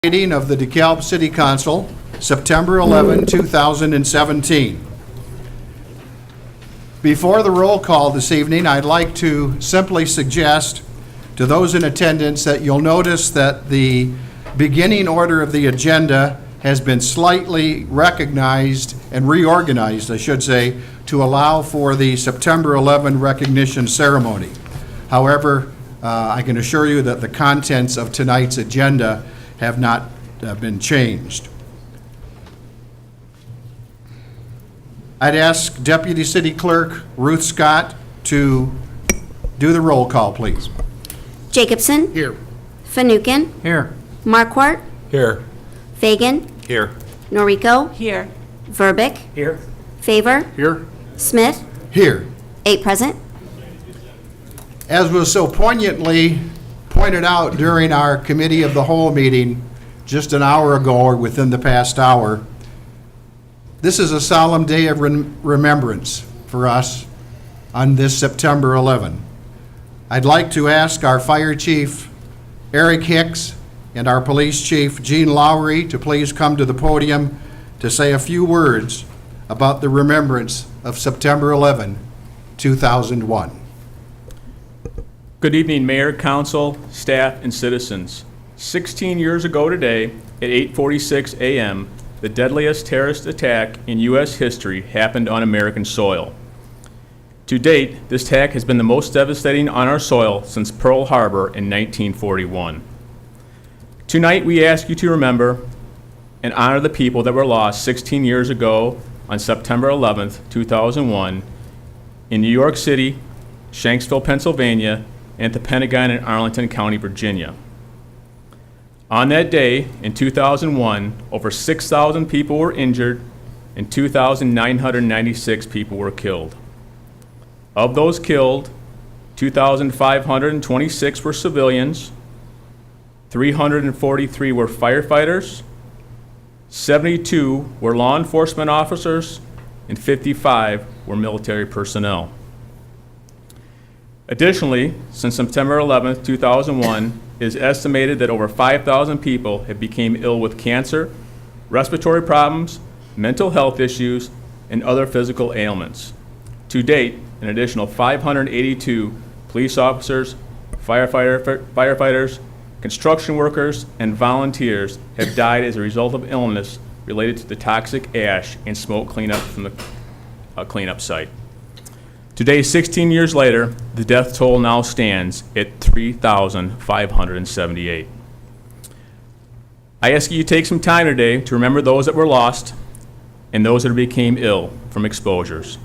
Meeting of the DeKalb City Council, September 11, 2017. Before the roll call this evening, I'd like to simply suggest to those in attendance that you'll notice that the beginning order of the agenda has been slightly recognized and reorganized, I should say, to allow for the September 11 recognition ceremony. However, I can assure you that the contents of tonight's agenda have not been changed. I'd ask Deputy City Clerk Ruth Scott to do the roll call, please. Jacobson. Here. Fanouken. Here. Marquardt. Here. Fagan. Here. Noriko. Here. Verbic. Here. Favor. Here. Smith. Here. 8 present. As was so poignantly pointed out during our Committee of the Whole meeting just an hour ago or within the past hour, this is a solemn day of remembrance for us on this September 11. I'd like to ask our Fire Chief Eric Hicks and our Police Chief Gene Lowry to please come to the podium to say a few words about the remembrance of September 11, 2001. Good evening, Mayor, Council, staff, and citizens. 16 years ago today, at 8:46 a.m., the deadliest terrorist attack in U.S. history happened on American soil. To date, this attack has been the most devastating on our soil since Pearl Harbor in 1941. Tonight, we ask you to remember and honor the people that were lost 16 years ago on September 11th, 2001, in New York City, Shanksville, Pennsylvania, and at the Pentagon in Arlington County, Virginia. On that day, in 2001, over 6,000 people were injured and 2,996 people were killed. Of those killed, 2,526 were civilians, 343 were firefighters, 72 were law enforcement officers, and 55 were military personnel. Additionally, since September 11, 2001, it is estimated that over 5,000 people have become ill with cancer, respiratory problems, mental health issues, and other physical ailments. To date, an additional 582 police officers, firefighters, construction workers, and volunteers have died as a result of illness related to the toxic ash and smoke cleanup from the cleanup site. Today, 16 years later, the death toll now stands at 3,578. I ask you to take some time today to remember those that were lost and those that became ill from exposures.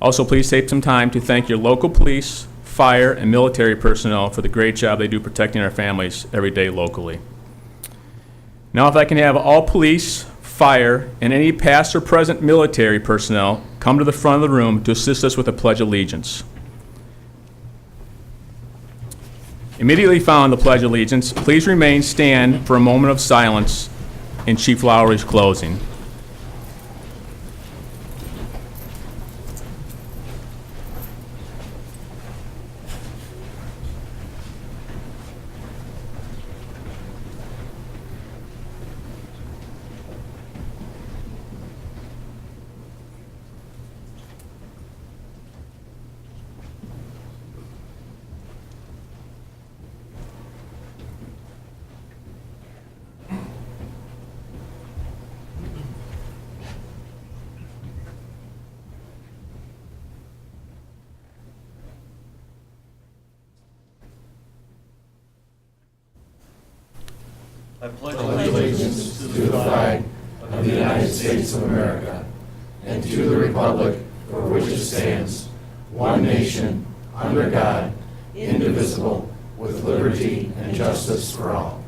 Also, please take some time to thank your local police, fire, and military personnel for the great job they do protecting our families every day locally. Now, if I can have all police, fire, and any past or present military personnel come to the front of the room to assist us with the Pledge of Allegiance. Immediately following the Pledge of Allegiance, please stand for a moment of silence in Chief Lowry's closing. I pledge allegiance to the flag of the United States of America and to the republic for which it stands, one nation, under God, indivisible, with liberty and justice for all.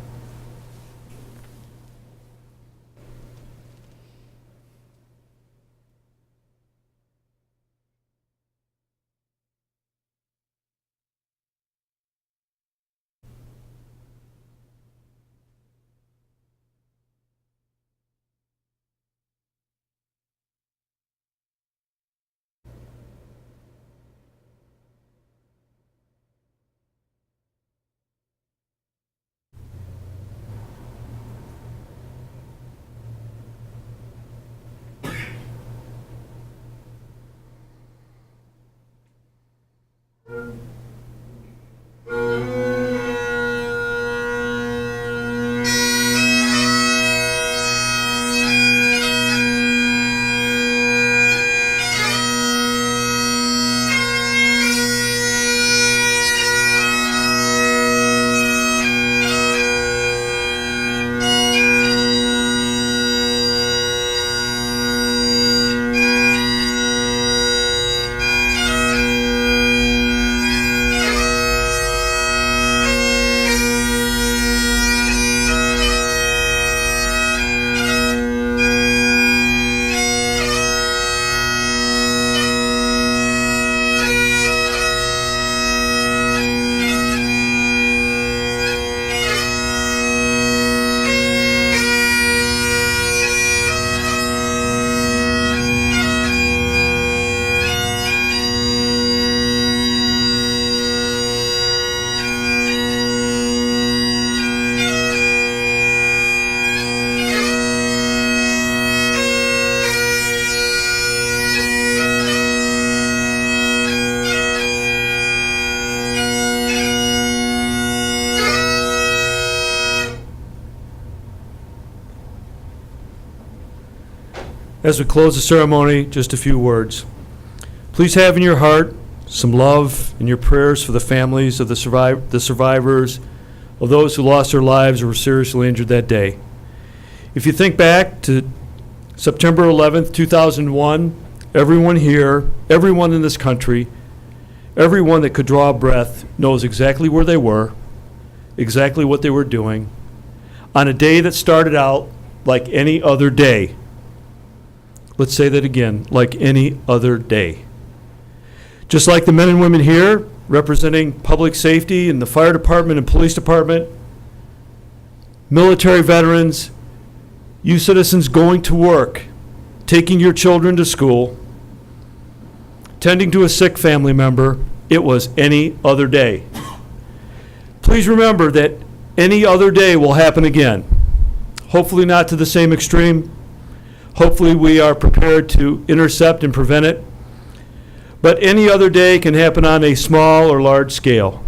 As we close the ceremony, just a few words. Please have in your heart some love and your prayers for the families of the survivors of those who lost their lives or were seriously injured that day. If you think back to September 11th, 2001, everyone here, everyone in this country, everyone that could draw a breath knows exactly where they were, exactly what they were doing, on a day that started out like any other day. Let's say that again, like any other day. Just like the men and women here representing public safety and the fire department and police department, military veterans, you citizens going to work, taking your children to school, tending to a sick family member, it was any other day. Please remember that any other day will happen again. Hopefully not to the same extreme. Hopefully we are prepared to intercept and prevent it. But any other day can happen on a small or large scale.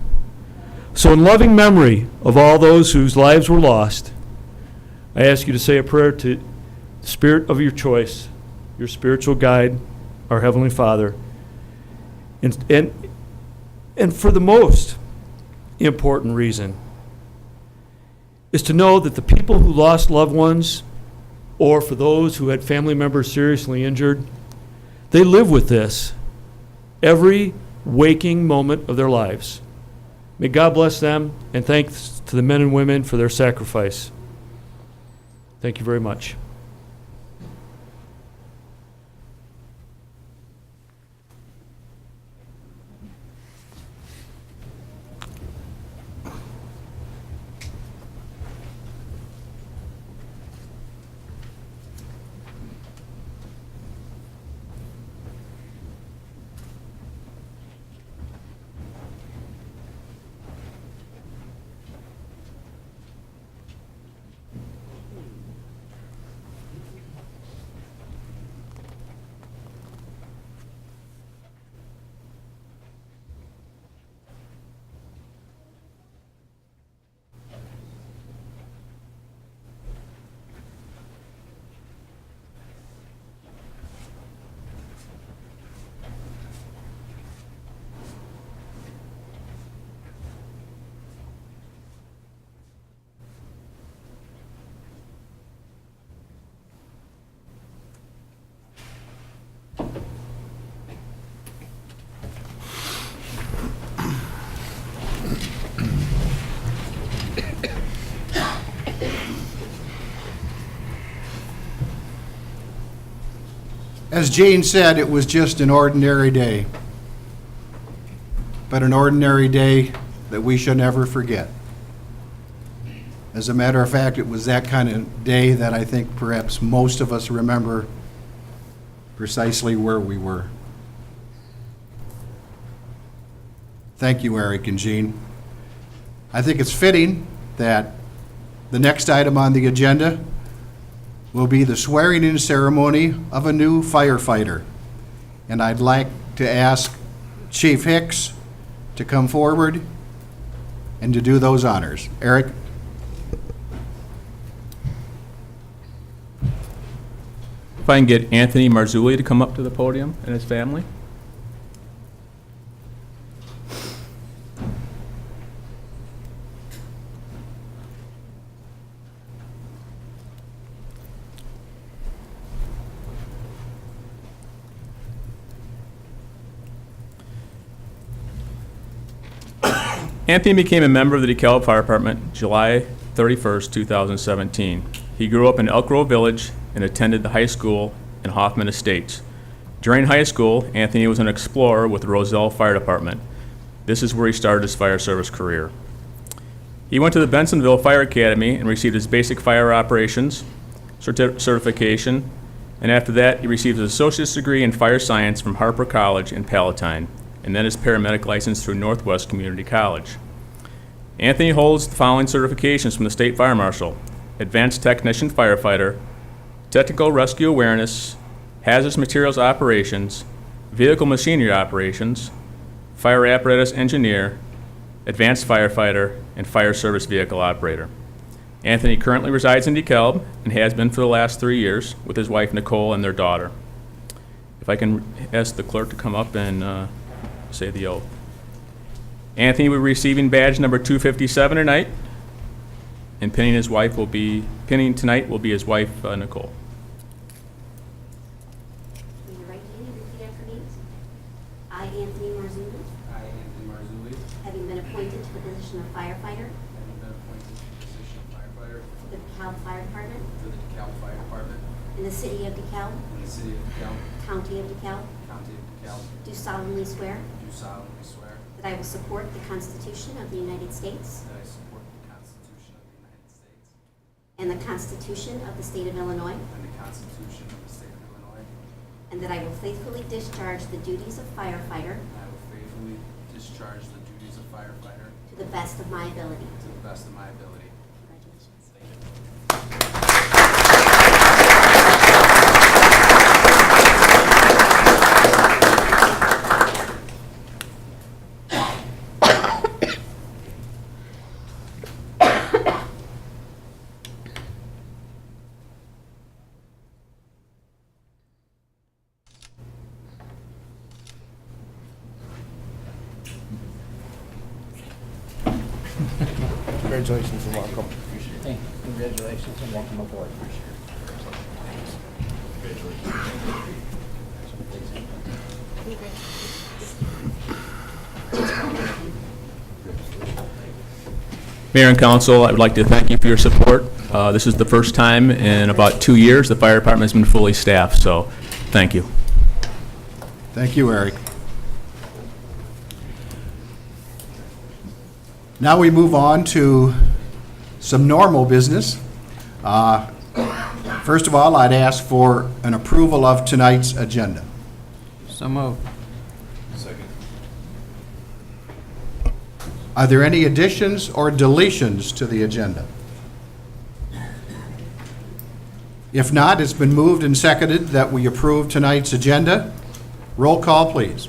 So in loving memory of all those whose lives were lost, I ask you to say a prayer to the spirit of your choice, your spiritual guide, our Heavenly Father. And for the most important reason is to know that the people who lost loved ones, or for those who had family members seriously injured, they live with this every waking moment of their lives. May God bless them, and thanks to the men and women for their sacrifice. Thank you very much. As Gene said, it was just an ordinary day, but an ordinary day that we shall never forget. As a matter of fact, it was that kind of day that I think perhaps most of us remember precisely where we were. Thank you, Eric and Gene. I think it's fitting that the next item on the agenda will be the swearing-in ceremony of a new firefighter. And I'd like to ask Chief Hicks to come forward and to do those honors. Eric? If I can get Anthony Marzulli to come up to the podium and his family. Anthony became a member of the DeKalb Fire Department July 31st, 2017. He grew up in Elk Grove Village and attended the high school in Hoffman Estates. During high school, Anthony was an explorer with the Roselle Fire Department. This is where he started his fire service career. He went to the Bensonville Fire Academy and received his basic fire operations certification, and after that, he received his associate's degree in fire science from Harper College in Palatine, and then his paramedic license through Northwest Community College. Anthony holds the following certifications from the State Fire Marshal: Advanced Technician Firefighter, Technical Rescue Awareness, Hazardous Materials Operations, Vehicle Machinery Operations, Fire Apparatus Engineer, Advanced Firefighter, and Fire Service Vehicle Operator. Anthony currently resides in DeKalb and has been for the last 3 years with his wife Nicole and their daughter. If I can ask the clerk to come up and say the oath. Anthony will be receiving badge number 257 tonight, and pinning tonight will be his wife Nicole. Raise your right hand and repeat after me. I, Anthony Marzulli, I, Anthony Marzulli, having been appointed to the position of firefighter having been appointed to the position of firefighter for the DeKalb Fire Department for the DeKalb Fire Department in the city of DeKalb, in the city of DeKalb, county of DeKalb, county of DeKalb, do solemnly swear do solemnly swear that I will support the Constitution of the United States that I support the Constitution of the United States and the Constitution of the State of Illinois, and the Constitution of the State of Illinois, and that I will faithfully discharge the duties of firefighter and I will faithfully discharge the duties of firefighter to the best of my ability. to the best of my ability. Congratulations. Thank you. Congratulations and welcome. Congratulations and welcome aboard. Mayor and council, I would like to thank you for your support. This is the first time in about 2 years the fire department has been fully staffed, so thank you. Thank you, Eric. Now we move on to some normal business. First of all, I'd ask for an approval of tonight's agenda. So moved. Are there any additions or deletions to the agenda? If not, it's been moved and seconded that we approve tonight's agenda. Roll call, please.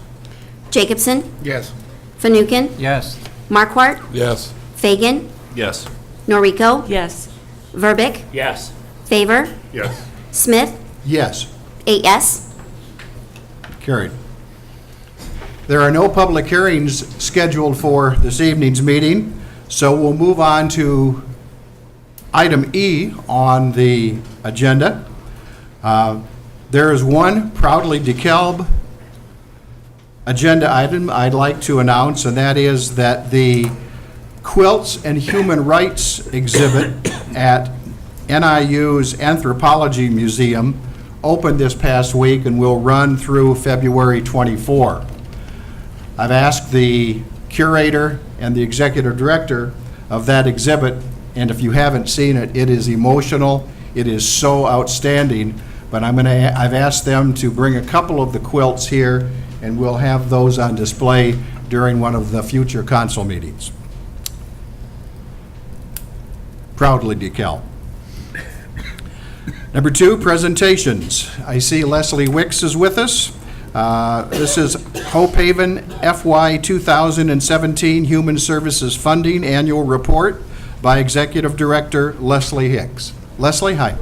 Jacobson, Yes. Fanouken, Yes. Markwart, Yes. Fagan, Yes. Noriko, Yes. Verbic, Yes. Favor, Yes. Smith, Yes. 8 yes. Carried. There are no public hearings scheduled for this evening's meeting, so we'll move on to item E on the agenda. There is one proudly DeKalb agenda item I'd like to announce, and that is that the Quilts and Human Rights exhibit at NIU's Anthropology Museum opened this past week and will run through February 24. I've asked the curator and the executive director of that exhibit, and if you haven't seen it, it is emotional. It is so outstanding. But I've asked them to bring a couple of the quilts here, and we'll have those on display during one of the future council meetings. Proudly DeKalb. Number 2, presentations. I see Leslie Wicks is with us. This is Hope Haven FY 2017 Human Services Funding Annual Report by Executive Director Leslie Hicks. Leslie, hi.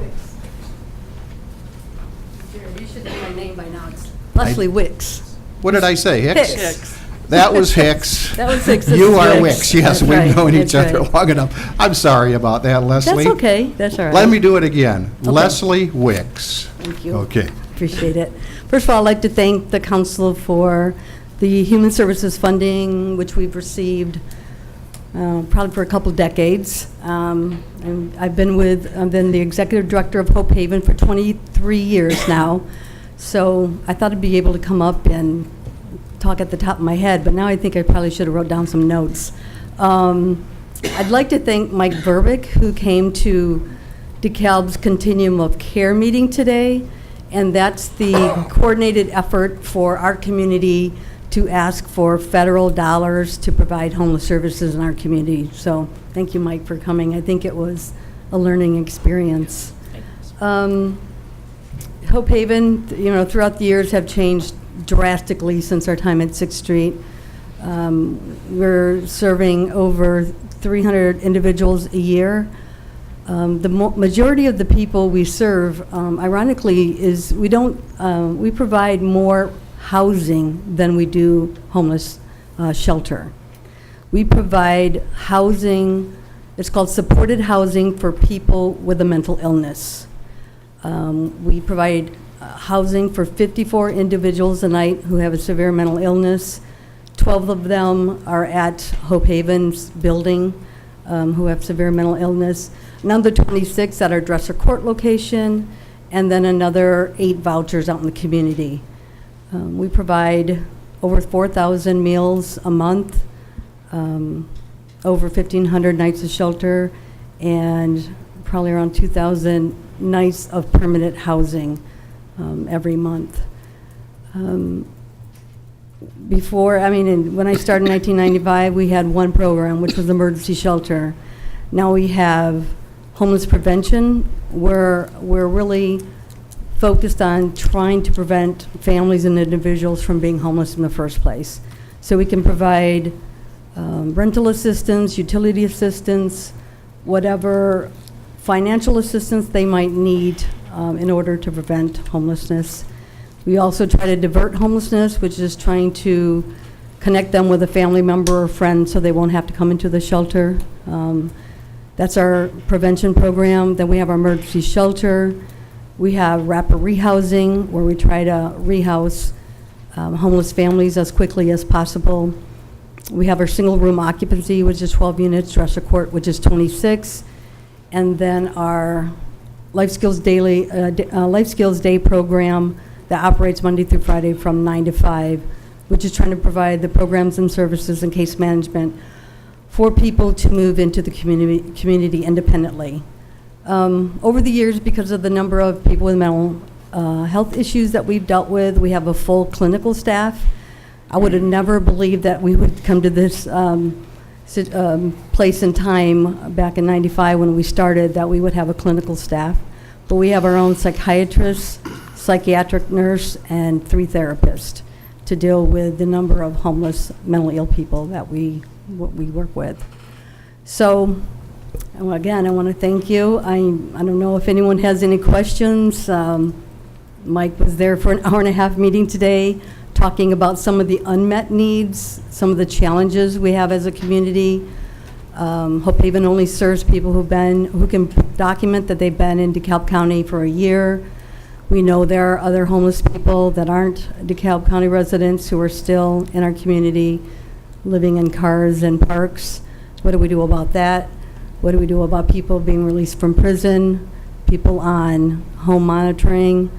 You should know my name by now. It's Leslie Wicks. What did I say, Hicks? Hicks. That was Hicks. That was Hicks. This You is are Wicks, yes, That's we've right, known each that's other right. long enough. I'm sorry about that, Leslie. That's okay. That's all right. Let me do it again. Leslie Wicks. Thank you. Okay. Appreciate it. First of all, I'd like to thank the council for the human services funding, which we've received probably for a couple decades. And I've been the executive director of Hope Haven for 23 years now. So I thought I'd be able to come up and talk at the top of my head, but now I think I probably should have wrote down some notes. I'd like to thank Mike Verbic, who came to DeKalb's Continuum of Care meeting today, and that's the coordinated effort for our community to ask for federal dollars to provide homeless services in our community. So thank you, Mike, for coming. I think it was a learning experience. Hope Haven, throughout the years have changed drastically since our time at 6th Street. We're serving over 300 individuals a year. The majority of the people we serve, ironically, is we provide more housing than we do homeless shelter. We provide housing, it's called supported housing for people with a mental illness. We provide housing for 54 individuals a night who have a severe mental illness. 12 of them are at Hope Haven's building who have severe mental illness. Another 26 at our Dresser Court location, and then another 8 vouchers out in the community. We provide over 4,000 meals a month, over 1,500 nights of shelter, and probably around 2,000 nights of permanent housing every month. When I started in 1995, we had one program, which was emergency shelter. Now we have homeless prevention, where we're really focused on trying to prevent families and individuals from being homeless in the first place. So we can provide rental assistance, utility assistance, whatever financial assistance they might need in order to prevent homelessness. We also try to divert homelessness, which is trying to connect them with a family member or friend so they won't have to come into the shelter. That's our prevention program. Then we have our emergency shelter. We have rapid rehousing, where we try to rehouse homeless families as quickly as possible. We have our single room occupancy, which is 12 units, Dresser Court, which is 26. And then our Life Skills Day program that operates Monday through Friday from 9 to 5, which is trying to provide the programs and services and case management for people to move into the community independently. Over the years, because of the number of people with mental health issues that we've dealt with, we have a full clinical staff. I would have never believed that we would come to this place in time back in '95 when we started, that we would have a clinical staff. But we have our own psychiatrist, psychiatric nurse, and 3 therapists to deal with the number of homeless, mentally ill people that we work with. So, again, I want to thank you. I don't know if anyone has any questions. Mike was there for an hour-and-a-half meeting today, talking about some of the unmet needs, some of the challenges we have as a community. Hope Haven only serves people who can document that they've been in DeKalb County for a year. We know there are other homeless people that aren't DeKalb County residents who are still in our community, living in cars and parks. What do we do about that? What do we do about people being released from prison, people on home monitoring,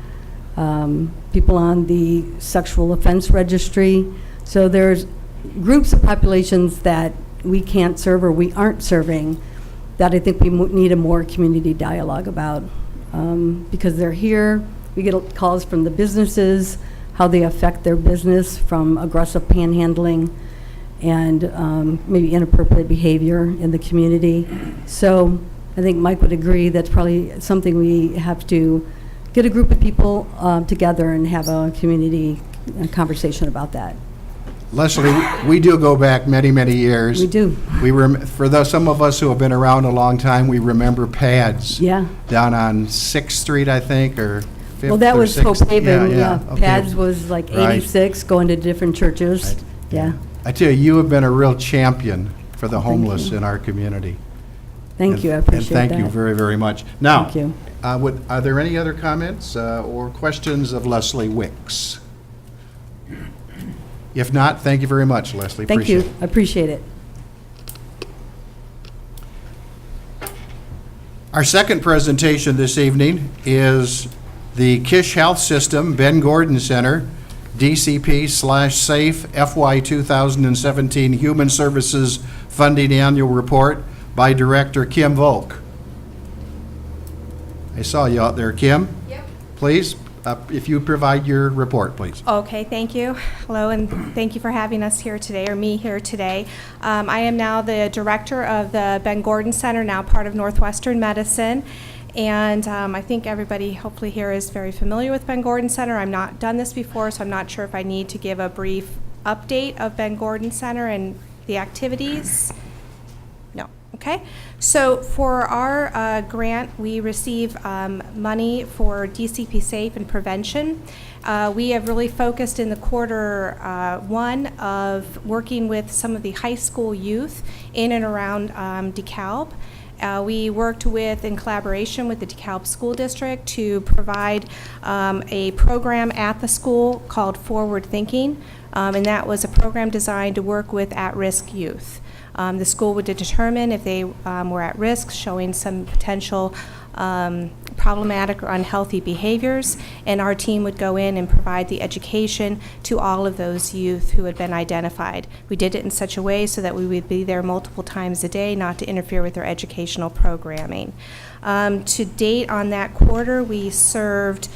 people on the sexual offense registry? So there's groups of populations that we can't serve or we aren't serving that I think we need a more community dialogue about, because they're here. We get calls from the businesses, how they affect their business from aggressive panhandling and maybe inappropriate behavior in the community. So I think Mike would agree that's probably something we have to get a group of people together and have a community conversation about that. Leslie, we do go back many, many years. We do. Some of us who have been around a long time, we remember PADS. Yeah. Down on 6th Street, I think, or 5th Well, that or was 6th. Hope Haven, yeah. Okay. PADS was like Right. 86, going to different churches. Right. Yeah. I tell you, you have been a real champion for the Thank homeless you. in our community. Thank you, I appreciate that. And thank you very, very much. Now, Thank you. Are there any other comments or questions of Leslie Wicks? If not, thank you very much, Leslie. Thank Appreciate you, it. I appreciate it. Our second presentation this evening is the Kish Health System Ben Gordon Center, DCP/SAFE FY 2017 Human Services Funding Annual Report by Director Kim Volk. I saw you out there, Kim. Yep. Please, if you provide your report, please. Okay, thank you. Hello, and thank you for having us here today, or me here today. I am now the director of the Ben Gordon Center, now part of Northwestern Medicine. And I think everybody hopefully here is very familiar with Ben Gordon Center. I've not done this before, so I'm not sure if I need to give a brief update of Ben Gordon Center and the activities. No. Okay, so for our grant, we receive money for DCP Safe and prevention. We have really focused in the quarter one of working with some of the high school youth in and around DeKalb. We worked in collaboration with the DeKalb School District to provide a program at the school called Forward Thinking, and that was a program designed to work with at-risk youth. The school would determine if they were at risk, showing some potential problematic or unhealthy behaviors, and our team would go in and provide the education to all of those youth who had been identified. We did it in such a way so that we would be there multiple times a day, not to interfere with their educational programming. To date on that quarter, we served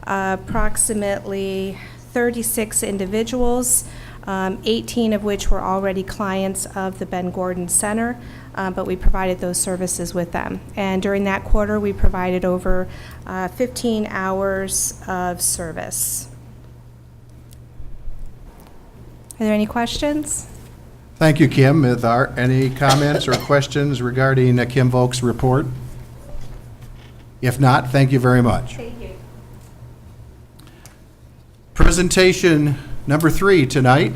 approximately 36 individuals, 18 of which were already clients of the Ben Gordon Center, but we provided those services with them. And during that quarter, we provided over 15 hours of service. Are there any questions? Thank you, Kim. Are there any comments or questions regarding Kim Volk's report? If not, thank you very much. Thank you. Presentation number 3 tonight,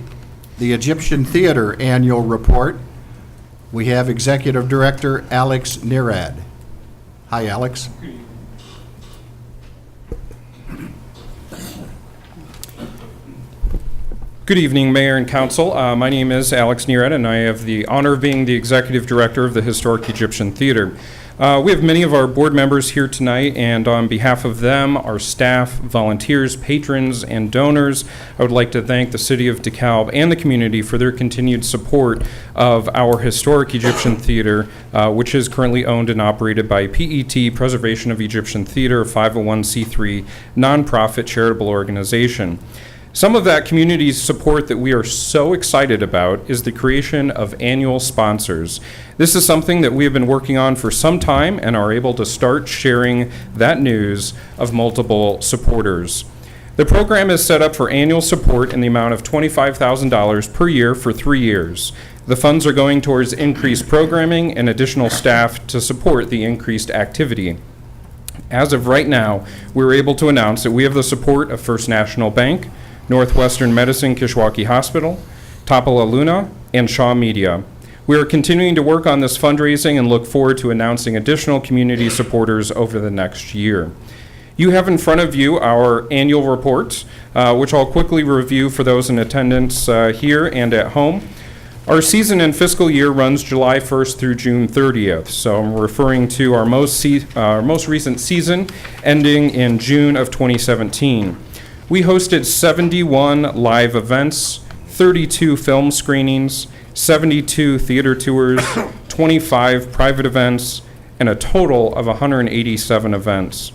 the Egyptian Theater Annual Report. We have Executive Director Alex Nirad. Hi, Alex. Good evening, Mayor and Council. My name is Alex Nirad, and I have the honor of being the Executive Director of the Historic Egyptian Theater. We have many of our board members here tonight, and on behalf of them, our staff, volunteers, patrons, and donors, I would like to thank the City of DeKalb and the community for their continued support of our Historic Egyptian Theater, which is currently owned and operated by PET, Preservation of Egyptian Theater, a 501c3 nonprofit charitable organization. Some of that community support that we are so excited about is the creation of annual sponsors. This is something that we have been working on for some time and are able to start sharing that news of multiple supporters. The program is set up for annual support in the amount of $25,000 per year for 3 years. The funds are going towards increased programming and additional staff to support the increased activity. As of right now, we're able to announce that we have the support of First National Bank, Northwestern Medicine Kishwaukee Hospital, Tapala Luna, and Shaw Media. We are continuing to work on this fundraising and look forward to announcing additional community supporters over the next year. You have in front of you our annual report, which I'll quickly review for those in attendance here and at home. Our season and fiscal year runs July 1st through June 30th, so I'm referring to our most recent season ending in June of 2017. We hosted 71 live events, 32 film screenings, 72 theater tours, 25 private events, and a total of 187 events.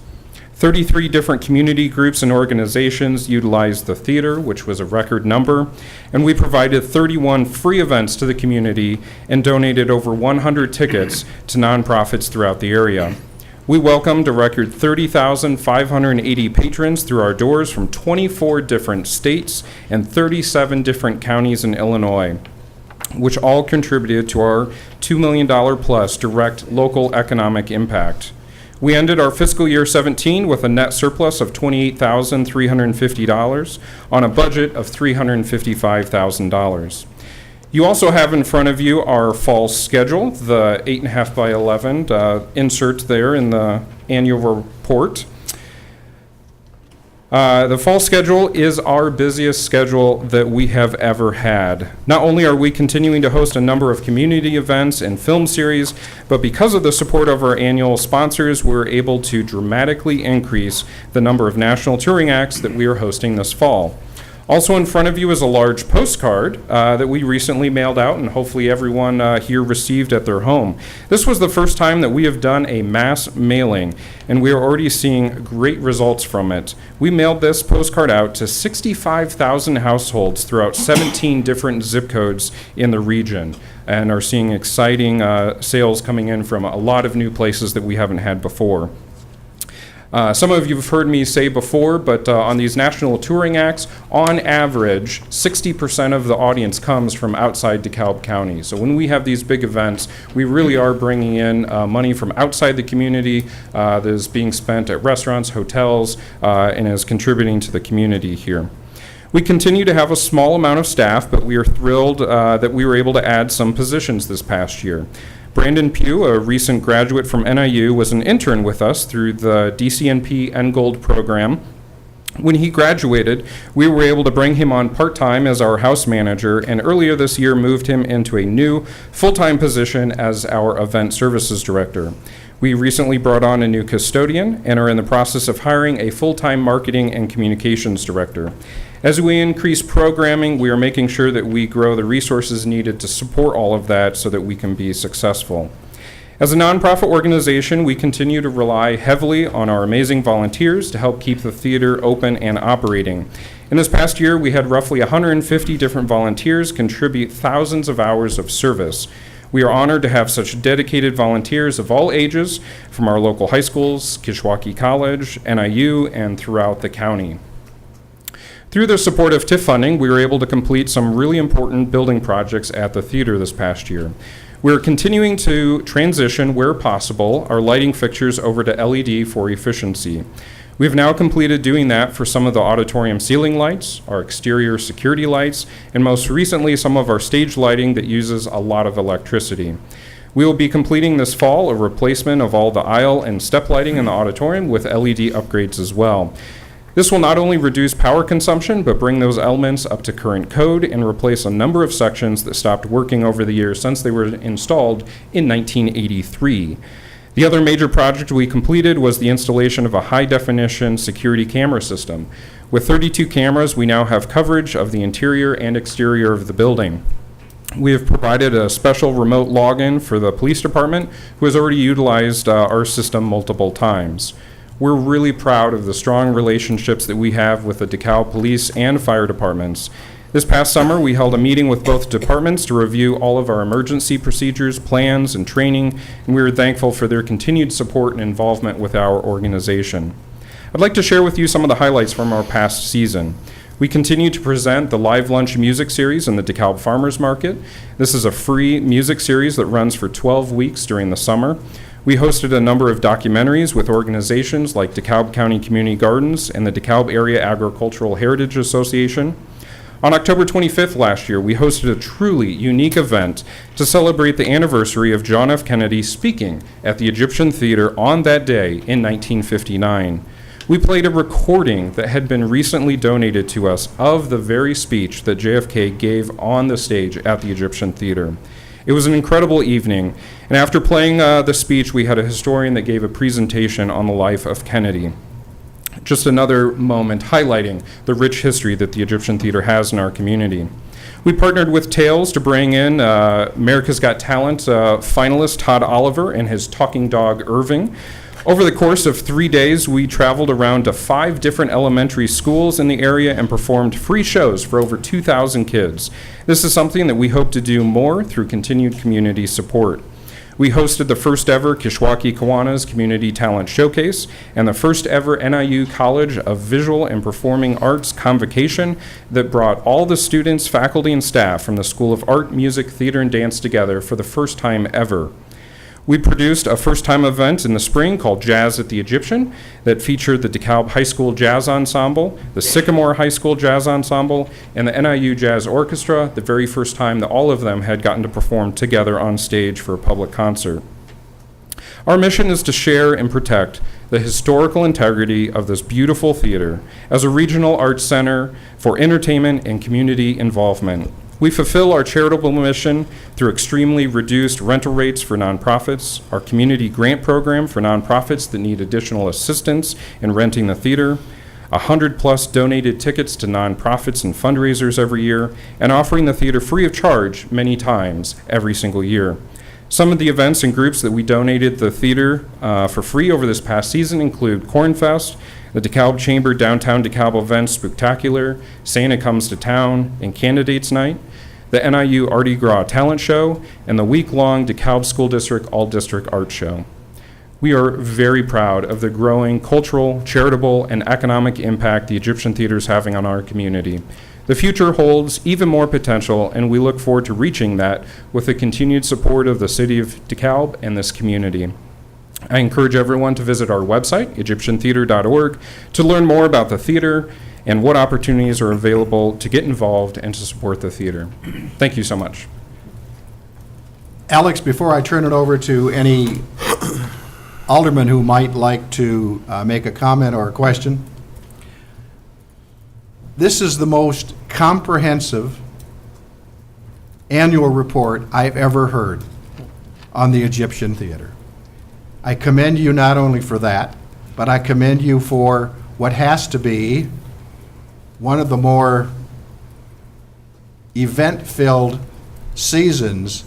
33 different community groups and organizations utilized the theater, which was a record number, and we provided 31 free events to the community and donated over 100 tickets to nonprofits throughout the area. We welcomed a record 30,580 patrons through our doors from 24 different states and 37 different counties in Illinois, which all contributed to our $2 million plus direct local economic impact. We ended our fiscal year 17 with a net surplus of $28,350 on a budget of $355,000. You also have in front of you our fall schedule, the 8.5 by 11 insert there in the annual report. The fall schedule is our busiest schedule that we have ever had. Not only are we continuing to host a number of community events and film series, but because of the support of our annual sponsors, we're able to dramatically increase the number of national touring acts that we are hosting this fall. Also in front of you is a large postcard that we recently mailed out, and hopefully everyone here received at their home. This was the first time that we have done a mass mailing, and we are already seeing great results from it. We mailed this postcard out to 65,000 households throughout 17 different zip codes in the region, and are seeing exciting sales coming in from a lot of new places that we haven't had before. Some of you have heard me say before, but on these national touring acts, on average, 60% of the audience comes from outside DeKalb County. So when we have these big events, we really are bringing in money from outside the community that is being spent at restaurants, hotels, and is contributing to the community here. We continue to have a small amount of staff, but we are thrilled that we were able to add some positions this past year. Brandon Pugh, a recent graduate from NIU, was an intern with us through the DCNP NGold program. When he graduated, we were able to bring him on part-time as our house manager, and earlier this year moved him into a new full-time position as our event services director. We recently brought on a new custodian and are in the process of hiring a full-time marketing and communications director. As we increase programming, we are making sure that we grow the resources needed to support all of that so that we can be successful. As a nonprofit organization, we continue to rely heavily on our amazing volunteers to help keep the theater open and operating. In this past year, we had roughly 150 different volunteers contribute thousands of hours of service. We are honored to have such dedicated volunteers of all ages from our local high schools, Kishwaukee College, NIU, and throughout the county. Through the support of TIF funding, we were able to complete some really important building projects at the theater this past year. We're continuing to transition, where possible, our lighting fixtures over to LED for efficiency. We've now completed doing that for some of the auditorium ceiling lights, our exterior security lights, and most recently some of our stage lighting that uses a lot of electricity. We will be completing this fall a replacement of all the aisle and step lighting in the auditorium with LED upgrades as well. This will not only reduce power consumption, but bring those elements up to current code and replace a number of sections that stopped working over the years since they were installed in 1983. The other major project we completed was the installation of a high-definition security camera system. With 32 cameras, we now have coverage of the interior and exterior of the building. We have provided a special remote login for the police department, who has already utilized our system multiple times. We're really proud of the strong relationships that we have with the DeKalb Police and Fire Departments. This past summer, we held a meeting with both departments to review all of our emergency procedures, plans, and training, and we are thankful for their continued support and involvement with our organization. I'd like to share with you some of the highlights from our past season. We continue to present the Live Lunch music series in the DeKalb Farmers Market. This is a free music series that runs for 12 weeks during the summer. We hosted a number of documentaries with organizations like DeKalb County Community Gardens and the DeKalb Area Agricultural Heritage Association. On October 25th last year, we hosted a truly unique event to celebrate the anniversary of John F. Kennedy speaking at the Egyptian Theater on that day in 1959. We played a recording that had been recently donated to us of the very speech that JFK gave on the stage at the Egyptian Theater. It was an incredible evening, and after playing the speech, we had a historian that gave a presentation on the life of Kennedy. Just another moment highlighting the rich history that the Egyptian Theater has in our community. We partnered with Tales to bring in America's Got Talent finalist Todd Oliver and his talking dog Irving. Over the course of 3 days, we traveled around to 5 different elementary schools in the area and performed free shows for over 2,000 kids. This is something that we hope to do more through continued community support. We hosted the first ever Kishwaukee Kiwanis Community Talent Showcase and the first ever NIU College of Visual and Performing Arts Convocation that brought all the students, faculty, and staff from the School of Art, Music, Theater, and Dance together for the first time ever. We produced a first-time event in the spring called Jazz at the Egyptian that featured the DeKalb High School Jazz Ensemble, the Sycamore High School Jazz Ensemble, and the NIU Jazz Orchestra, the very first time that all of them had gotten to perform together on stage for a public concert. Our mission is to share and protect the historical integrity of this beautiful theater as a regional arts center for entertainment and community involvement. We fulfill our charitable mission through extremely reduced rental rates for nonprofits, our community grant program for nonprofits that need additional assistance in renting the theater, 100+ donated tickets to nonprofits and fundraisers every year, and offering the theater free of charge many times every single year. Some of the events and groups that we donated the theater for free over this past season include Cornfest, the DeKalb Chamber Downtown DeKalb Events Spooktacular, Santa Comes to Town, and Candidates Night, the NIU Artie Gras Talent Show, and the week-long DeKalb School District All-District Art Show. We are very proud of the growing cultural, charitable, and economic impact the Egyptian Theater is having on our community. The future holds even more potential, and we look forward to reaching that with the continued support of the City of DeKalb and this community. I encourage everyone to visit our website, EgyptianTheater.org, to learn more about the theater and what opportunities are available to get involved and to support the theater. Thank you so much. Alex, before I turn it over to any alderman who might like to make a comment or a question, this is the most comprehensive annual report I've ever heard on the Egyptian Theater. I commend you not only for that, but I commend you for what has to be one of the more event-filled seasons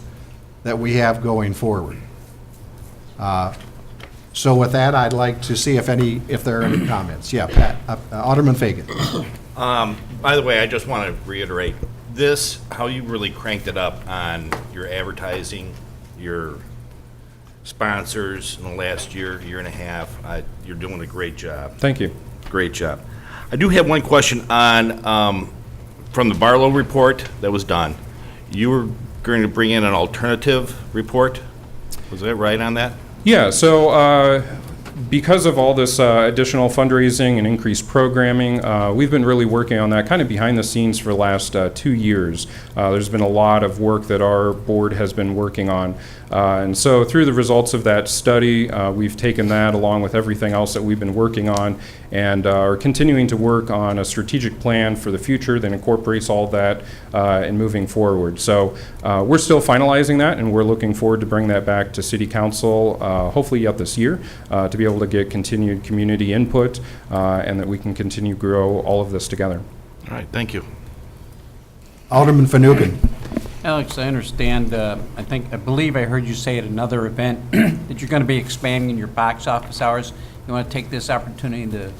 that we have going forward. So with that, I'd like to see if there are any comments. Yeah, Pat, Alderman Fagan. By the way, I just want to reiterate, how you really cranked it up on your advertising, your sponsors in the last year and a half. You're doing a great job. Thank you. Great job. I do have one question on, from the Barlow report that was done. You were going to bring in an alternative report? Was that right on that? Yeah, so because of all this additional fundraising and increased programming, we've been really working on that kind of behind the scenes for the last 2 years. There's been a lot of work that our board has been working on. And so through the results of that study, we've taken that along with everything else that we've been working on and are continuing to work on a strategic plan for the future that incorporates all that and moving forward. So we're still finalizing that, and we're looking forward to bring that back to City Council hopefully yet this year to be able to get continued community input and that we can continue to grow all of this together. All right, thank you. Alderman Fanouken. Alex, I understand, I believe I heard you say at another event that you're going to be expanding your box office hours. You want to take this opportunity to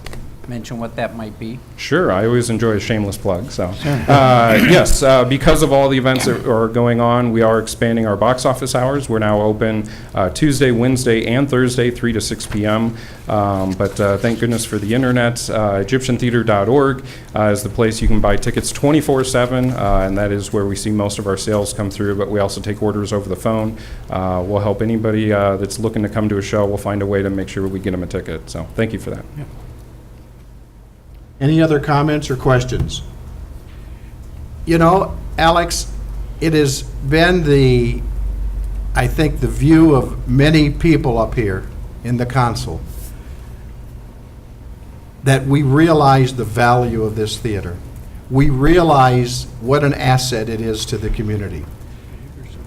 mention what that might be? Sure, I always enjoy a shameless plug. So, yes, because of all the events that are going on, we are expanding our box office hours. We're now open Tuesday, Wednesday, and Thursday, 3 to 6 p.m. But thank goodness for the internet. EgyptianTheater.org is the place you can buy tickets 24/7, and that is where we see most of our sales come through. But we also take orders over the phone. We'll help anybody that's looking to come to a show. We'll find a way to make sure we get them a ticket. So, thank you for that. Yeah. Any other comments or questions? You know, Alex, it has been I think the view of many people up here in the council that we realize the value of this theater. We realize what an asset it is to the community.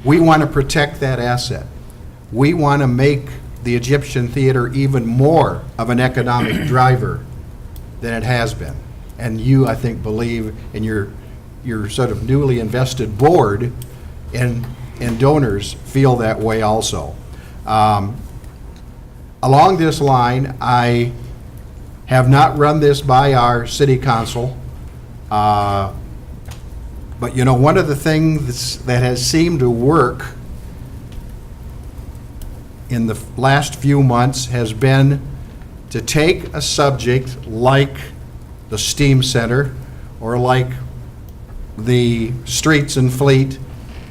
We want to protect that asset. We want to make the Egyptian Theater even more of an economic driver than it has been. And you, I think, believe in your sort of newly invested board and donors feel that way also. Along this line, I have not run this by our city council, but you know, one of the things that has seemed to work in the last few months has been to take a subject like the STEAM Center or like the Streets and Fleet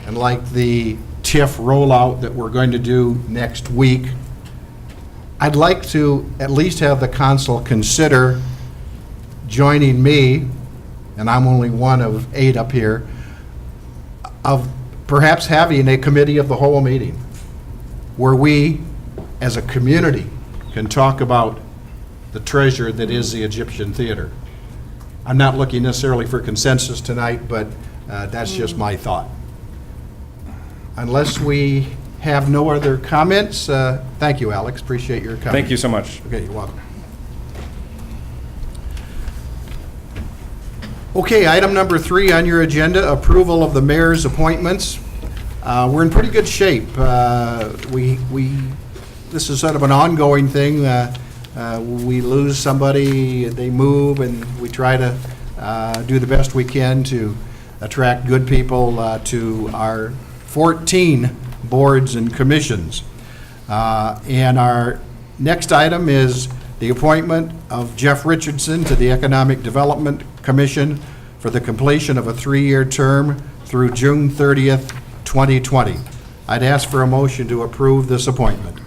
and like the TIF rollout that we're going to do next week. I'd like to at least have the council consider joining me, and I'm only one of 8 up here, of perhaps having a committee of the whole meeting where we as a community can talk about the treasure that is the Egyptian Theater. I'm not looking necessarily for consensus tonight, but that's just my thought. Unless we have no other comments, thank you, Alex. Appreciate your comment. Thank you so much. Okay, you're welcome. Okay, item number 3 on your agenda, approval of the mayor's appointments. We're in pretty good shape. This is sort of an ongoing thing. We lose somebody, they move, and we try to do the best we can to attract good people to our 14 boards and commissions. And our Next item is the appointment of Jeff Richardson to the Economic Development Commission for the completion of a 3-year term through June 30th, 2020. I'd ask for a motion to approve this appointment.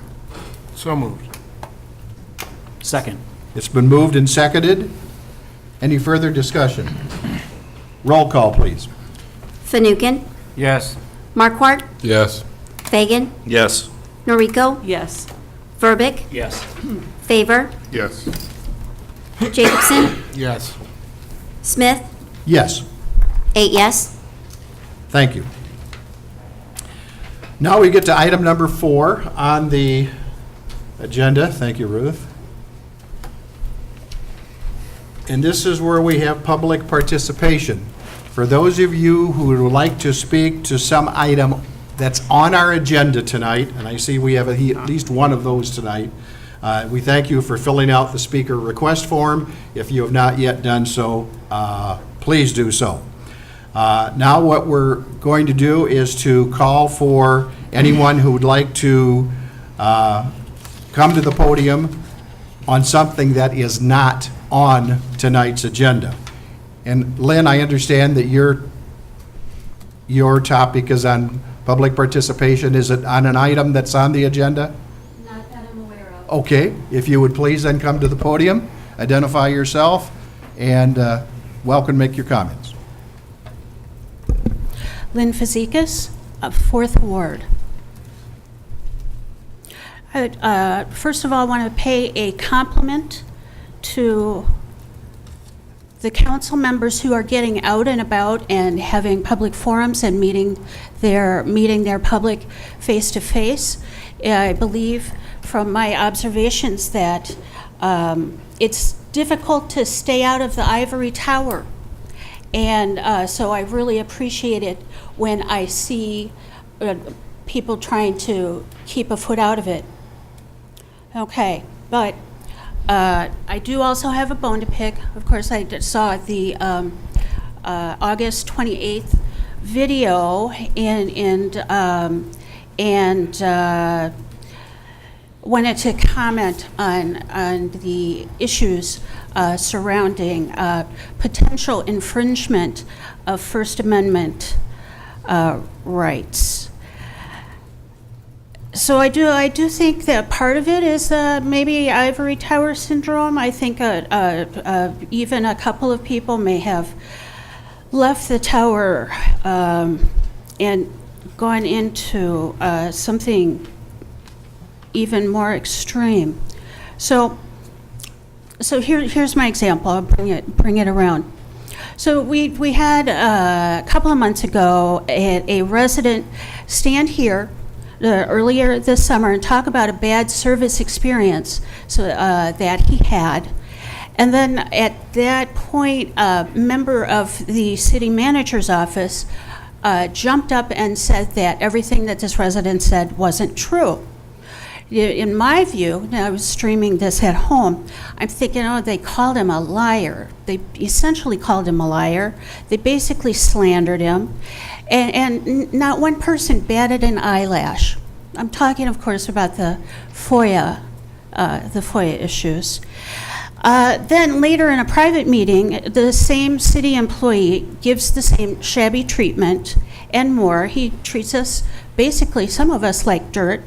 So moved. Second. It's been moved and seconded. Any further discussion? Roll call, please. Fanouken, Yes. Markwart, Yes. Fagan, Yes. Noriko, Yes. Verbic, Yes. Favor, Yes. Jacobson, Yes. Smith, Yes. 8 yes. Thank you. Now we get to item number 4 on the agenda. Thank you, Ruth. And this is where we have public participation. For those of you who would like to speak to some item that's on our agenda tonight, and I see we have at least one of those tonight, we thank you for filling out the speaker request form. If you have not yet done so, please do so. Now what we're going to do is to call for anyone who would like to come to the podium on something that is not on tonight's agenda. And Lynn, I understand that your topic is on public participation. Is it on an item that's on the agenda? Not that I'm aware of. Okay, if you would please then come to the podium, identify yourself, and welcome, make your comments. Lynn Fazekas, 4th Ward. First of all, I want to pay a compliment to the council members who are getting out and about and having public forums and meeting their public face-to-face. I believe from my observations that it's difficult to stay out of the ivory tower. And so I really appreciate it when I see people trying to keep a foot out of it. Okay, but I do also have a bone to pick. Of course, I saw the August 28th video and wanted to comment on the issues surrounding potential infringement of First Amendment rights. So I do think that part of it is maybe ivory tower syndrome. I think even a couple of people may have left the tower and gone into something even more extreme. So here's my example. I'll bring it around. So we had a couple of months ago a resident stand here earlier this summer and talk about a bad service experience that he had. And then at that point, a member of the city manager's office jumped up and said that everything that this resident said wasn't true. In my view, and I was streaming this at home, I'm thinking, oh, they called him a liar. They essentially called him a liar. They basically slandered him. And not one person batted an eyelash. I'm talking, of course, about the FOIA issues. Then later in a private meeting, the same city employee gives the same shabby treatment and more. He treats us, basically, some of us like dirt,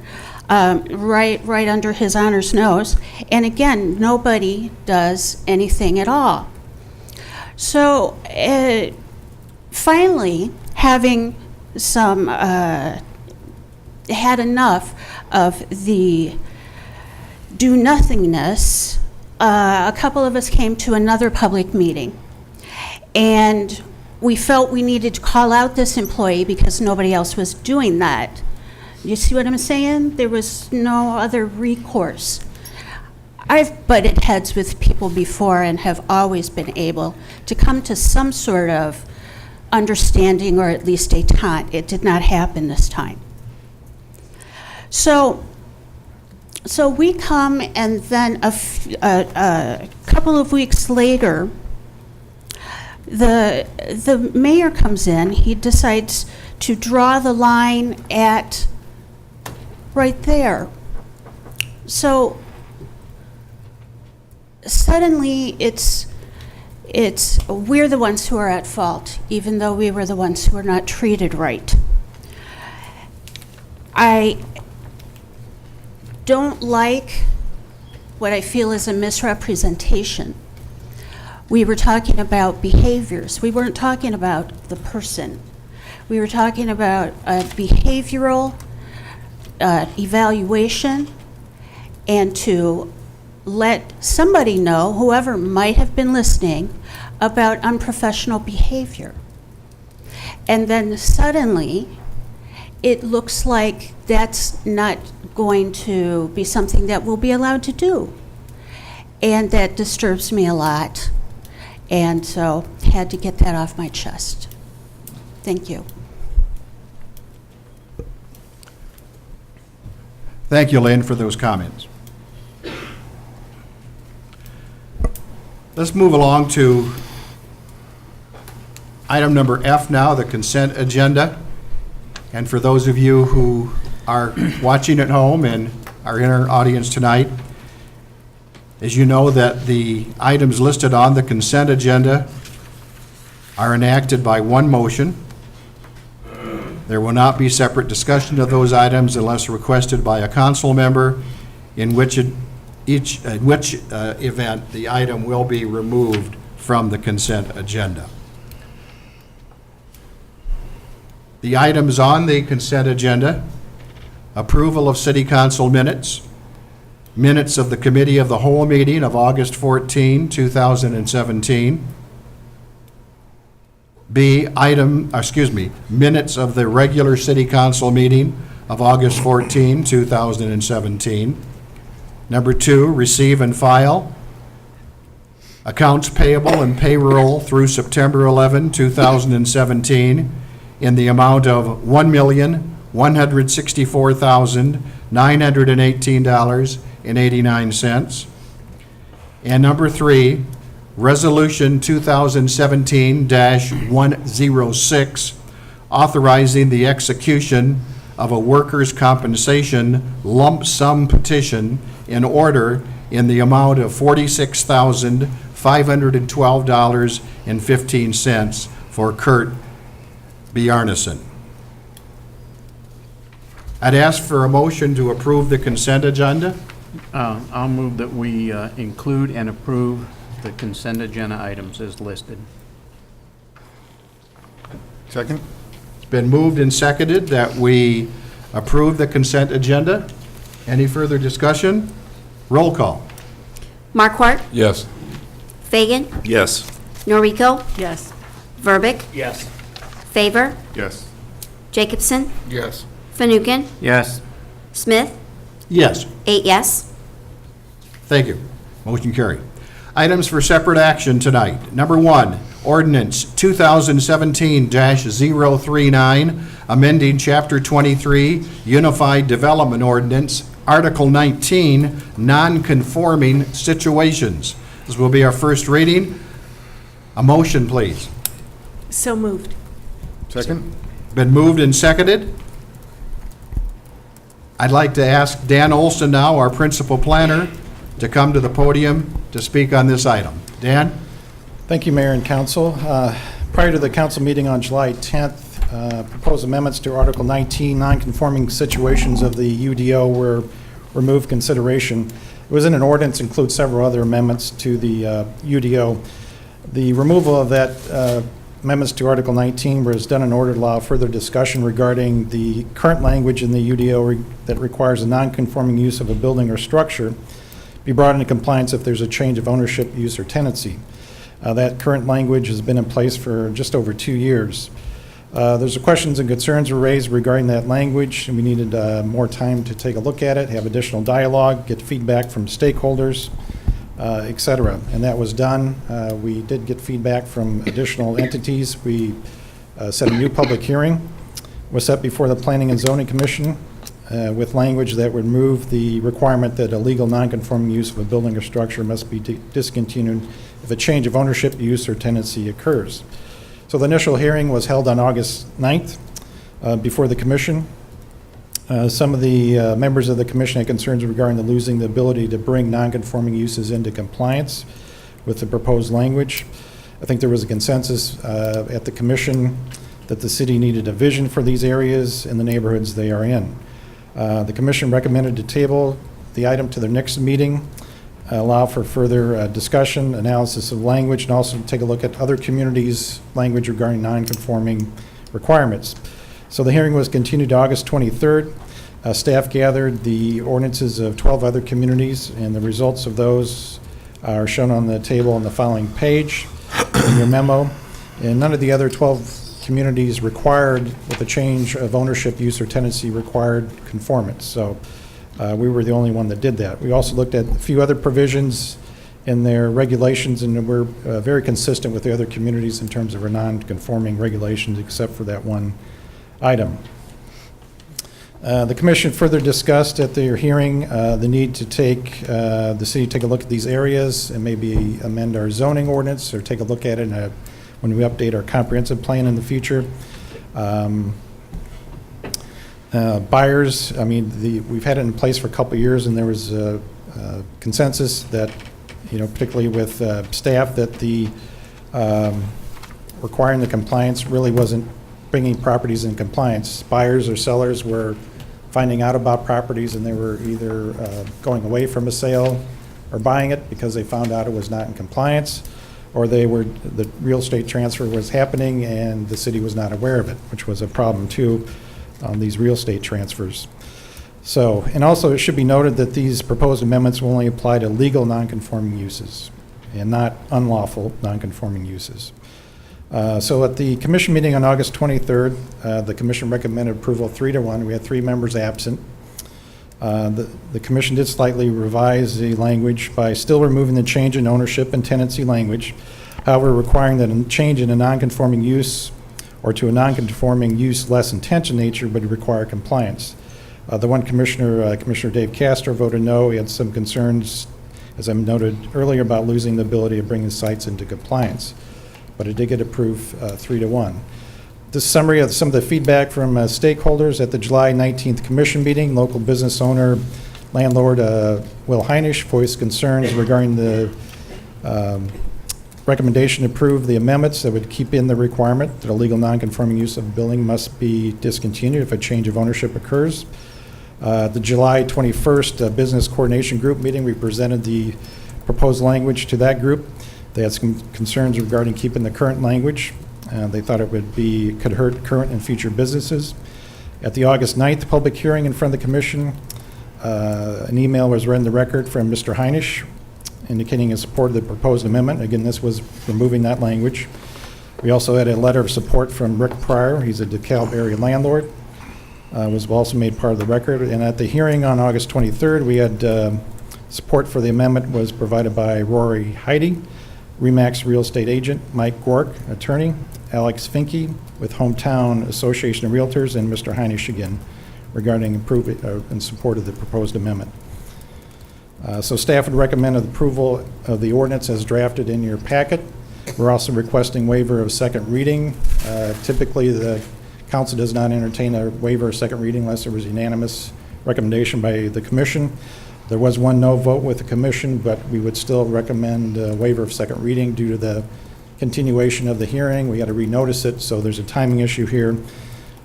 right under his honor's nose. And again, nobody does anything at all. So finally, having had enough of the do-nothingness, a couple of us came to another public meeting. And we felt we needed to call out this employee because nobody else was doing that. You see what I'm saying? There was no other recourse. I've butted heads with people before and have always been able to come to some sort of understanding or at least detente. It did not happen this time. So we come, and then a couple of weeks later, the mayor comes in. He decides to draw the line at right there. So suddenly we're the ones who are at fault, even though we were the ones who were not treated right. I don't like what I feel is a misrepresentation. We were talking about behaviors. We weren't talking about the person. We were talking about a behavioral evaluation, and to let somebody know, whoever might have been listening, about unprofessional behavior. And then suddenly, it looks like that's not going to be something that we'll be allowed to do. And that disturbs me a lot. And so, had to get that off my chest. Thank you. Thank you, Lynn, for those comments. Let's move along to item number F now, the consent agenda. And for those of you who are watching at home and are in our audience tonight, as you know that the items listed on the consent agenda are enacted by one motion. There will not be separate discussion of those items unless requested by a council member, in which event the item will be removed from the consent agenda. The items on the consent agenda: approval of city council minutes, minutes of the committee of the whole meeting of August 14, 2017. Minutes of the regular city council meeting of August 14, 2017. Number 2, receive and file accounts payable and payroll through September 11, 2017 in the amount of $1,164,918.89. And number 3, Resolution 2017-106, authorizing the execution of a workers' compensation lump sum petition in order in the amount of $46,512.15 for Kurt Bjarnason. I'd ask for a motion to approve the consent agenda. I'll move that we include and approve the consent agenda items as listed. Second? It's been moved and seconded that we approve the consent agenda. Any further discussion? Roll call. Markwart, Yes. Fagan, Yes. Noriko, Yes. Verbic, Yes. Favor, Yes. Jacobson, Yes. Fanouken, Yes. Smith, Yes. 8 yes. Thank you. Motion carried. Items for separate action tonight. Number 1, ordinance 2017-039, amending Chapter 23, Unified Development Ordinance, Article 19, non-conforming situations. This will be our first reading. A motion, please. So moved. Second? Been moved and seconded. I'd like to ask Dan Olson now, our principal planner, to come to the podium to speak on this item. Dan? Thank you, Mayor and Council. Prior to the council meeting on July 10th, proposed amendments to Article 19, non-conforming situations of the UDO were removed consideration. It was in an ordinance, includes several other amendments to the UDO. The removal of that amendments to Article 19 was done in order to allow further discussion regarding the current language in the UDO that requires a non-conforming use of a building or structure be brought into compliance if there's a change of ownership, use, or tenancy. That current language has been in place for just over 2 years. There's questions and concerns were raised regarding that language, and we needed more time to take a look at it, have additional dialogue, get feedback from stakeholders, et cetera. And that was done. We did get feedback from additional entities. We set a new public hearing, was set before the Planning and Zoning Commission with language that would remove the requirement that a legal non-conforming use of a building or structure must be discontinued if a change of ownership, use, or tenancy occurs. So the initial hearing was held on August 9th before the commission. Some of the members of the commission had concerns regarding losing the ability to bring non-conforming uses into compliance with the proposed language. I think there was a consensus at the commission that the city needed a vision for these areas and the neighborhoods they are in. The commission recommended to table the item to their next meeting, allow for further discussion, analysis of language, and also take a look at other communities' language regarding non-conforming requirements. So the hearing was continued to August 23rd. Staff gathered the ordinances of 12 other communities, and the results of those are shown on the table on the following page in your memo. And none of the other 12 communities required, with a change of ownership, use, or tenancy, required conformance. So we were the only one that did that. We also looked at a few other provisions in their regulations, and we're very consistent with the other communities in terms of our non-conforming regulations, except for that one item. The commission further discussed at their hearing the need to take the city take a look at these areas and maybe amend our zoning ordinance or take a look at it when we update our comprehensive plan in the future. Buyers, I mean, we've had it in place for a couple of years, and there was a consensus that, particularly with staff, that the requiring the compliance really wasn't bringing properties in compliance. Buyers or sellers were finding out about properties, and they were either going away from a sale or buying it because they found out it was not in compliance, or the real estate transfer was happening and the city was not aware of it, which was a problem too on these real estate transfers. So, and also it should be noted that these proposed amendments will only apply to legal nonconforming uses and not unlawful nonconforming uses. So at the commission meeting on August 23rd, the commission recommended approval 3-1. We had 3 members absent. The commission did slightly revise the language by still removing the change in ownership and tenancy language, however, requiring that a change in a nonconforming use or to a nonconforming use less intense in nature would require compliance. The one commissioner, Commissioner Dave Castro, voted no. He had some concerns, as I noted earlier, about losing the ability of bringing sites into compliance, but it did get approved 3-1. This summary of some of the feedback from stakeholders at the July 19th commission meeting. Local business owner, landlord Will Heinisch voiced concerns regarding the recommendation to approve the amendments that would keep in the requirement that a legal nonconforming use of a building must be discontinued if a change of ownership occurs. The July 21st business coordination group meeting, we presented the proposed language to that group. They had some concerns regarding keeping the current language. They thought it could hurt current and future businesses. At the August 9th public hearing in front of the commission, an email was read in the record from Mr. Heinisch indicating his support of the proposed amendment. Again, this was removing that language. We also had a letter of support from Rick Pryor. He's a DeKalb area landlord. Was also made part of the record. And at the hearing on August 23rd, we had support for the amendment was provided by Rory Heidi, RE/MAX real estate agent, Mike Gork, attorney, Alex Finke with Hometown Association of Realtors, and Mr. Heinisch again regarding in support of the proposed amendment. So staff would recommend approval of the ordinance as drafted in your packet. We're also requesting waiver of second reading. Typically, the council does not entertain a waiver of second reading unless there was unanimous recommendation by the commission. There was one no vote with the commission, but we would still recommend a waiver of second reading due to the continuation of the hearing. We got to renotice it, so there's a timing issue here.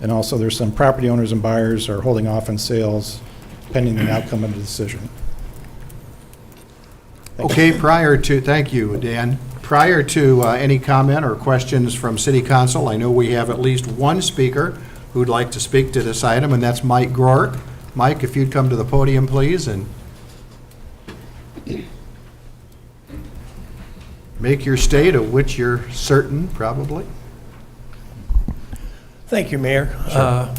And also there's some property owners and buyers are holding off on sales pending the outcome of the decision. Okay, thank you, Dan. Prior to any comment or questions from City Council, I know we have at least one speaker who'd like to speak to this item, and that's Mike Gork. Mike, if you'd come to the podium, please, and make your state of which you're certain, probably. Thank you, Mayor.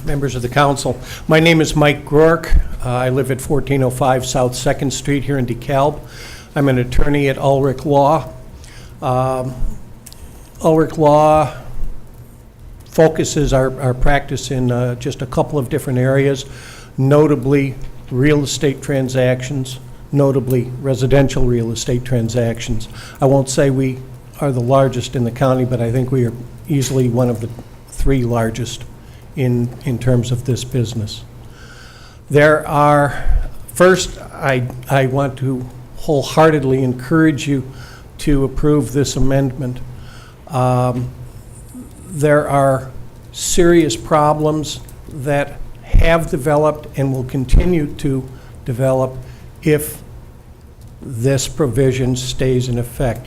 Members of the council. My name is Mike Gork. I live at 1405 South 2nd Street here in DeKalb. I'm an attorney at Ulrich Law. Ulrich Law focuses our practice in just a couple of different areas, notably real estate transactions, notably residential real estate transactions. I won't say we are the largest in the county, but I think we are easily one of the 3 largest in terms of this business. First, I want to wholeheartedly encourage you to approve this amendment. There are serious problems that have developed and will continue to develop if this provision stays in effect.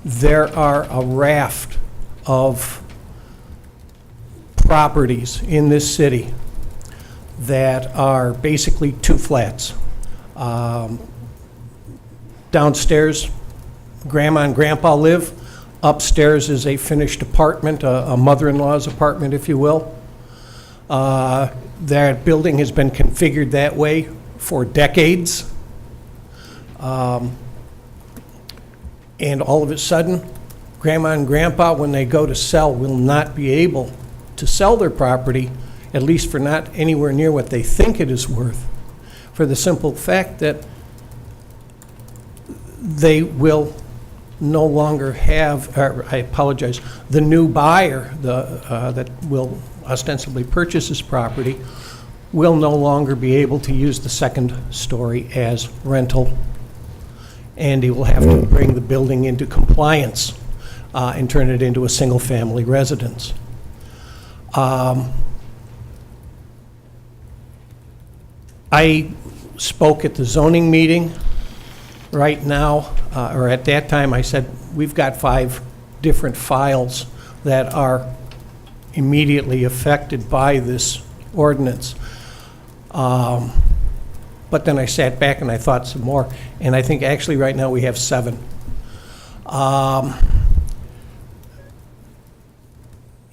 There are a raft of properties in this city that are basically two flats. Downstairs, Grandma and Grandpa live. Upstairs is a finished apartment, a mother-in-law's apartment, if you will. That building has been configured that way for decades. And all of a sudden, Grandma and Grandpa, when they go to sell, will not be able to sell their property, at least for not anywhere near what they think it is worth, for the simple fact that they will no longer have, the new buyer that will ostensibly purchase this property will no longer be able to use the second story as rental, and he will have to bring the building into compliance and turn it into a single-family residence. I spoke at the zoning meeting. Right now, or at that time, I said, we've got 5 different files that are immediately affected by this ordinance. But then I sat back and I thought some more, and I think actually right now we have 7.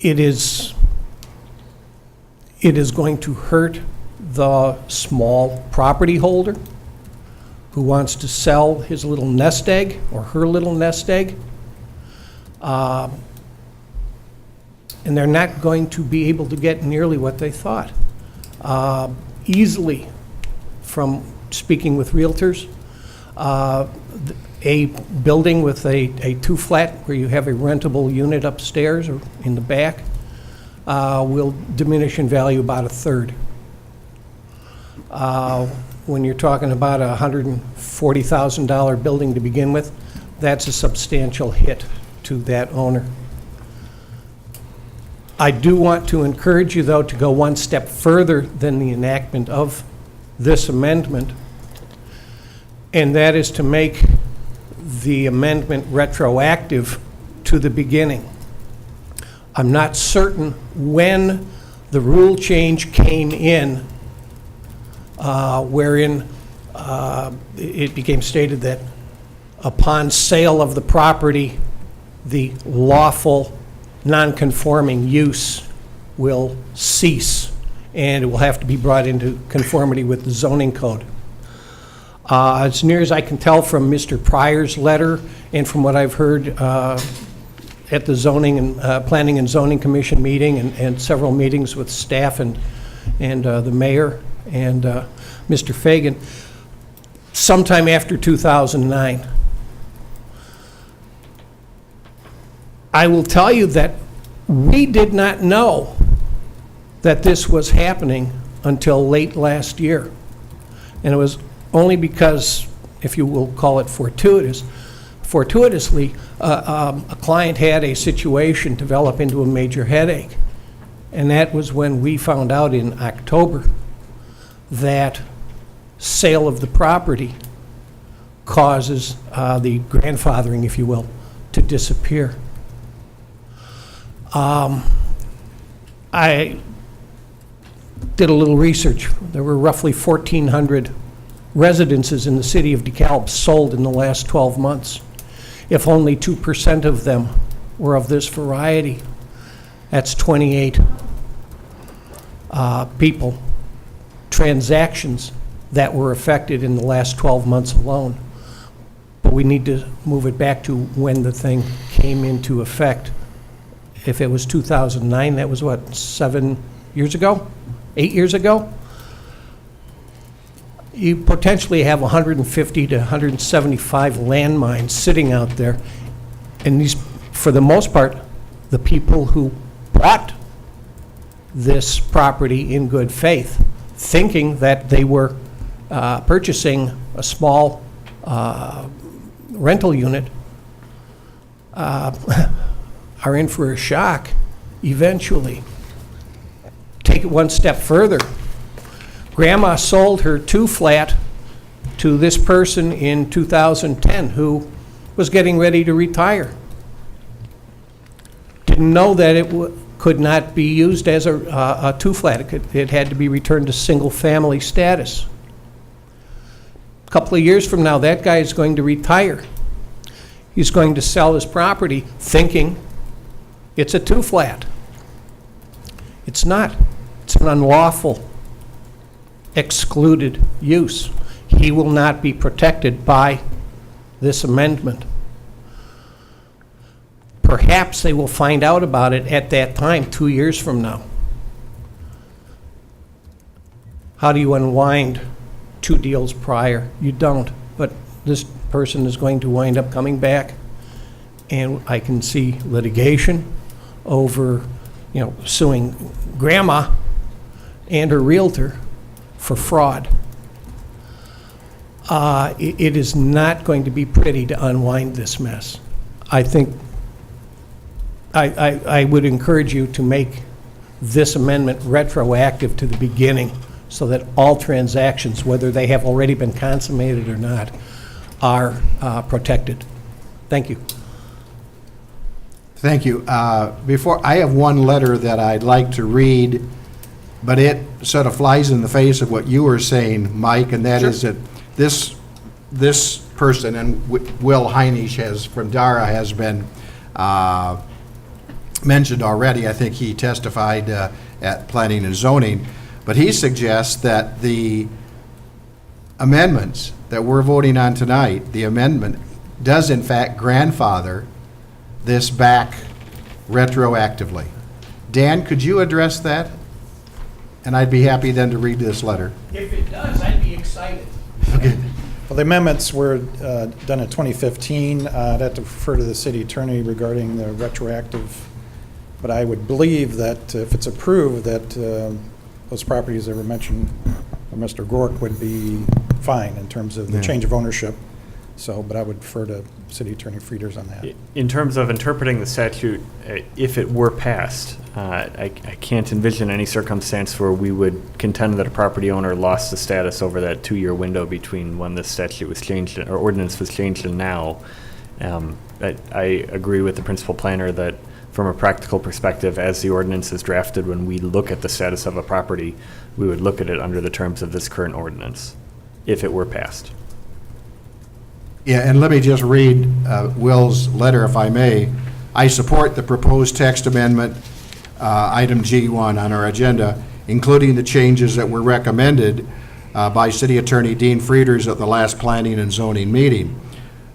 It is going to hurt the small property holder who wants to sell his little nest egg or her little nest egg. And they're not going to be able to get nearly what they thought. Easily, from speaking with realtors, a building with a 2-flat where you have a rentable unit upstairs or in the back will diminish in value about 1/3. When you're talking about a $140,000 building to begin with, that's a substantial hit to that owner. I do want to encourage you, though, to go one step further than the enactment of this amendment, and that is to make the amendment retroactive to the beginning. I'm not certain when the rule change came in, wherein it became stated that upon sale of the property, the lawful non-conforming use will cease, and it will have to be brought into conformity with the zoning code. As near as I can tell from Mr. Pryor's letter and from what I've heard at the zoning and Planning and Zoning Commission meeting and several meetings with staff and the mayor and Mr. Fagan, sometime after 2009. I will tell you that we did not know that this was happening until late last year. And it was only because, if you will call it fortuitously, a client had a situation develop into a major headache. And that was when we found out in October that sale of the property causes the grandfathering, if you will, to disappear. I did a little research. There were roughly 1,400 residences in the city of DeKalb sold in the last 12 months. If only 2% of them were of this variety, that's 28 people, transactions that were affected in the last 12 months alone. But we need to move it back to when the thing came into effect. If it was 2009, that was what, 7 years ago? 8 years ago? You potentially have 150 to 175 landmines sitting out there. And these, for the most part, the people who bought this property in good faith thinking that they were purchasing a small rental unit, are in for a shock eventually. Take it one step further. Grandma sold her 2-flat to this person in 2010 who was getting ready to retire. Didn't know that it could not be used as a 2-flat. It had to be returned to single-family status. A couple of years from now, that guy is going to retire. He's going to sell his property thinking it's a 2-flat. It's not. It's an unlawful, excluded use. He will not be protected by this amendment. Perhaps they will find out about it at that time, 2 years from now. How do you unwind 2 deals prior? You don't, but this person is going to wind up coming back, and I can see litigation over, suing grandma and her realtor for fraud. It is not going to be pretty to unwind this mess. I think I would encourage you to make this amendment retroactive to the beginning so that all transactions, whether they have already been consummated or not, are protected. Thank you. Thank you. I have one letter that I'd like to read, but it sort of flies in the face of what you were saying, Mike, and that is that this person, and Will Heinisch from DARA has been mentioned already. I think he testified at Planning and Zoning, but he suggests that the amendments that we're voting on tonight, the amendment does in fact grandfather this back retroactively. Dan, could you address that? And I'd be happy then to read this letter. If it does, I'd be excited. Okay. Well, the amendments were done in 2015. I'd have to refer to the city attorney regarding the retroactive, but I would believe that if it's approved, that those properties that were mentioned by Mr. Gork would be fine in terms of the change of ownership. So, but I would defer to City Attorney Frieders on that. In terms of interpreting the statute, if it were passed, I can't envision any circumstance where we would contend that a property owner lost the status over that 2-year window between when the statute was changed or ordinance was changed and now. I agree with the principal planner that from a practical perspective, as the ordinance is drafted, when we look at the status of a property, we would look at it under the terms of this current ordinance, if it were passed. Yeah, and let me just read Will's letter, if I may. I support the proposed text amendment, item G1 on our agenda, including the changes that were recommended by City Attorney Dean Frieders at the last Planning and Zoning meeting.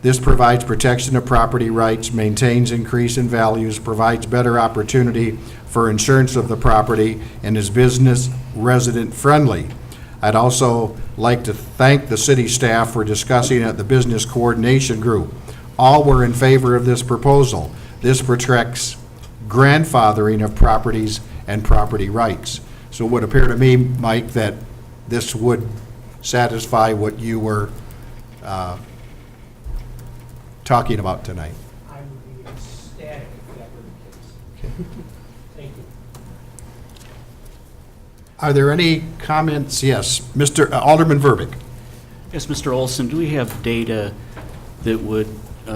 This provides protection of property rights, maintains increase in values, provides better opportunity for insurance of the property, and is business resident friendly. I'd also like to thank the city staff for discussing at the Business Coordination Group. All were in favor of this proposal. This protects grandfathering of properties and property rights. So it would appear to me, Mike, that this would satisfy what you were talking about tonight. I would be ecstatic if that were the case. Thank you. Are there any comments? Yes, Mr. Alderman Verbeek. Yes, Mr. Olson, do we have data that would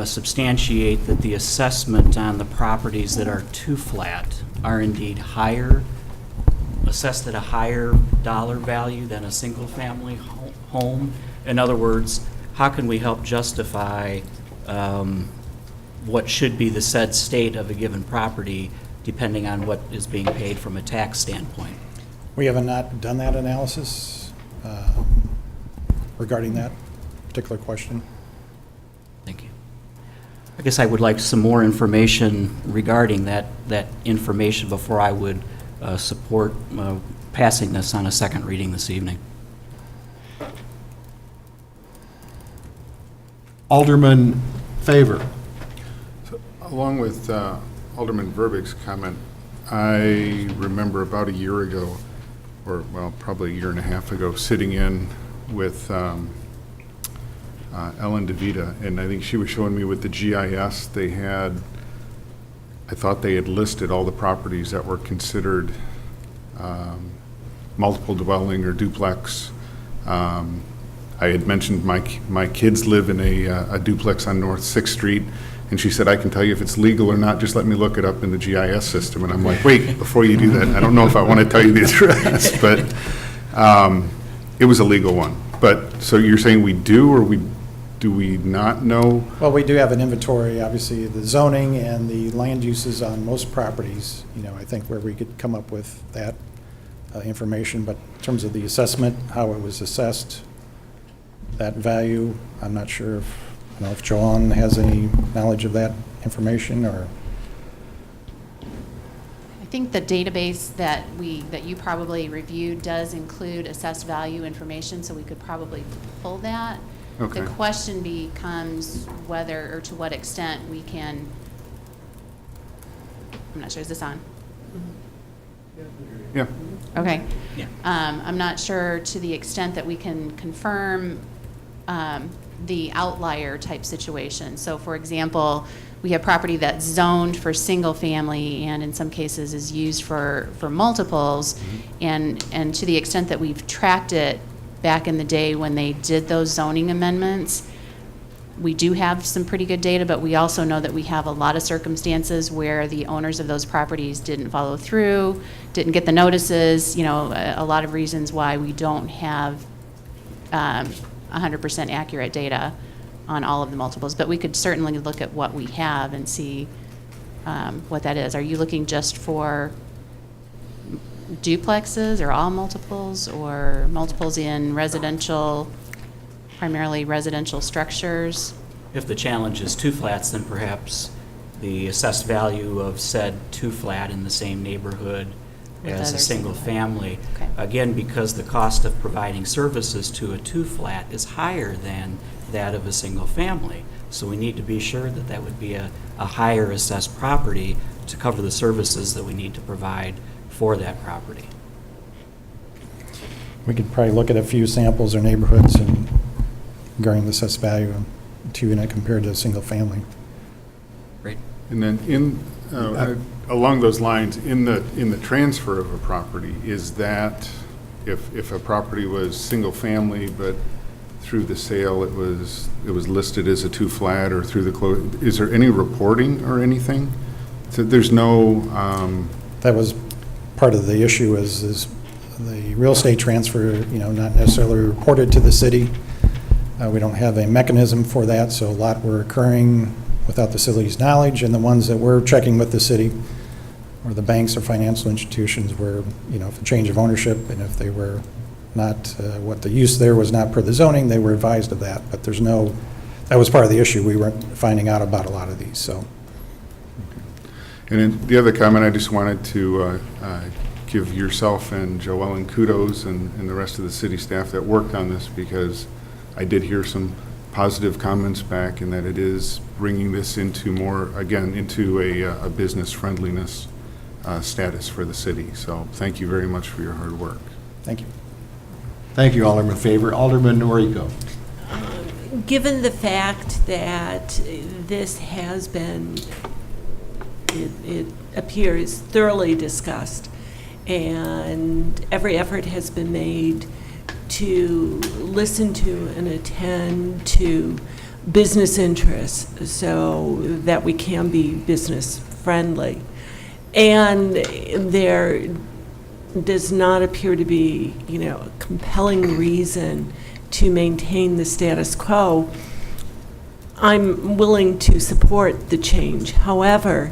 substantiate that the assessment on the properties that are 2-flat are indeed higher, assessed at a higher dollar value than a single-family home? In other words, how can we help justify what should be the said state of a given property depending on what is being paid from a tax standpoint? We have not done that analysis regarding that particular question. Thank you. I guess I would like some more information regarding that information before I would support passing this on a second reading this evening. Alderman Favor. Along with Alderman Verbeek's comment, I remember about a year ago or well, probably a year and a half ago, sitting in with Ellen DeVita, and I think she was showing me with the GIS they had. I thought they had listed all the properties that were considered multiple dwelling or duplex. I had mentioned my kids live in a duplex on North 6th Street, and she said, I can tell you if it's legal or not, just let me look it up in the GIS system. And I'm like, wait, before you do that, I don't know if I want to tell you the address, but it was a legal one. But, so you're saying we do, or do we not know? Well, we do have an inventory, obviously, the zoning and the land uses on most properties, I think where we could come up with that information, but in terms of the assessment, how it was assessed, that value, I'm not sure if Joanne has any knowledge of that information, or? I think the database that you probably reviewed does include assessed value information, so we could probably pull that. Okay. The question becomes whether or to what extent we can, I'm not sure, is this on? Yeah. Okay. I'm not sure to the extent that we can confirm the outlier type situation. So for example, we have property that's zoned for single family and in some cases is used for multiples. And to the extent that we've tracked it back in the day when they did those zoning amendments, we do have some pretty good data, but we also know that we have a lot of circumstances where the owners of those properties didn't follow through, didn't get the notices, a lot of reasons why we don't have 100% accurate data on all of the multiples. But we could certainly look at what we have and see what that is. Are you looking just for duplexes or all multiples or multiples in residential, primarily residential structures? If the challenge is two flats, then perhaps the assessed value of said two flat in the same neighborhood as a single family. Okay. Again, because the cost of providing services to a two flat is higher than that of a single family. So we need to be sure that that would be a higher assessed property to cover the services that we need to provide for that property. We could probably look at a few samples or neighborhoods and regarding the assessed value of two unit compared to a single family. Great. And then along those lines, in the transfer of a property, is that if a property was single family, but through the sale it was listed as a two flat, or through the is there any reporting or anything? So there's no. That was part of the issue is the real estate transfer, not necessarily reported to the city. We don't have a mechanism for that, so a lot were occurring without the city's knowledge, and the ones that were checking with the city or the banks or financial institutions were, if a change of ownership, and if they were not, what the use there was not per the zoning, they were advised of that. But there's no, that was part of the issue. We weren't finding out about a lot of these, so. And then the other comment, I just wanted to give yourself and Joellen kudos and the rest of the city staff that worked on this, because I did hear some positive comments back, and that it is bringing this into more, again, into a business friendliness status for the city. So thank you very much for your hard work. Thank you. Thank you, Alderman Faber. Alderman Noriko. Given the fact that this has been, it appears, thoroughly discussed, and every effort has been made to listen to and attend to business interests so that we can be business friendly. And there does not appear to be, a compelling reason to maintain the status quo. I'm willing to support the change. However,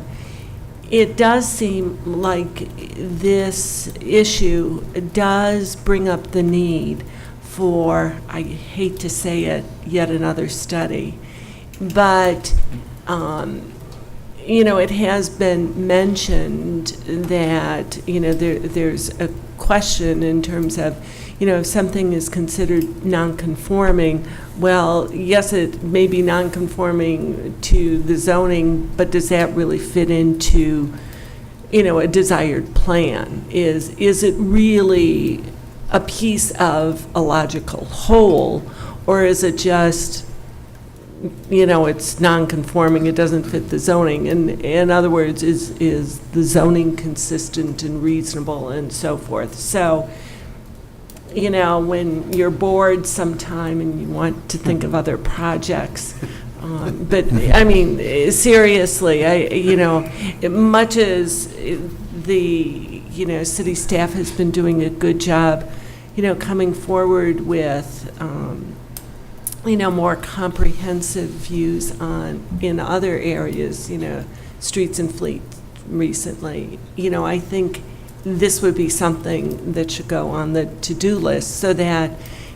it does seem like this issue does bring up the need for, I hate to say it, yet another study. But, it has been mentioned that, there's a question in terms of, if something is considered non-conforming, well, yes, it may be non-conforming to the zoning, but does that really fit into a desired plan? Is it really a piece of a logical whole, or is it just, it's non-conforming, it doesn't fit the zoning? And in other words, is the zoning consistent and reasonable and so forth? So, when you're bored sometime and you want to think of other projects, but I mean, seriously, much as the, city staff has been doing a good job, coming forward with, more comprehensive views in other areas, streets and fleet recently, I think this would be something that should go on the to-do list so that,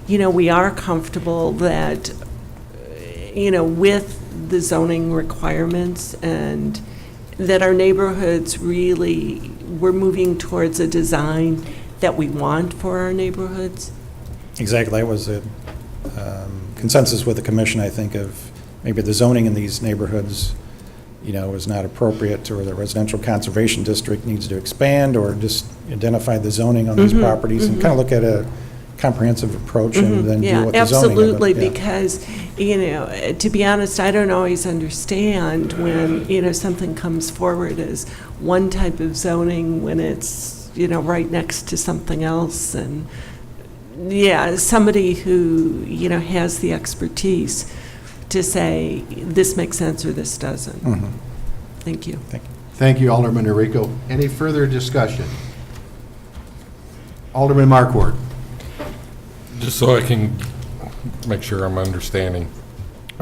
we are comfortable that, with the zoning requirements, and that our neighborhoods really, we're moving towards a design that we want for our neighborhoods. Exactly. That was a consensus with the commission, I think, of maybe the zoning in these neighborhoods, is not appropriate, or the residential conservation district needs to expand, or just identify the zoning on these properties and kind of look at a comprehensive approach and then deal with the zoning. Absolutely, of it. Yeah. because, to be honest, I don't always understand when, something comes forward as one type of zoning when it's, right next to something else. And, somebody who, has the expertise to say, this makes sense or this doesn't. Thank you. Thank you. Thank you, Alderman Enrico. Any further discussion? Alderman Markwart. Just so I can make sure I'm understanding.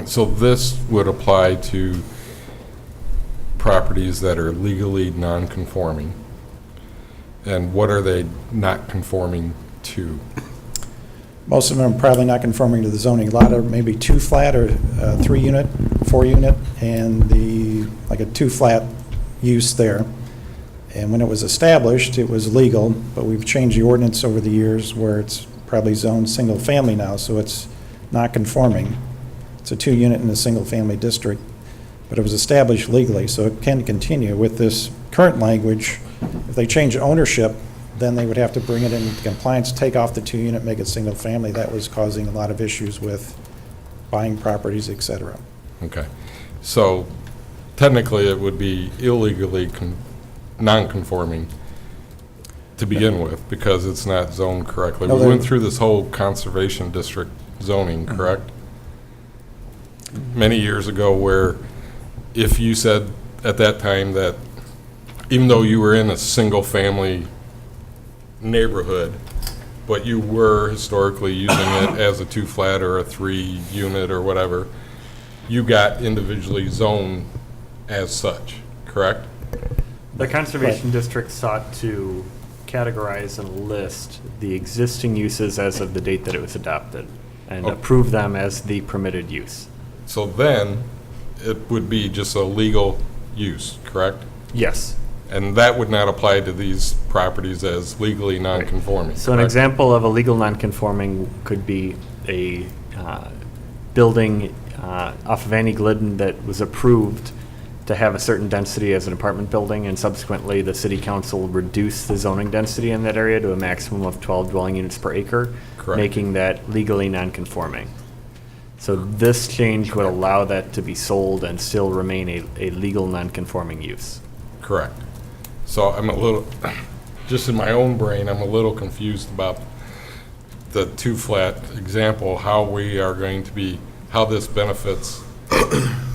So this would apply to properties that are legally non-conforming. And what are they not conforming to? Most of them are probably not conforming to the zoning. A lot are maybe 2 flat or 3 unit, 4 unit, and like a 2 flat use there. And when it was established, it was legal, but we've changed the ordinance over the years where it's probably zoned single family now, so it's not conforming. It's a 2 unit in a single family district, but it was established legally, so it can continue with this current language. If they change ownership, then they would have to bring it into compliance, take off the 2 unit, make it single family. That was causing a lot of issues with buying properties, et cetera. Okay. So technically it would be illegally non-conforming to begin with because it's not zoned correctly. No, We went through this whole conservation district zoning, correct? Many years ago where if you said at that time that even though you were in a single family neighborhood, but you were historically using it as a 2 flat or a 3 unit or whatever, you got individually zoned as such, correct? The conservation district sought to categorize and list the existing uses as of the date that it was adopted and approve them as the permitted use. So then it would be just a legal use, correct? Yes. And that would not apply to these properties as legally non-conforming. So an correct? example of a legal non-conforming could be a building off of Annie Glidden that was approved to have a certain density as an apartment building, and subsequently the city council reduced the zoning density in that area to a maximum of 12 dwelling units per acre, Correct. making that legally non-conforming. So this change would allow that to be sold and still remain a legal non-conforming use. Correct. So I'm a little, just in my own brain, I'm a little confused about the 2 flat example, how we are going to be, how this benefits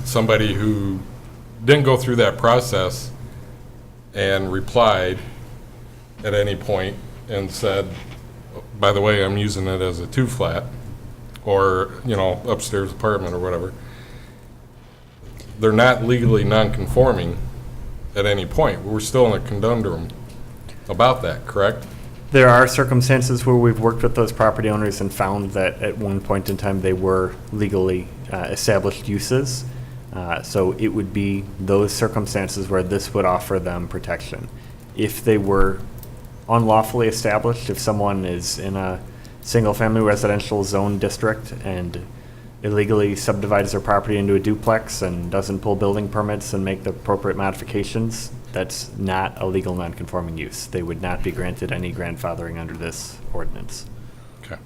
somebody who didn't go through that process and replied at any point and said, by the way, I'm using it as a 2 flat or, upstairs apartment or whatever. They're not legally non-conforming at any point. We're still in a conundrum about that, correct? There are circumstances where we've worked with those property owners and found that at one point in time they were legally established uses. So it would be those circumstances where this would offer them protection. If they were unlawfully established, if someone is in a single-family residential zone district and illegally subdivides their property into a duplex and doesn't pull building permits and make the appropriate modifications, That's not a legal nonconforming use. They would not be granted any grandfathering under this ordinance. Okay.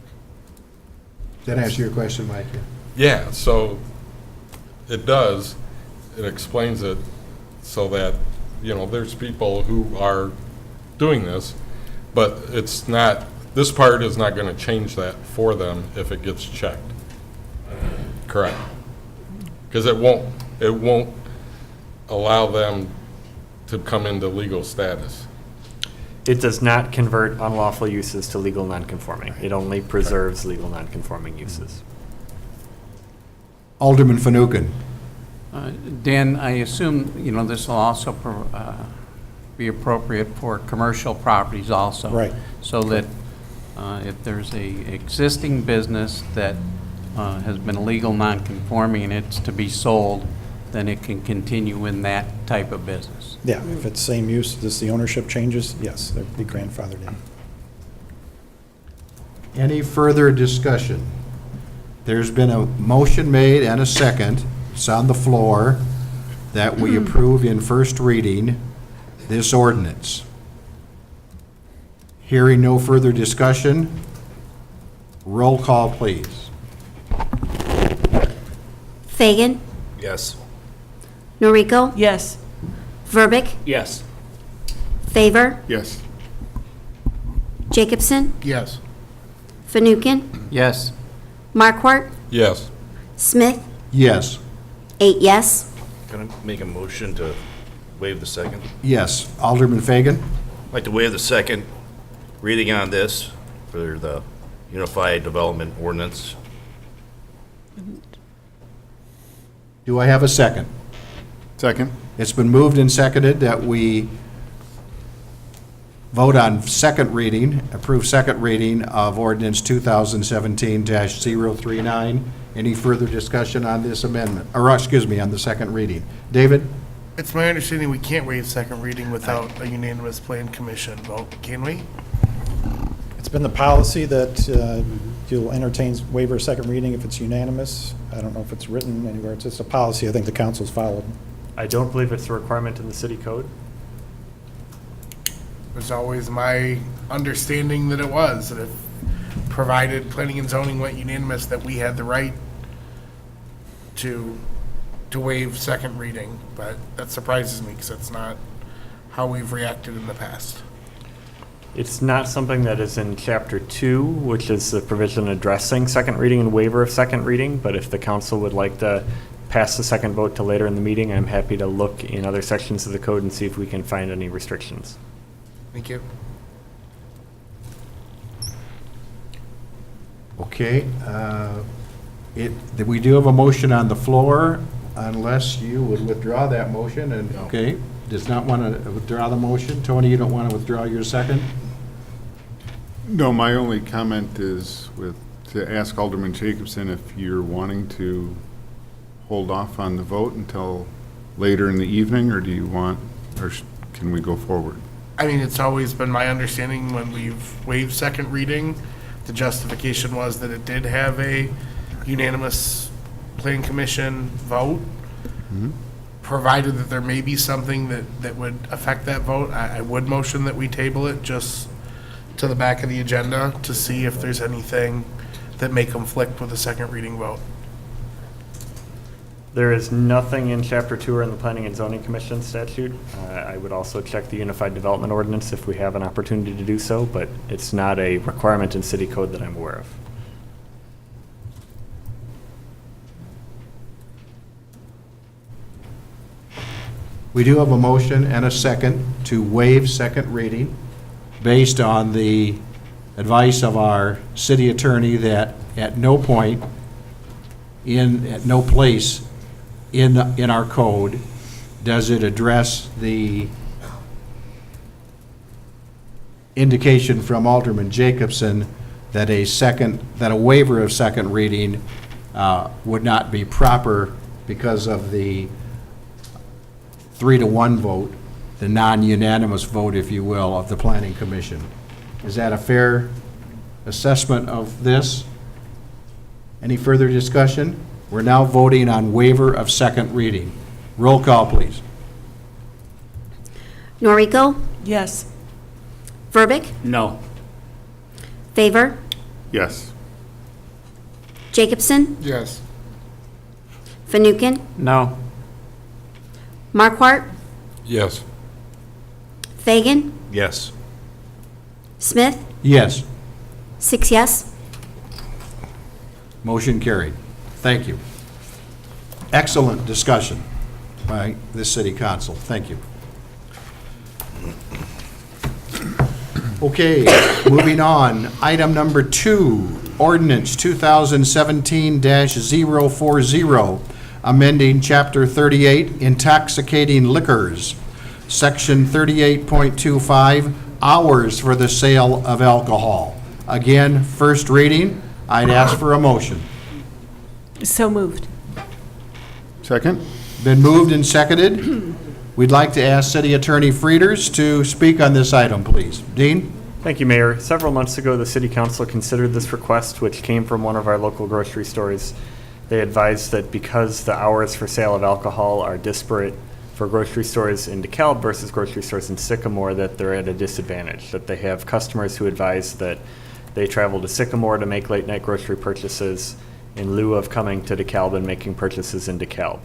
Does that answer your question, Mike? Yeah, so it does. It explains it so that, you know, there's people who are doing this, but it's not, this part is not going to change that for them if it gets checked. Correct. Because it won't allow them to come into legal status. It does not convert unlawful uses to legal nonconforming. It only preserves legal nonconforming uses. Alderman Fanouken. Dan, I assume, you know, this will also be appropriate for commercial properties also. Right. So that if there's a existing business that has been illegal nonconforming and it's to be sold, then it can continue in that type of business. Yeah, if it's same use, just the ownership changes, yes, they'd be grandfathered in. Any further discussion? There's been a motion made and a second. It's on the floor that we approve in first reading this ordinance. Hearing no further discussion, roll call, please. Fagan, Yes. Noriko, Yes. Verbic, Yes. Favor, Yes. Jacobson, Yes. Fanouken, Yes. Markwart, Yes. Smith, Yes. 8 yes. Can I make a motion to waive the second? Yes. Alderman Fagan? I'd like to waive the second reading on this for the Unified Development Ordinance. Do I have a second? Second? It's been moved and seconded that we vote on second reading, approve second reading of ordinance 2017-039. Any further discussion on this amendment, or excuse me, on the second reading? David? It's my understanding we can't waive second reading without a unanimous plan commission vote, can we? It's been the policy that you'll entertain waiver of second reading if it's unanimous. I don't know if it's written anywhere. It's just a policy I think the council's followed. I don't believe it's a requirement in the city code. It was always my understanding that it was, that if provided planning and zoning went unanimous, that we had the right to waive second reading, but that surprises me because that's not how we've reacted in the past. It's not something that is in Chapter 2, which is the provision addressing second reading and waiver of second reading, but if the council would like to pass the second vote to later in the meeting, I'm happy to look in other sections of the code and see if we can find any restrictions. Thank you. Okay. We do have a motion on the floor, unless you would withdraw that motion, and, okay, does not want to withdraw the motion. Tony, you don't want to withdraw your second? No, my only comment is to ask Alderman Jacobson if you're wanting to hold off on the vote until later in the evening, or do you want, or can we go forward? I mean, it's always been my understanding when we've waived second reading, the justification was that it did have a unanimous plan commission vote. Provided that there may be something that would affect that vote, I would motion that we table it just to the back of the agenda to see if there's anything that may conflict with the second reading vote. There is nothing in Chapter 2 or in the Planning and Zoning Commission statute. I would also check the Unified Development Ordinance if we have an opportunity to do so, but it's not a requirement in city code that I'm aware of. We do have a motion and a second to waive second reading based on the advice of our city attorney that at no point at no place in our code does it address the indication from Alderman Jacobson that a waiver of second reading would not be proper because of the 3-to-1 vote, the non-unanimous vote, if you will, of the Planning Commission. Is that a fair assessment of this? Any further discussion? We're now voting on waiver of second reading. Roll call, please. Noriko? Yes. Verbic? No. Favor? Yes. Jacobson? Yes. Fanouken? No. Markwart? Yes. Fagan? Yes. Smith? Yes. 6 yes. Motion carried. Thank you. Excellent discussion by the city council. Thank you. Okay, moving on. Item number 2, ordinance 2017-040, amending Chapter 38, intoxicating liquors, Section 38.25, hours for the sale of alcohol. Again, first reading. I'd ask for a motion. So moved. Second? Been moved and seconded. We'd like to ask City Attorney Frieders to speak on this item, please. Dean? Thank you, Mayor. Several months ago, the City Council considered this request, which came from one of our local grocery stores. They advised that because the hours for sale of alcohol are disparate for grocery stores in DeKalb versus grocery stores in Sycamore, that they're at a disadvantage, that they have customers who advise that they travel to Sycamore to make late-night grocery purchases in lieu of coming to DeKalb and making purchases in DeKalb.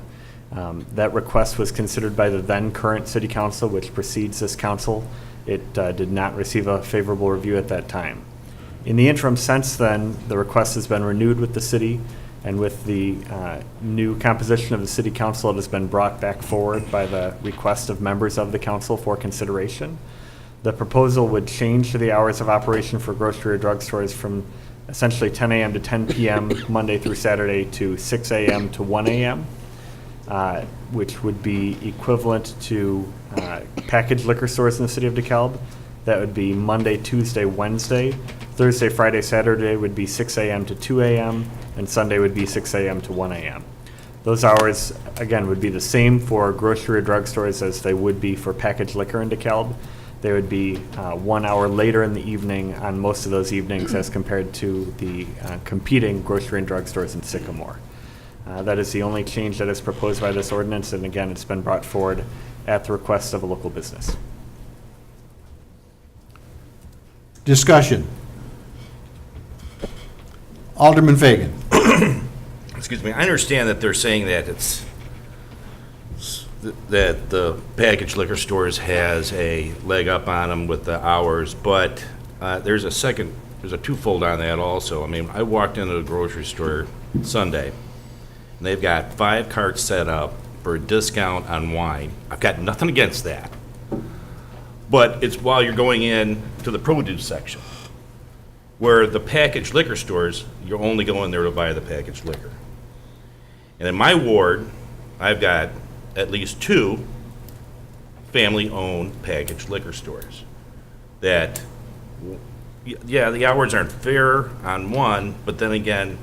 That request was considered by the then current City Council, which precedes this council. It did not receive a favorable review at that time. In the interim since then, the request has been renewed with the city, and with the new composition of the City Council, it has been brought back forward by the request of members of the council for consideration. The proposal would change the hours of operation for grocery or drugstores from essentially 10 a.m. to 10 p.m. Monday through Saturday to 6 a.m. to 1 a.m., which would be equivalent to packaged liquor stores in the city of DeKalb. That would be Monday, Tuesday, Wednesday. Thursday, Friday, Saturday would be 6 a.m. to 2 a.m., and Sunday would be 6 a.m. to 1 a.m. Those hours, again, would be the same for grocery or drugstores as they would be for packaged liquor in DeKalb. They would be 1 hour later in the evening on most of those evenings as compared to the competing grocery and drugstores in Sycamore. That is the only change that is proposed by this ordinance, and again, it's been brought forward at the request of a local business. Discussion. Alderman Fagan. Excuse me, I understand that they're saying that that the packaged liquor stores has a leg up on them with the hours, but there's a twofold on that also. I mean, I walked into the grocery store Sunday, and they've got 5 carts set up for a discount on wine. I've got nothing against that. But it's while you're going in to the produce section, where the packaged liquor stores, you're only going there to buy the packaged liquor. And in my ward, I've got at least 2 family-owned packaged liquor stores that, yeah, the hours aren't fair on one, but then again,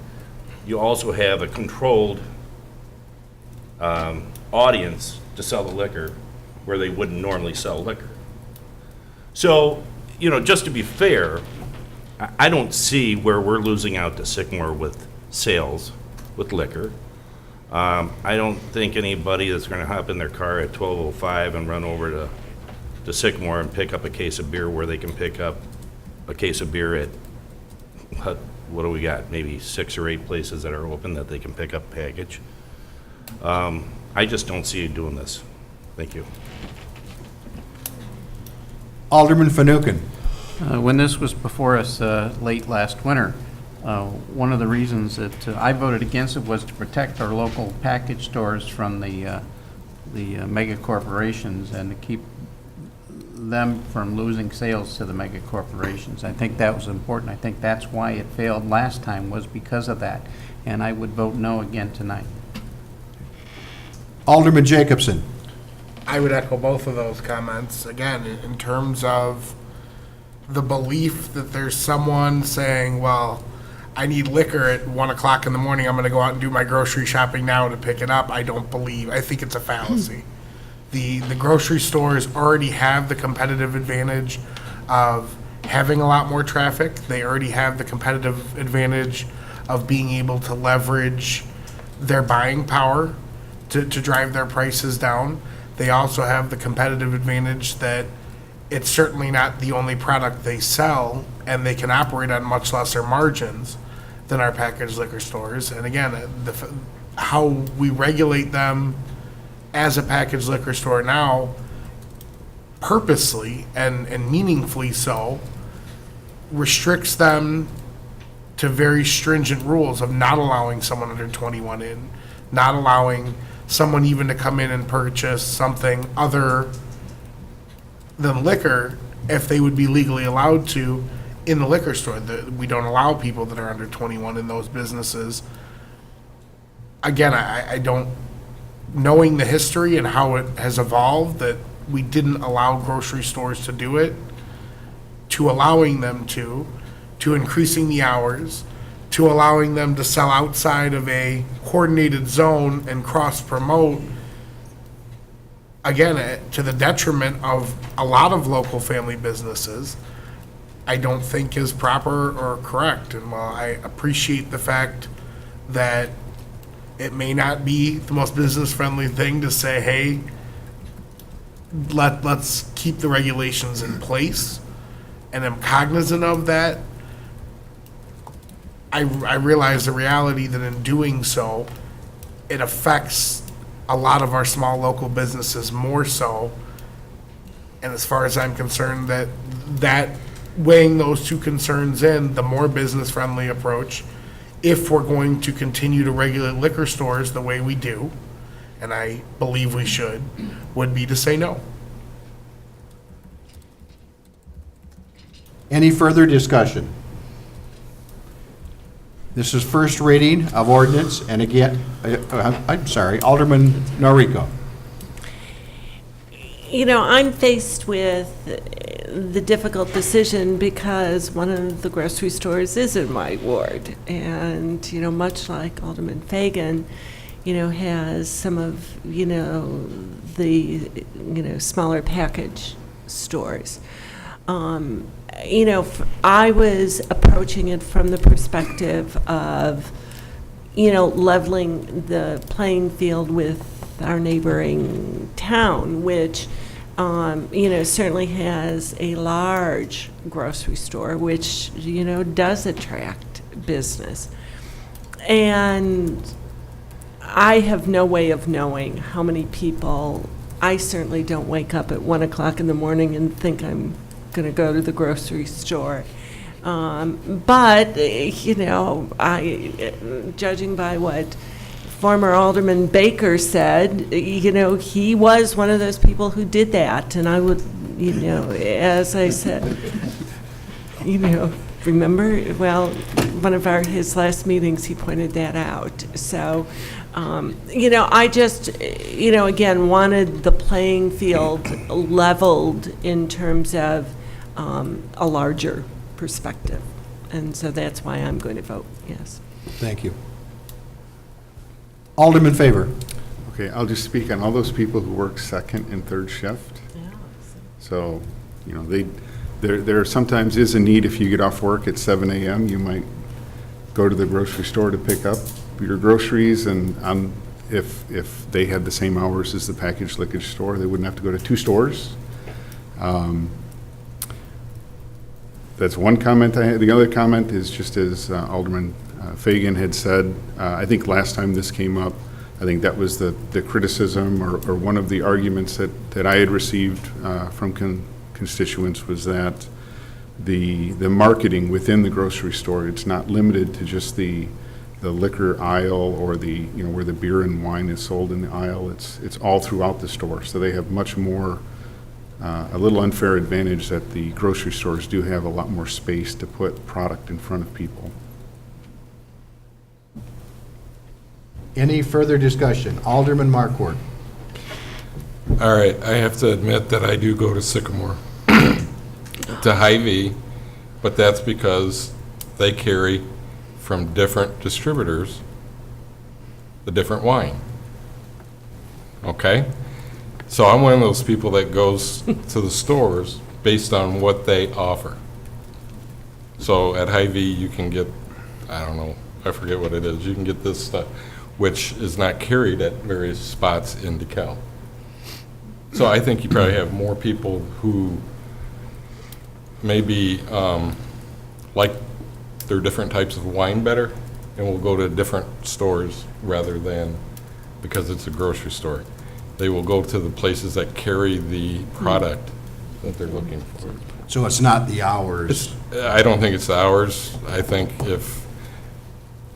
you also have a controlled audience to sell the liquor where they wouldn't normally sell liquor. So, you know, just to be fair, I don't see where we're losing out to Sycamore with sales with liquor. I don't think anybody that's going to hop in their car at 12:05 and run over to Sycamore and pick up a case of beer where they can pick up a case of beer at, what do we got, maybe 6 or 8 places that are open that they can pick up package. I just don't see you doing this. Thank you. Alderman Fanouken. When this was before us late last winter, one of the reasons that I voted against it was to protect our local package stores from the mega corporations and to keep them from losing sales to the mega corporations. I think that was important. I think that's why it failed last time, was because of that. And I would vote no again tonight. Alderman Jacobson. I would echo both of those comments. Again, in terms of the belief that there's someone saying, well, I need liquor at 1 o'clock in the morning, I'm going to go out and do my grocery shopping now to pick it up. I think it's a fallacy. The grocery stores already have the competitive advantage of having a lot more traffic. They already have the competitive advantage of being able to leverage their buying power to drive their prices down. They also have the competitive advantage that it's certainly not the only product they sell, and they can operate on much lesser margins than our packaged liquor stores. And again, how we regulate them as a packaged liquor store now, purposely and meaningfully so, restricts them to very stringent rules of not allowing someone under 21 in, not allowing someone even to come in and purchase something other than liquor if they would be legally allowed to in the liquor store. We don't allow people that are under 21 in those businesses. Again, I don't, knowing the history and how it has evolved, that we didn't allow grocery stores to do it, to allowing them to increasing the hours, to allowing them to sell outside of a coordinated zone and cross-promote, again, to the detriment of a lot of local family businesses, I don't think is proper or correct. And while I appreciate the fact that it may not be the most business-friendly thing to say, hey, let's keep the regulations in place, and I'm cognizant of that, I realize the reality that in doing so, it affects a lot of our small local businesses more so. And as far as I'm concerned, that weighing those two concerns in, the more business-friendly approach, if we're going to continue to regulate liquor stores the way we do, and I believe we should, would be to say no. Any further discussion? This is first reading of ordinance, and again, I'm sorry, Alderman Noriko. You know, I'm faced with the difficult decision because one of the grocery stores is in my ward. And, you know, much like Alderman Fagan, you know, has some of, you know, the, you know, smaller package stores. You know, I was approaching it from the perspective of, you know, leveling the playing field with our neighboring town, which, you know, certainly has a large grocery store, which, you know, does attract business. And I have no way of knowing how many people, I certainly don't wake up at 1 o'clock in the morning and think I'm going to go to the grocery store. But, you know, judging by what former Alderman Baker said, you know, he was one of those people who did that. And I would, you know, as I said, you know, remember, well, one of his last meetings, he pointed that out. So, you know, I just, you know, again, wanted the playing field leveled in terms of a larger perspective. And so that's why I'm going to vote yes. Thank you. Alderman Favor. Okay, I'll just speak on all those people who work second and third shift. So, you know, there sometimes is a need if you get off work at 7 a.m., you might go to the grocery store to pick up your groceries, and if they had the same hours as the packaged liquor store, they wouldn't have to go to two stores. That's one comment I had. The other comment is just as Alderman Fagan had said, I think last time this came up, I think that was the criticism or one of the arguments that I had received from constituents was that the marketing within the grocery store, it's not limited to just the liquor aisle or the, you know, where the beer and wine is sold in the aisle. It's all throughout the store. So they have much more, a little unfair advantage that the grocery stores do have a lot more space to put product in front of people. Any further discussion? Alderman Marquardt. All right, I have to admit that I do go to Sycamore, to Hy-Vee, but that's because they carry from different distributors the different wine. Okay? So I'm one of those people that goes to the stores based on what they offer. So at Hy-Vee, you can get, I don't know, I forget what it is, you can get this stuff, which is not carried at various spots in DeKalb. So I think you probably have more people who maybe like their different types of wine better and will go to different stores rather than, because it's a grocery store, they will go to the places that carry the product that they're looking for. So it's not the hours? I don't think it's the hours. I think if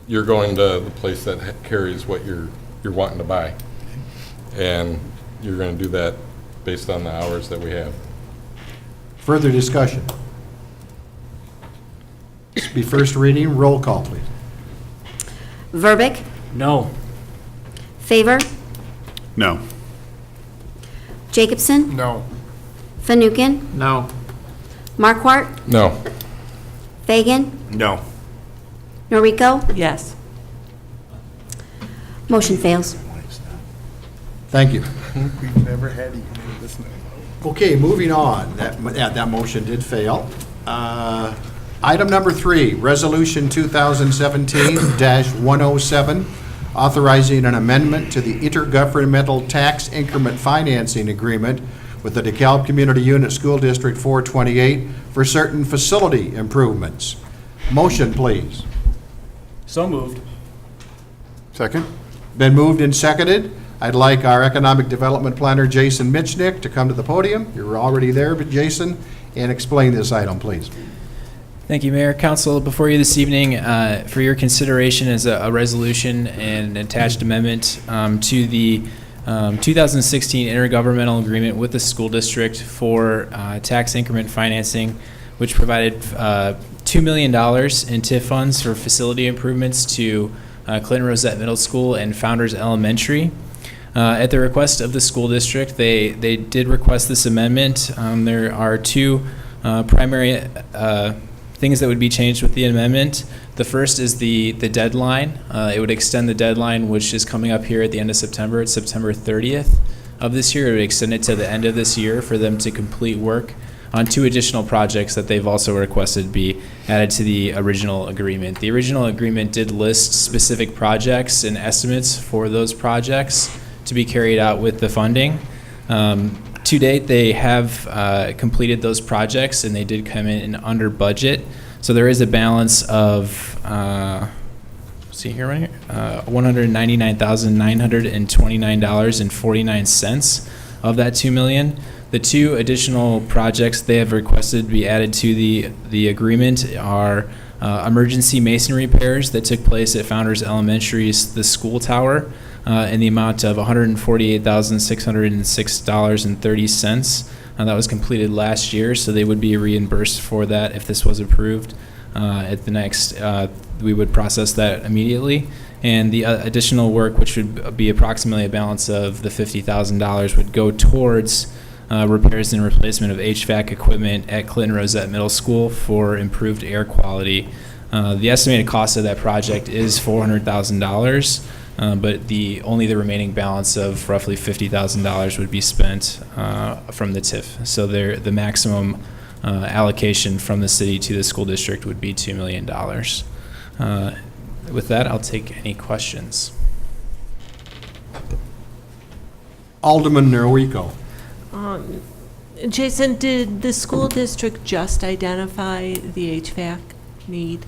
you're going to the place that carries what you're wanting to buy, and you're going to do that based on the hours that we have. Further discussion? This will be first reading. Roll call, please. Verbic, No. Favor, No. Jacobson, No. Fanouken, No. Markwart, No. Fagan, No. Noriko. Yes. Motion fails. Thank you. We've never had you do this now. Okay, moving on. That motion did fail. Item number 3, Resolution 2017-107, authorizing an amendment to the intergovernmental tax increment financing agreement with the DeKalb Community Unit School District 428 for certain facility improvements. Motion, please. So moved. Second? Been moved and seconded. I'd like our Economic Development Planner, Jason Mitchnick, to come to the podium. You're already there, but Jason, and explain this item, please. Thank you, Mayor. Council, before you this evening, for your consideration is a resolution and an attached amendment to the 2016 intergovernmental agreement with the school district for tax increment financing, which provided $2 million in TIF funds for facility improvements to Clinton Rosette Middle School and Founders Elementary. At the request of the school district, they did request this amendment. There are two primary things that would be changed with the amendment. The first is the deadline. It would extend the deadline, which is coming up here at the end of September. It's September 30th of this year. It would extend it to the end of this year for them to complete work on 2 additional projects that they've also requested be added to the original agreement. The original agreement did list specific projects and estimates for those projects to be carried out with the funding. To date, they have completed those projects, and they did come in under budget. So there is a balance of, see here, right here, $199,929.49 of that $2 million. The 2 additional projects they have requested be added to the agreement are emergency masonry repairs that took place at Founders Elementary's the school tower in the amount of $148,606.30. That was completed last year, so they would be reimbursed for that if this was approved. At the next, we would process that immediately. And the additional work, which would be approximately a balance of the $50,000, would go towards repairs and replacement of HVAC equipment at Clinton Rosette Middle School for improved air quality. The estimated cost of that project is $400,000. But only the remaining balance of roughly $50,000 would be spent from the TIF. So the maximum allocation from the city to the school district would be $2 million. With that, I'll take any questions. Alderman Noriko. Jason, did the school district just identify the HVAC need?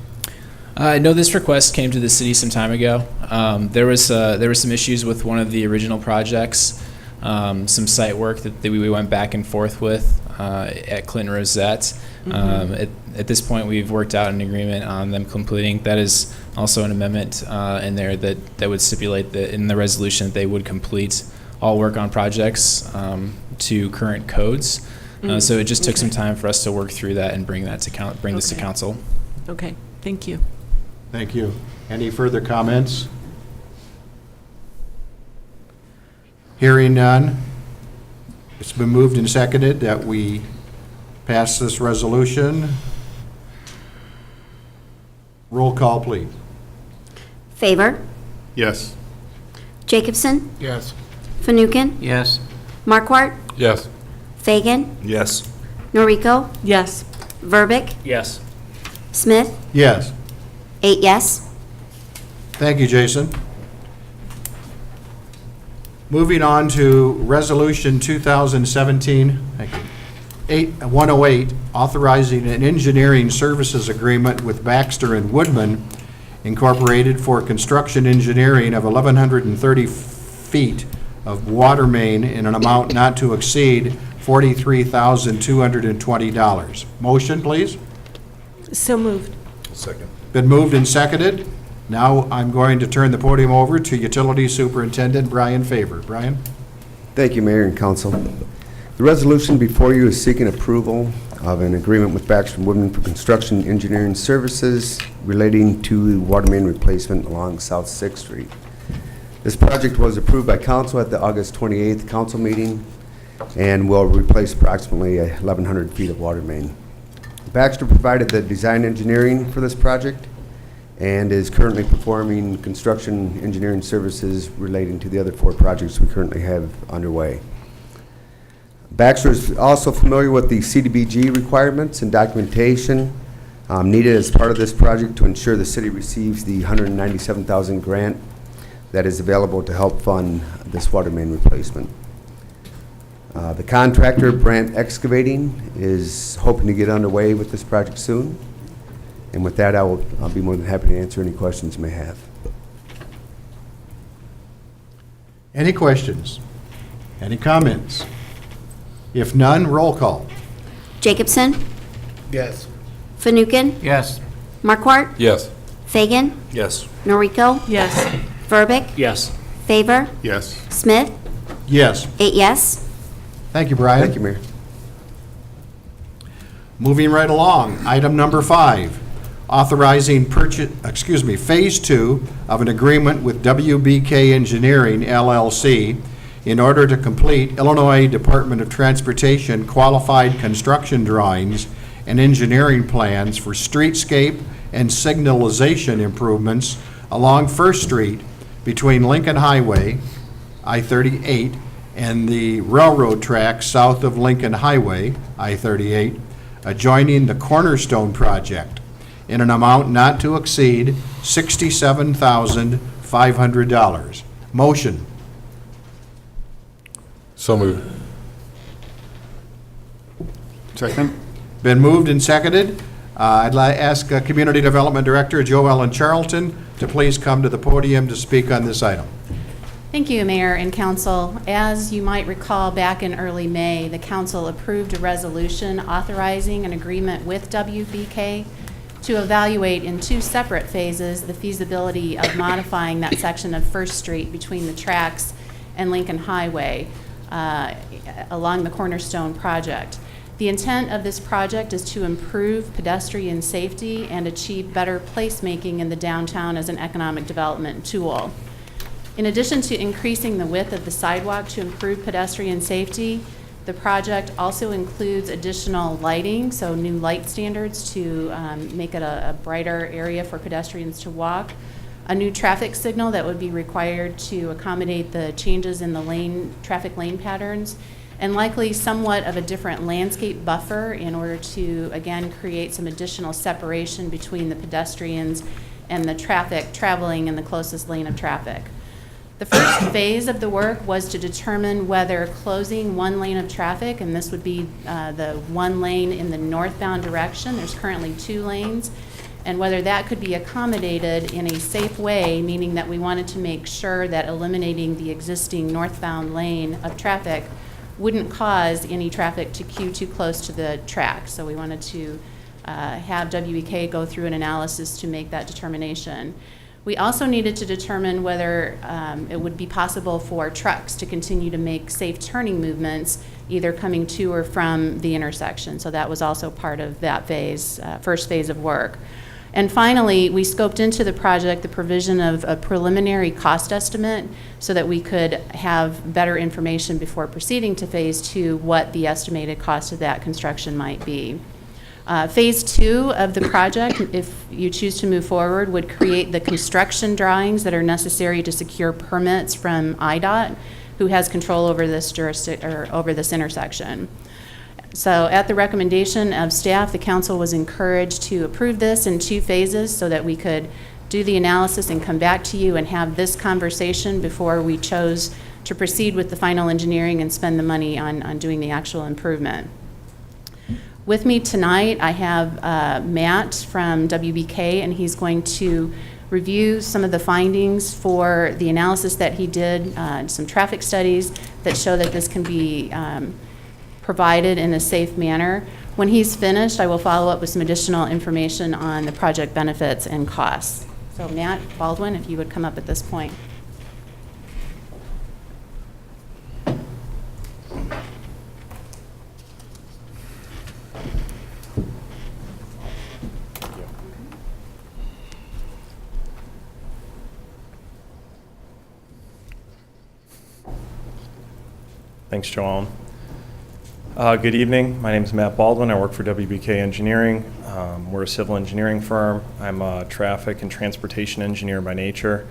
No, this request came to the city some time ago. There were some issues with one of the original projects, some site work that we went back and forth with at Clinton Rosette. At this point, we've worked out an agreement on them completing. That is also an amendment in there that would stipulate that in the resolution that they would complete all work on projects to current codes. So it just took some time for us to work through that and bring this to council. Okay, thank you. Thank you. Any further comments? Hearing none. It's been moved and seconded that we pass this resolution. Roll call, please. Favor, Yes. Jacobson, Yes. Fanouken, Yes. Markwart, Yes. Fagan, Yes. Noriko, Yes. Verbic, Yes. Smith, Yes. 8 yes. Thank you, Jason. Moving on to Resolution 2017, 108, authorizing an engineering services agreement with Baxter and Woodman Incorporated for construction engineering of 1,130 feet of water main in an amount not to exceed $43,220. Motion, please. So moved. Second. Been moved and seconded. Now I'm going to turn the podium over to Utility Superintendent Brian Faber. Brian? Thank you, Mayor and Council. The resolution before you is seeking approval of an agreement with Baxter and Woodman for construction engineering services relating to water main replacement along South 6th Street. This project was approved by council at the August 28th council meeting and will replace approximately 1,100 feet of water main. Baxter provided the design engineering for this project and is currently performing construction engineering services relating to the other 4 projects we currently have underway. Baxter is also familiar with the CDBG requirements and documentation needed as part of this project to ensure the city receives the $197,000 grant that is available to help fund this water main replacement. The contractor, Brandt Excavating, is hoping to get underway with this project soon. And with that, I'll be more than happy to answer any questions you may have. Any questions? Any comments? If none, roll call. Jacobson, Yes. Fanouken, Yes. Markwart, Yes. Fagan, Yes. Noriko, Yes. Verbic, Yes. Favor, Yes. Smith, Yes. 8 yes. Thank you, Brian. Thank you, Mayor. Moving right along, item number 5, authorizing Phase 2 of an agreement with WBK Engineering LLC in order to complete Illinois Department of Transportation qualified construction drawings and engineering plans for streetscape and signalization improvements along First Street between Lincoln Highway, I-38, and the railroad track south of Lincoln Highway, I-38, adjoining the Cornerstone Project in an amount not to exceed $67,500. Motion. So moved. Second? Been moved and seconded. I'd like to ask Community Development Director Joe Ellen Charlton to please come to the podium to speak on this item. Thank you, Mayor and Council. As you might recall, back in early May, the Council approved a resolution authorizing an agreement with WBK to evaluate in 2 separate phases the feasibility of modifying that section of First Street between the tracks and Lincoln Highway along the Cornerstone project. The intent of this project is to improve pedestrian safety and achieve better placemaking in the downtown as an economic development tool. In addition to increasing the width of the sidewalk to improve pedestrian safety, the project also includes additional lighting, so new light standards to make it a brighter area for pedestrians to walk, a new traffic signal that would be required to accommodate the changes in the traffic lane patterns, and likely somewhat of a different landscape buffer in order to, again, create some additional separation between the pedestrians and the traffic traveling in the closest lane of traffic. The first phase of the work was to determine whether closing one lane of traffic, and this would be the one lane in the northbound direction, there's currently 2 lanes, and whether that could be accommodated in a safe way, meaning that we wanted to make sure that eliminating the existing northbound lane of traffic wouldn't cause any traffic to queue too close to the track. So we wanted to have WBK go through an analysis to make that determination. We also needed to determine whether it would be possible for trucks to continue to make safe turning movements, either coming to or from the intersection. So that was also part of that phase, first phase of work. And finally, we scoped into the project the provision of a preliminary cost estimate so that we could have better information before proceeding to phase 2 what the estimated cost of that construction might be. Phase 2 of the project, if you choose to move forward, would create the construction drawings that are necessary to secure permits from IDOT, who has control over this over this intersection. So at the recommendation of staff, the council was encouraged to approve this in 2 phases so that we could do the analysis and come back to you and have this conversation before we chose to proceed with the final engineering and spend the money on doing the actual improvement. With me tonight, I have Matt from WBK, and he's going to review some of the findings for the analysis that he did, some traffic studies that show that this can be provided in a safe manner. When he's finished, I will follow up with some additional information on the project benefits and costs. So Matt Baldwin, if you would come up at this point. Thanks, Joan. Good evening. My name is Matt Baldwin. I work for WBK Engineering. We're a civil engineering firm. I'm a traffic and transportation engineer by nature.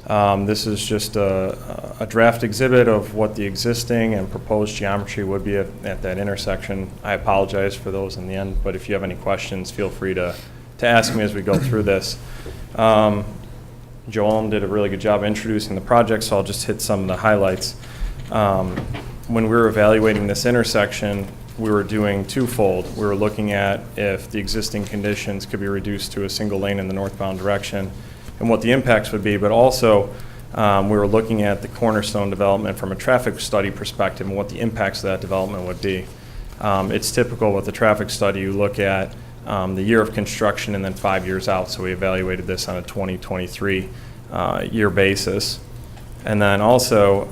This is just a draft exhibit of what the existing and proposed geometry would be at that intersection. I apologize for those in the end, but if you have any questions, feel free to ask me as we go through this. Joel did a really good job introducing the project, so I'll just hit some of the highlights. When we were evaluating this intersection, we were doing twofold. We were looking at if the existing conditions could be reduced to a single lane in the northbound direction and what the impacts would be, but also we were looking at the Cornerstone development from a traffic study perspective and what the impacts of that development would be. It's typical with the traffic study, you look at the year of construction and then 5 years out, so we evaluated this on a 2023 year basis. And then also,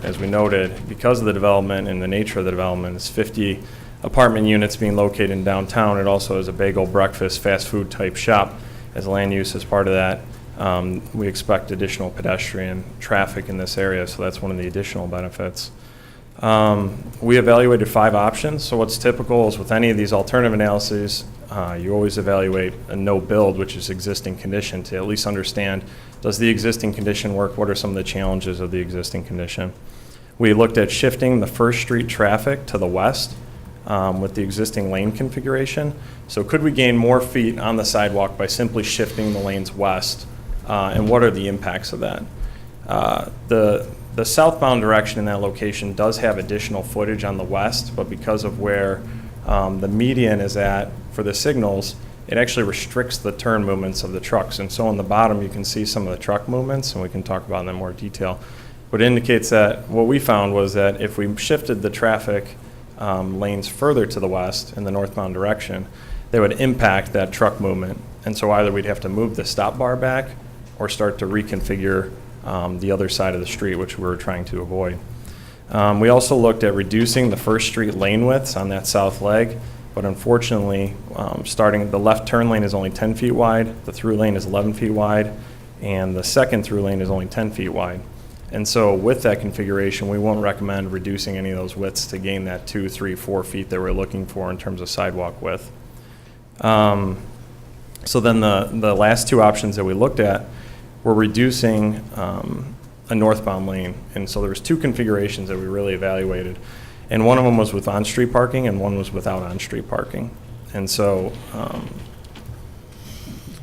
as we noted, because of the development and the nature of the development, it's 50 apartment units being located in downtown. It also is a bagel breakfast fast food type shop as land use as part of that. We expect additional pedestrian traffic in this area, so that's one of the additional benefits. We evaluated 5 options. So what's typical is with any of these alternative analyses, you always evaluate a no build, which is existing condition, to at least understand, does the existing condition work? What are some of the challenges of the existing condition? We looked at shifting the First Street traffic to the west with the existing lane configuration. So could we gain more feet on the sidewalk by simply shifting the lanes west? And what are the impacts of that? The southbound direction in that location does have additional footage on the west, but because of where the median is at for the signals, it actually restricts the turn movements of the trucks. And so on the bottom, you can see some of the truck movements, and we can talk about them in more detail. But it indicates that what we found was that if we shifted the traffic lanes further to the west in the northbound direction, they would impact that truck movement. And so either we'd have to move the stop bar back or start to reconfigure the other side of the street, which we were trying to avoid. We also looked at reducing the First Street lane widths on that south leg, but unfortunately, starting the left turn lane is only 10 feet wide, the through lane is 11 feet wide, and the second through lane is only 10 feet wide. And so with that configuration, we won't recommend reducing any of those widths to gain that 2, 3, 4 feet that we're looking for in terms of sidewalk width. So then the last 2 options that we looked at were reducing a northbound lane. And so there was 2 configurations that we really evaluated. And one of them was with on-street parking and one was without on-street parking. And so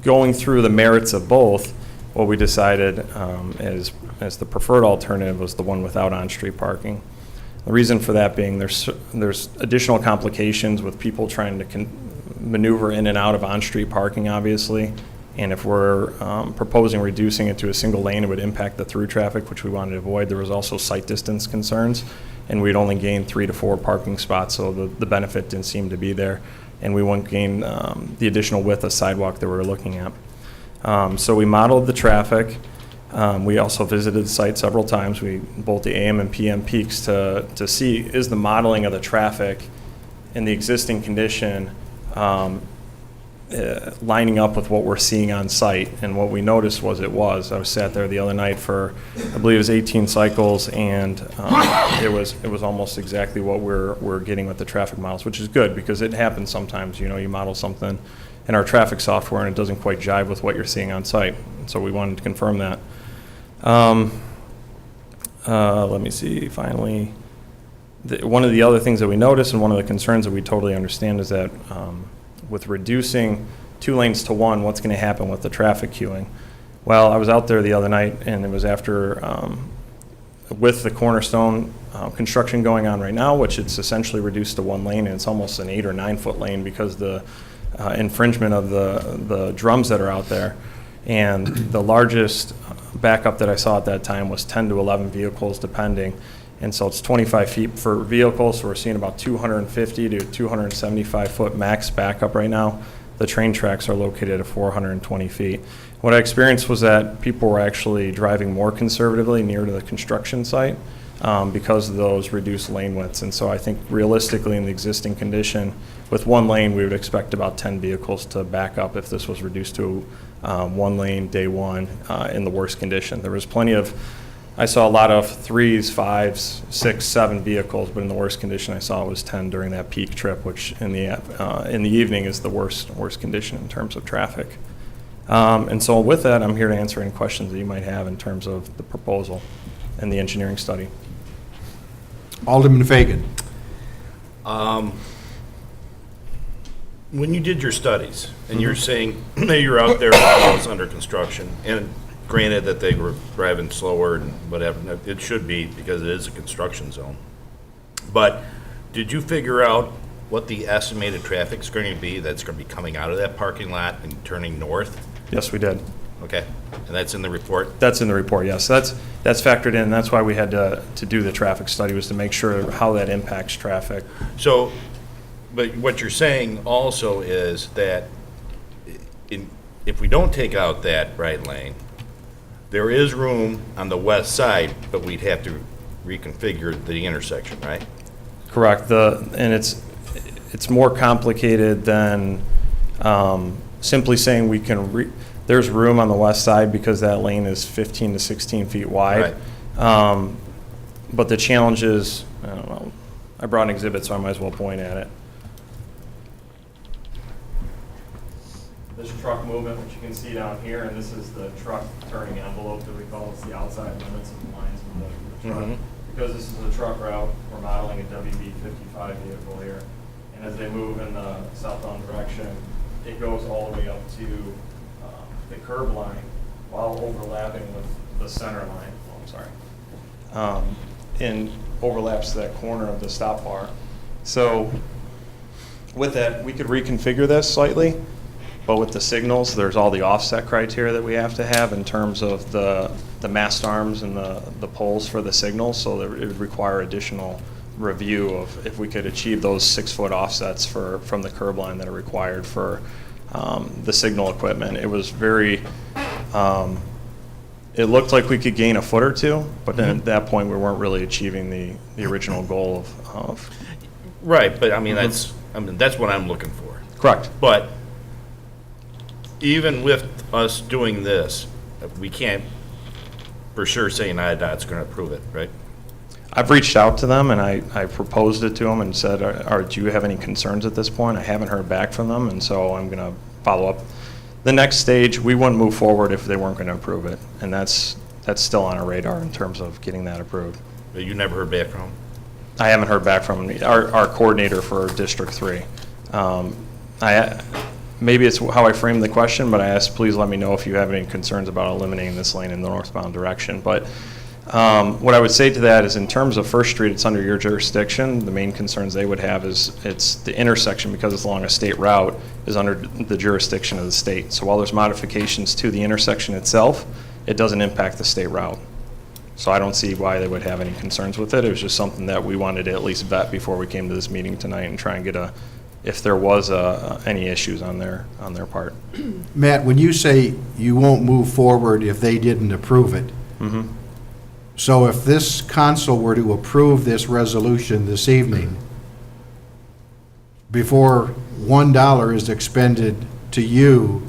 going through the merits of both, what we decided as the preferred alternative was the one without on-street parking. The reason for that being there's additional complications with people trying to maneuver in and out of on-street parking, obviously. And if we're proposing reducing it to a single lane, it would impact the through traffic, which we wanted to avoid. There was also sight distance concerns, and we'd only gain 3 to 4 parking spots, so the benefit didn't seem to be there. And we wouldn't gain the additional width of sidewalk that we were looking at. So we modeled the traffic. We also visited the site several times, both the AM and PM peaks, to see is the modeling of the traffic in the existing condition lining up with what we're seeing on site. And what we noticed was it was. I was sat there the other night for, I believe it was 18 cycles, and it was almost exactly what we're getting with the traffic models, which is good because it happens sometimes. You know, you model something in our traffic software and it doesn't quite jive with what you're seeing on site. So we wanted to confirm that. Let me see, finally. One of the other things that we noticed and one of the concerns that we totally understand is that with reducing 2 lanes to 1, what's going to happen with the traffic queuing? Well, I was out there the other night, and it was after with the Cornerstone construction going on right now, which it's essentially reduced to one lane, and it's almost an 8 or 9 foot lane because the infringement of the drums that are out there. And the largest backup that I saw at that time was 10 to 11 vehicles depending. And so it's 25 feet for vehicles, so we're seeing about 250 to 275 foot max backup right now. The train tracks are located at 420 feet. What I experienced was that people were actually driving more conservatively near to the construction site because of those reduced lane widths. And so I think realistically in the existing condition, with one lane, we would expect about 10 vehicles to back up if this was reduced to one lane day one in the worst condition. There was plenty of, I saw a lot of 3s, 5s, 6, 7 vehicles, but in the worst condition I saw was 10 during that peak trip, which in the evening is the worst condition in terms of traffic. And so with that, I'm here to answer any questions that you might have in terms of the proposal and the engineering study. Alderman Fagan. When you did your studies, and you're saying that you're out there while it was under construction, and granted that they were driving slower and whatever, it should be because it is a construction zone. But did you figure out what the estimated traffic's going to be that's going to be coming out of that parking lot and turning north? Yes, we did. Okay, and that's in the report? That's in the report, yes. That's factored in. That's why we had to do the traffic study, was to make sure how that impacts traffic. So, but what you're saying also is that if we don't take out that right lane, there is room on the west side, but we'd have to reconfigure the intersection, right? Correct. And it's more complicated than simply saying we can. There's room on the west side because that lane is 15 to 16 feet wide. Right. But the challenge is, I don't know. I brought an exhibit, so I might as well point at it. This truck movement, which you can see down here, and this is the truck turning envelope that we call. It's the outside limits of the lines of the truck. Mm-hmm. Because this is a truck route, we're modeling a WB55 vehicle here. And as they move in the southbound direction, it goes all the way up to the curb line while overlapping with the center line. Oh, I'm sorry. And overlaps that corner of the stop bar. So with that, we could reconfigure this slightly. But with the signals, there's all the offset criteria that we have to have in terms of the mast arms and the poles for the signals. So that it would require additional review of if we could achieve those 6-foot offsets from the curb line that are required for the signal equipment. It was very, it looked like we could gain a foot or two, but then at that point we weren't really achieving the original goal of. Right, but I mean, that's what I'm looking for. Correct. But even with us doing this, we can't for sure say IDOT's going to approve it, right? I've reached out to them and I proposed it to them and said, do you have any concerns at this point? I haven't heard back from them, and so I'm going to follow up. The next stage, we wouldn't move forward if they weren't going to approve it, and that's still on our radar in terms of getting that approved. But you never heard back from them? I haven't heard back from our coordinator for District 3. Maybe it's how I framed the question, but I asked, please let me know if you have any concerns about eliminating this lane in the northbound direction. But what I would say to that is in terms of First Street, it's under your jurisdiction. The main concerns they would have is it's the intersection, because it's along a state route, is under the jurisdiction of the state. So while there's modifications to the intersection itself, it doesn't impact the state route. So I don't see why they would have any concerns with it. It was just something that we wanted to at least vet before we came to this meeting tonight and try and get if there was any issues on their part. Matt, when you say you won't move forward if they didn't approve it, mm-hmm. So if this council were to approve this resolution this evening, before $1 is expended to you,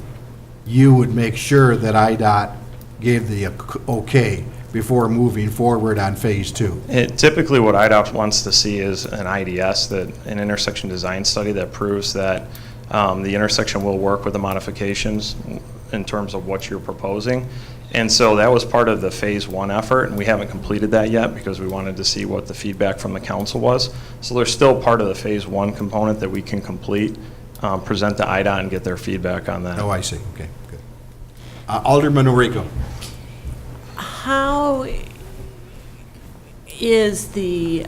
you would make sure that IDOT gave the okay before moving forward on phase 2. Typically what IDOT wants to see is an IDS, an intersection design study that proves that the intersection will work with the modifications in terms of what you're proposing. And so that was part of the phase 1 effort, and we haven't completed that yet because we wanted to see what the feedback from the council was. So there's still part of the phase 1 component that we can complete, present to IDOT and get their feedback on that. Oh, I see. Okay, good. Alderman Orico. How is the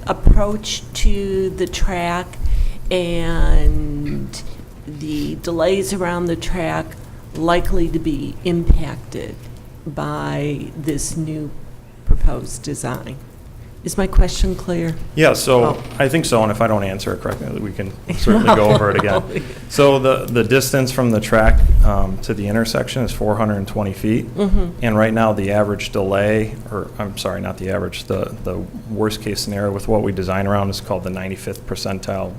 approach to the track and the delays around the track likely to be impacted by this new proposed design? Is my question clear? Yeah, so Oh. I think so, and if I don't answer it correctly, we can certainly go over it again. So the distance from the track to the intersection is 420 feet. Mhm. And right now, the average delay, or I'm sorry, not the average, the worst-case scenario with what we design around is called the 95th percentile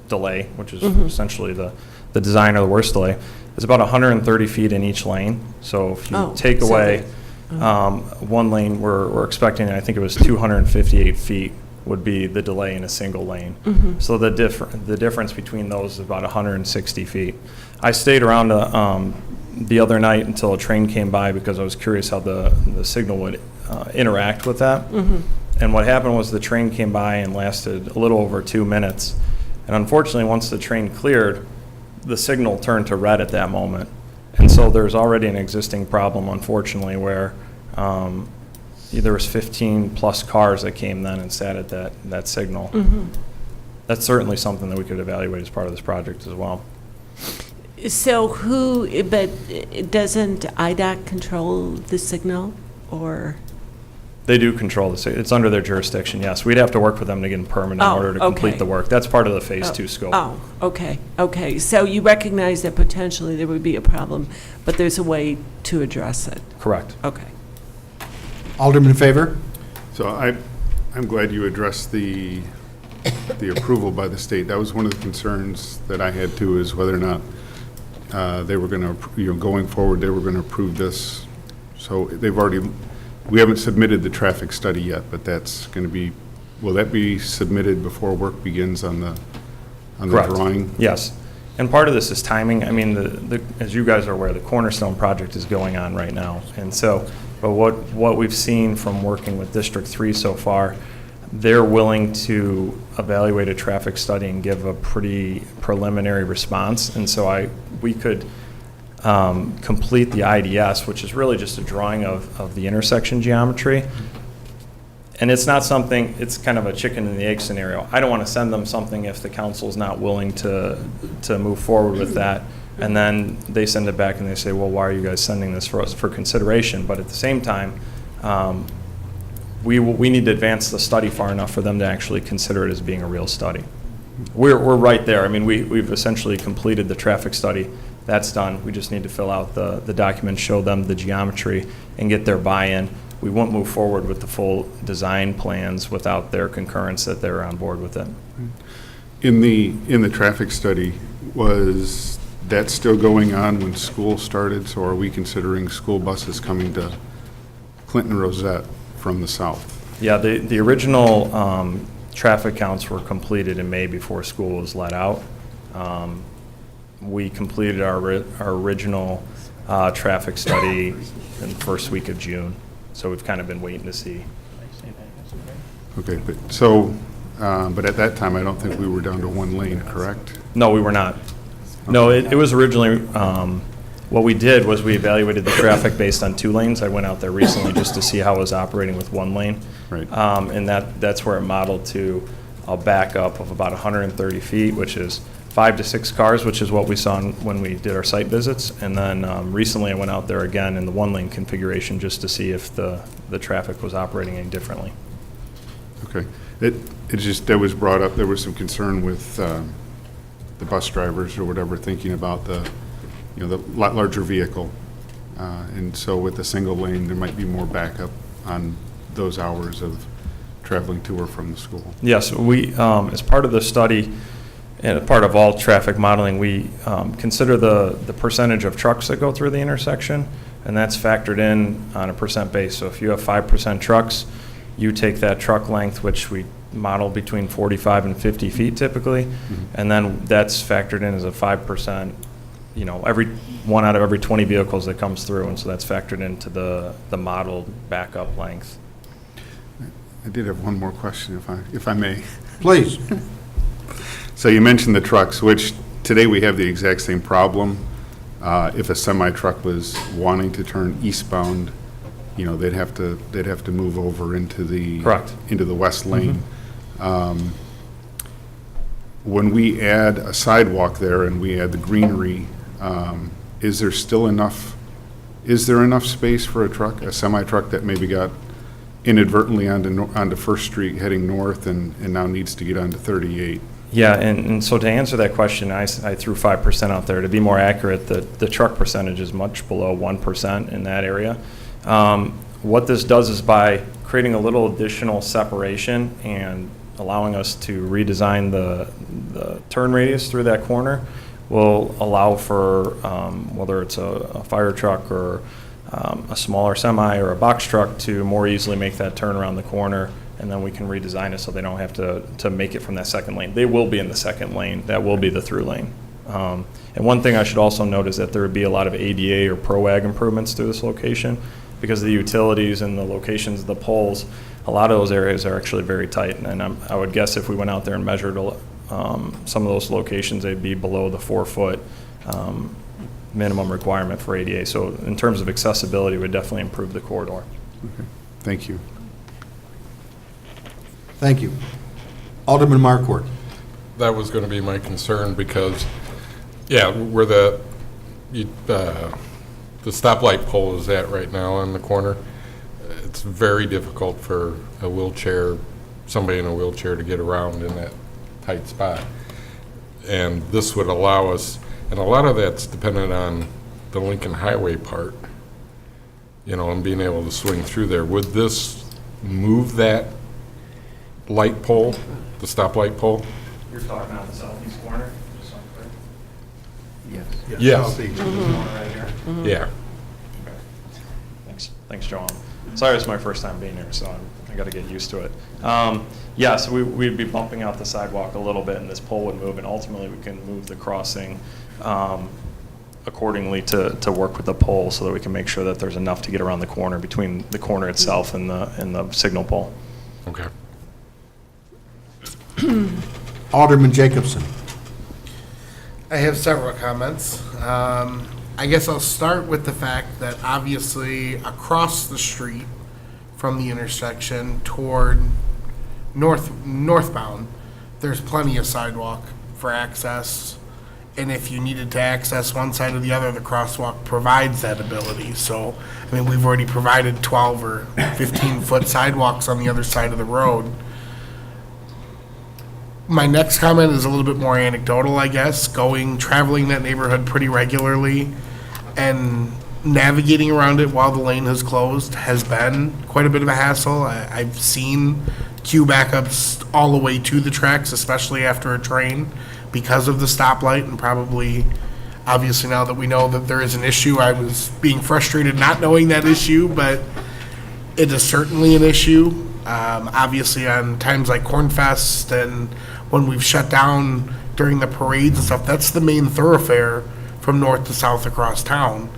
delay, which is Mhm. essentially the design or the worst delay. It's about 130 feet in each lane. So if you Oh, take so away one lane, we're expecting, I think it was 258 feet would be the delay in a single lane. Mhm. So the difference between those is about 160 feet. I stayed around the other night until a train came by because I was curious how the signal would interact with that. Mhm. And what happened was the train came by and lasted a little over 2 minutes. And unfortunately, once the train cleared, the signal turned to red at that moment. And so there's already an existing problem, unfortunately, where there was 15-plus cars that came then and sat at that signal. Mhm. That's certainly something that we could evaluate as part of this project as well. So but doesn't IDOT control the signal, or? They do control the signal. It's under their jurisdiction, yes. We'd have to work with them to get a permit in Oh, order to complete okay. the work. That's part of the Phase 2 scope. Oh, okay. So you recognize that potentially there would be a problem, but there's a way to address it? Correct. Okay. Alderman Favor? So I'm glad you addressed the approval by the state. That was one of the concerns that I had too, is whether or not they were going to, going forward, they were going to approve this. So we haven't submitted the traffic study yet, but that's going to be, will that be submitted before work begins on the Correct. drawing? Yes. And part of this is timing. I mean, as you guys are aware, the Cornerstone project is going on right now. And so, but what we've seen from working with District 3 so far, they're willing to evaluate a traffic study and give a pretty preliminary response. And so we could complete the IDS, which is really just a drawing of the intersection geometry. And it's not something, it's kind of a chicken and the egg scenario. I don't want to send them something if the council's not willing to move forward with that. And then they send it back and they say, well, why are you guys sending this for us for consideration? But at the same time, we need to advance the study far enough for them to actually consider it as being a real study. We're right there. I mean, we've essentially completed the traffic study. That's done. We just need to fill out the documents, show them the geometry, and get their buy-in. We won't move forward with the full design plans without their concurrence that they're on board with it. In the traffic study, was that still going on when school started? So are we considering school buses coming to Clinton Rosette from the south? Yeah, the original traffic counts were completed in May before school was let out. We completed our original traffic study in the first week of June, so we've kind of been waiting to see. Okay, but at that time, I don't think we were down to one lane, correct? No, we were not. No, it was originally, what we did was we evaluated the traffic based on 2 lanes. I went out there recently just to see how it was operating with 1 lane. Right. And that's where it modeled to a backup of about 130 feet, which is 5 to 6 cars, which is what we saw when we did our site visits. And then recently I went out there again in the 1-lane configuration just to see if the traffic was operating any differently. Okay. It just, that was brought up, there was some concern with the bus drivers or whatever, thinking about the lot larger vehicle. And so with a single lane, there might be more backup on those hours of traveling to or from the school. Yes, we, as part of the study, and part of all traffic modeling, we consider the percentage of trucks that go through the intersection, and that's factored in on a percent base. So if you have 5% trucks, you take that truck length, which we model between 45 and 50 feet typically, and then that's factored in as a 5%, every 1 out of every 20 vehicles that comes through, and so that's factored into the modeled backup length. I did have one more question, if I may. Please. So you mentioned the trucks, which today we have the exact same problem. If a semi-truck was wanting to turn eastbound they'd have to move over into the. Correct. Into the west lane. When we add a sidewalk there and we add the greenery, is there enough space for a truck, a semi-truck that maybe got inadvertently onto First Street heading north and now needs to get onto 38? Yeah, and so to answer that question, I threw 5% out there. To be more accurate, the truck percentage is much below 1% in that area. What this does is by creating a little additional separation and allowing us to redesign the turn radius through that corner will allow for, whether it's a fire truck or a smaller semi or a box truck, to more easily make that turn around the corner, and then we can redesign it so they don't have to make it from that second lane. They will be in the second lane. That will be the through lane. And one thing I should also note is that there would be a lot of ADA or ProAg improvements to this location because of the utilities and the locations of the poles. A lot of those areas are actually very tight, and I would guess if we went out there and measured some of those locations, they'd be below the 4-foot minimum requirement for ADA. So in terms of accessibility, it would definitely improve the corridor. Okay. Thank you. Thank you. Alderman Markwart. That was going to be my concern because, yeah, where the stoplight pole is at right now on the corner, it's very difficult for somebody in a wheelchair to get around in that tight spot. And this would allow us, and a lot of that's dependent on the Lincoln Highway part, and being able to swing through there. Would this move that light pole, the stoplight pole? You're talking on the southeast corner? Just so I'm clear. Yes. Right here? Yeah. Okay. Thanks, Joe. Sorry, it's my first time being here, so I got to get used to it. Yeah, so we'd be bumping out the sidewalk a little bit, and this pole would move, and ultimately we can move the crossing accordingly to work with the pole so that we can make sure that there's enough to get around the corner between the corner itself and the signal pole. Okay. Alderman Jacobson. I have several comments. I guess I'll start with the fact that obviously across the street from the intersection toward northbound, there's plenty of sidewalk for access. And if you needed to access one side or the other, the crosswalk provides that ability. So, I mean, we've already provided 12 or 15-foot sidewalks on the other side of the road. My next comment is a little bit more anecdotal, I guess. Traveling that neighborhood pretty regularly and navigating around it while the lane has closed has been quite a bit of a hassle. I've seen queue backups all the way to the tracks, especially after a train, because of the stoplight, and probably, obviously now that we know that there is an issue, I was being frustrated not knowing that issue, but it is certainly an issue. Obviously on times like Cornfest and when we've shut down during the parades and stuff, that's the main thoroughfare from north to south across town.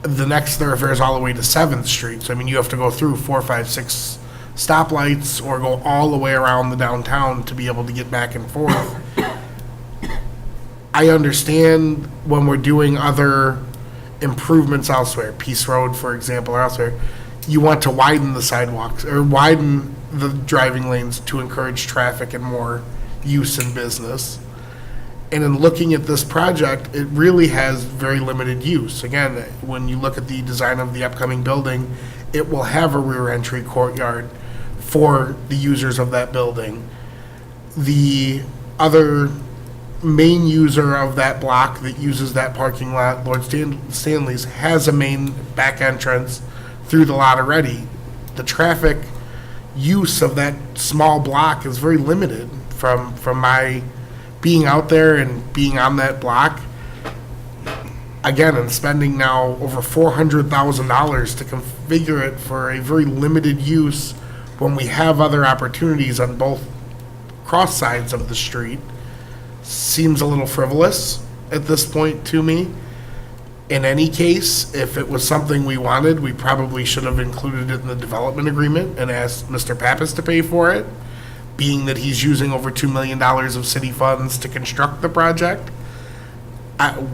The next thoroughfare is all the way to 7th Street. So, I mean, you have to go through 4, 5, 6 stoplights or go all the way around the downtown to be able to get back and forth. I understand when we're doing other improvements elsewhere, Peace Road, for example, or elsewhere, you want to widen the sidewalks or widen the driving lanes to encourage traffic and more use in business. And in looking at this project, it really has very limited use. Again, when you look at the design of the upcoming building, it will have a rear entry courtyard for the users of that building. The other main user of that block that uses that parking lot, Lord Stanley's, has a main back entrance through the lot already. The traffic use of that small block is very limited from my being out there and being on that block. Again, and spending now over $400,000 to configure it for a very limited use when we have other opportunities on both cross sides of the street seems a little frivolous at this point to me. In any case, if it was something we wanted, we probably should have included it in the development agreement and asked Mr. Pappas to pay for it, being that he's using over $2 million of city funds to construct the project.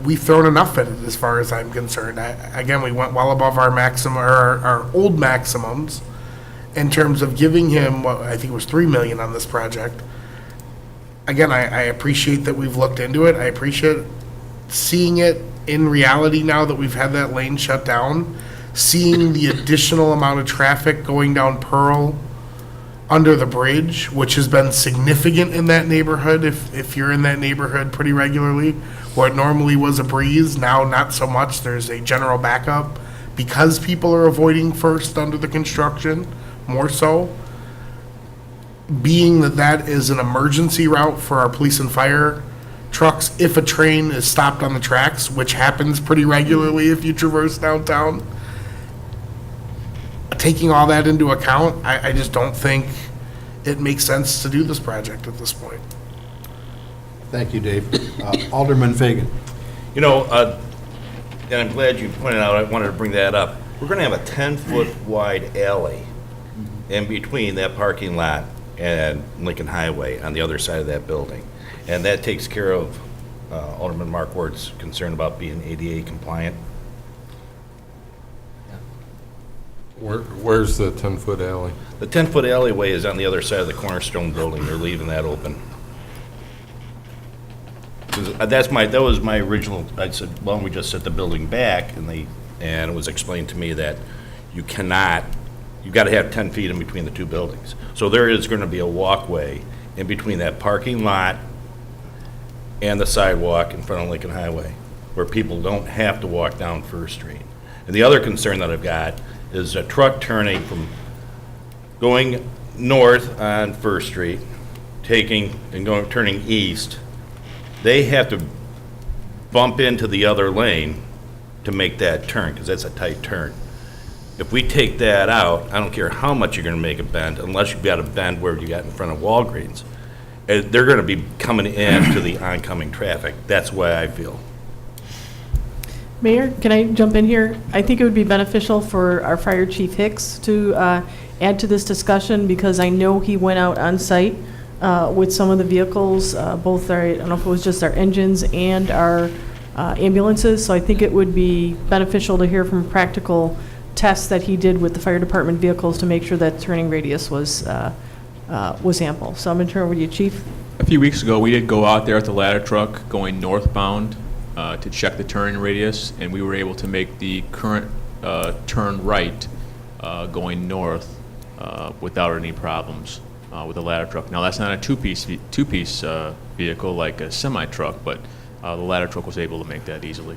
we've thrown enough at it as far as I'm concerned. Again, we went well above our maximum, or our old maximums in terms of giving him, what, I think it was $3 million on this project. Again, I appreciate that we've looked into it. I appreciate seeing it in reality now that we've had that lane shut down, seeing the additional amount of traffic going down Pearl under the bridge, which has been significant in that neighborhood. If you're in that neighborhood pretty regularly, where it normally was a breeze, now not so much. There's a general backup because people are avoiding First under the construction, more so. Being that that is an emergency route for our police and fire trucks, if a train is stopped on the tracks, which happens pretty regularly if you traverse downtown, taking all that into account, I just don't think it makes sense to do this project at this point. Thank you, Dave. Alderman Fagan. You know, and I'm glad you pointed out, I wanted to bring that up. We're going to have a 10-foot wide alley in between that parking lot and Lincoln Highway on the other side of that building. And that takes care of Alderman Mark Ward's concern about being ADA compliant. Where's the 10-foot alley? The 10-foot alleyway is on the other side of the Cornerstone building. They're leaving that open. 'Cause that was my original, I said, well, we just set the building back, and it was explained to me that you got to have 10 feet in between the two buildings. So there is going to be a walkway in between that parking lot and the sidewalk in front of Lincoln Highway, where people don't have to walk down First Street. And the other concern that I've got is a truck turning going north on First Street, turning east. They have to bump into the other lane to make that turn, because that's a tight turn. If we take that out, I don't care how much you're going to make a bend, unless you've got a bend where you got in front of Walgreens, they're going to be coming in to the oncoming traffic. That's the way I feel. Mayor, can I jump in here? I think it would be beneficial for our Fire Chief Hicks to add to this discussion, because I know he went out on site with some of the vehicles, both our, I don't know if it was just our engines and our ambulances. So I think it would be beneficial to hear from practical tests that he did with the fire department vehicles to make sure that turning radius was ample. So I'm going to turn over to you, Chief. A few weeks ago, we did go out there with the ladder truck going northbound to check the turning radius, and we were able to make the current turn right going north without any problems with the ladder truck. Now, that's not a two-piece vehicle like a semi-truck, but the ladder truck was able to make that easily.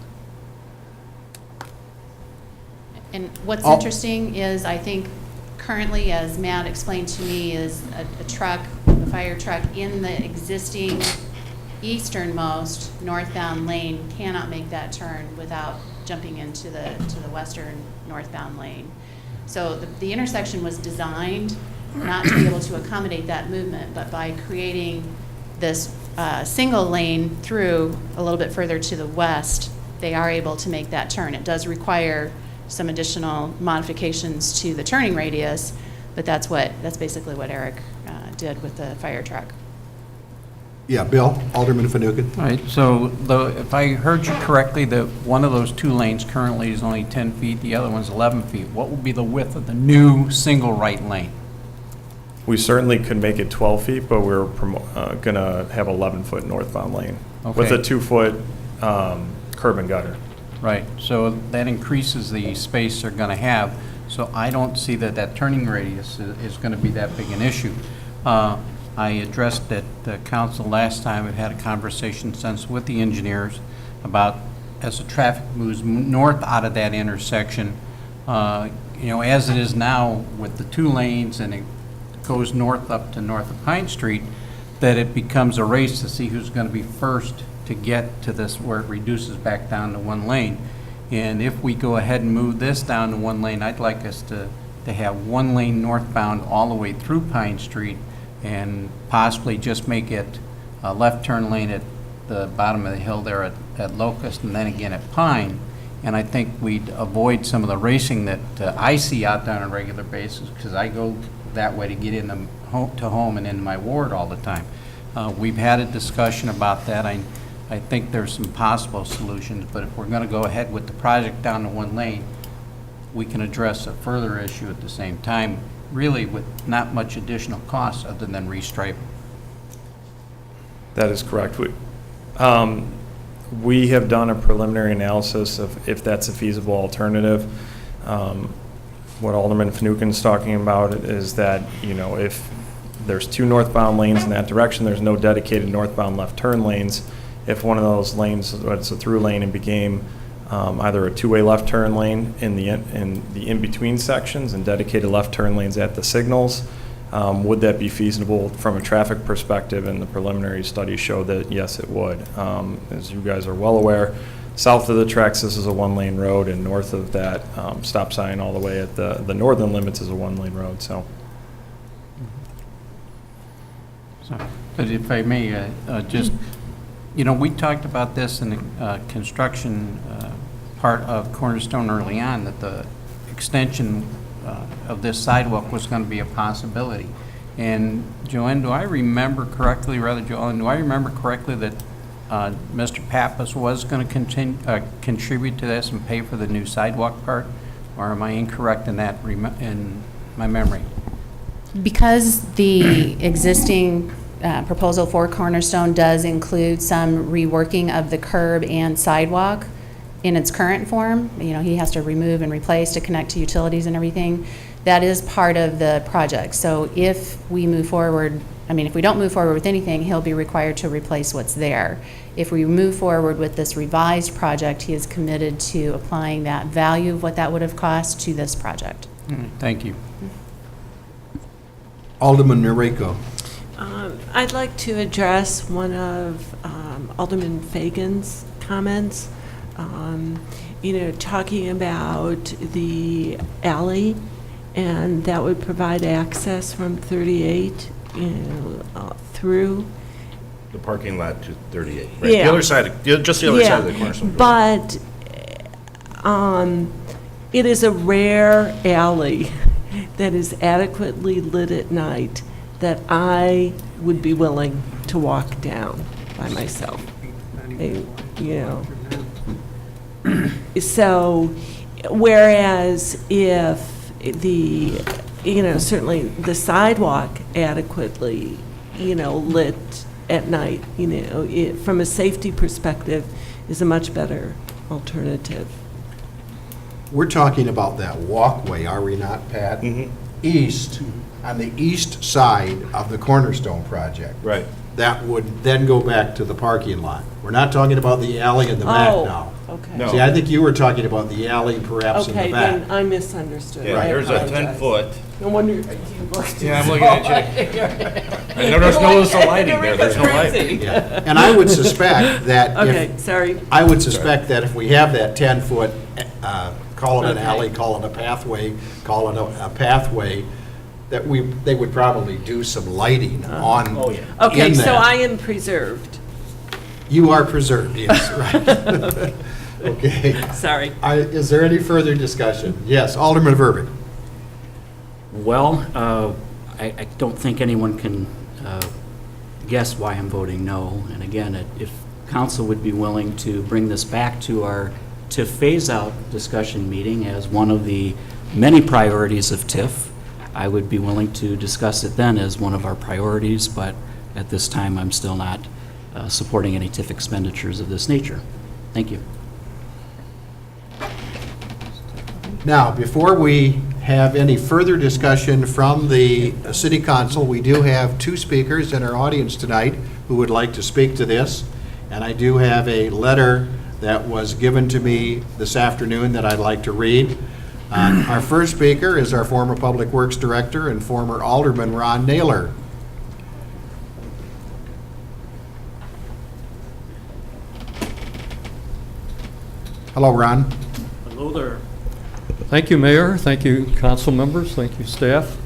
And what's interesting is, I think currently, as Matt explained to me, is a truck, a fire truck in the existing easternmost northbound lane cannot make that turn without jumping into the western northbound lane. So the intersection was designed not to be able to accommodate that movement, but by creating this single lane through a little bit further to the west, they are able to make that turn. It does require some additional modifications to the turning radius, but that's basically what Eric did with the fire truck. Yeah, Bill, Alderman Fanouken. All right, so if I heard you correctly, that one of those two lanes currently is only 10 feet, the other one's 11 feet. What will be the width of the new single right lane? We certainly could make it 12 feet, but we're going to have 11-foot northbound lane with a 2-foot curb and gutter. Right, so that increases the space they're going to have. So I don't see that turning radius is going to be that big an issue. I addressed at the council last time. We've had a conversation since with the engineers about, as the traffic moves north out of that intersection, as it is now with the 2 lanes and it goes north up to north of Pine Street, that it becomes a race to see who's going to be first to get to this, where it reduces back down to 1 lane. And if we go ahead and move this down to 1 lane, I'd like us to have 1 lane northbound all the way through Pine Street, and possibly just make it a left turn lane at the bottom of the hill there at Locust, and then again at Pine. And I think we'd avoid some of the racing that I see out there on a regular basis, because I go that way to get in home and into my ward all the time. We've had a discussion about that. I think there's some possible solutions, but if we're going to go ahead with the project down to one lane, we can address a further issue at the same time, really with not much additional cost other than restriping. That is correct. We have done a preliminary analysis of if that's a feasible alternative. What Alderman Fanouken's talking about is that, if there's 2 northbound lanes in that direction, there's no dedicated northbound left turn lanes. If one of those lanes was a through lane and became either a 2-way left turn lane in the in-between sections and dedicated left turn lanes at the signals, would that be feasible from a traffic perspective? And the preliminary study showed that yes, it would. As you guys are well aware, south of the tracks, this is a 1-lane road, and north of that stop sign all the way at the northern limits is a 1-lane road. So, But if I may, just, we talked about this in the construction part of Cornerstone early on, that the extension of this sidewalk was going to be a possibility. And Joanne, do I remember correctly that Mr. Pappas was going to contribute to this and pay for the new sidewalk part? Or am I incorrect in that, in my memory? Because the existing proposal for Cornerstone does include some reworking of the curb and sidewalk in its current form, he has to remove and replace to connect to utilities and everything. That is part of the project. So if we move forward, if we don't move forward with anything, he'll be required to replace what's there. If we move forward with this revised project, he is committed to applying that value of what that would have cost to this project. Thank you. Alderman Noriko. I'd like to address one of Alderman Fagan's comments. Talking about the alley, and that would provide access from 38 through. The parking lot to 38, right? Yeah. The other side, just the other side of the Cornerstone. But it is a rare alley that is adequately lit at night that I would be willing to walk down by myself. So, whereas if certainly the sidewalk adequately, lit at night, from a safety perspective, is a much better alternative. We're talking about that walkway, are we not, Pat? Mm-hmm. East, on the east side of the Cornerstone project. Right. That would then go back to the parking lot. We're not talking about the alley in the back now. Okay. No. See, I think you were talking about the alley perhaps in the Okay, back. then I misunderstood. Yeah, I there's a apologize. 10-foot. No wonder you looked. Yeah, I'm looking at you. I noticed no lighting there. There's no lighting. Yeah. And I would suspect that Okay, sorry. I would suspect that if we have that 10-foot, call it an Okay. alley, call it a pathway, call it a pathway, that they would probably do some lighting on, Okay, in so that. I am preserved. You are preserved, yes, right. Okay. Sorry. Is there any further discussion? Yes, Alderman Verban. Well, I don't think anyone can guess why I'm voting no. And again, if council would be willing to bring this back to phase out discussion meeting as one of the many priorities of TIF, I would be willing to discuss it then as one of our priorities, but at this time, I'm still not supporting any TIF expenditures of this nature. Thank you. Now, before we have any further discussion from the city council, we do have 2 speakers in our audience tonight who would like to speak to this. And I do have a letter that was given to me this afternoon that I'd like to read. Our first speaker is our former Public Works Director and former Alderman Ron Naylor. Hello, Ron. Hello there. Thank you, Mayor. Thank you, council members. Thank you, staff.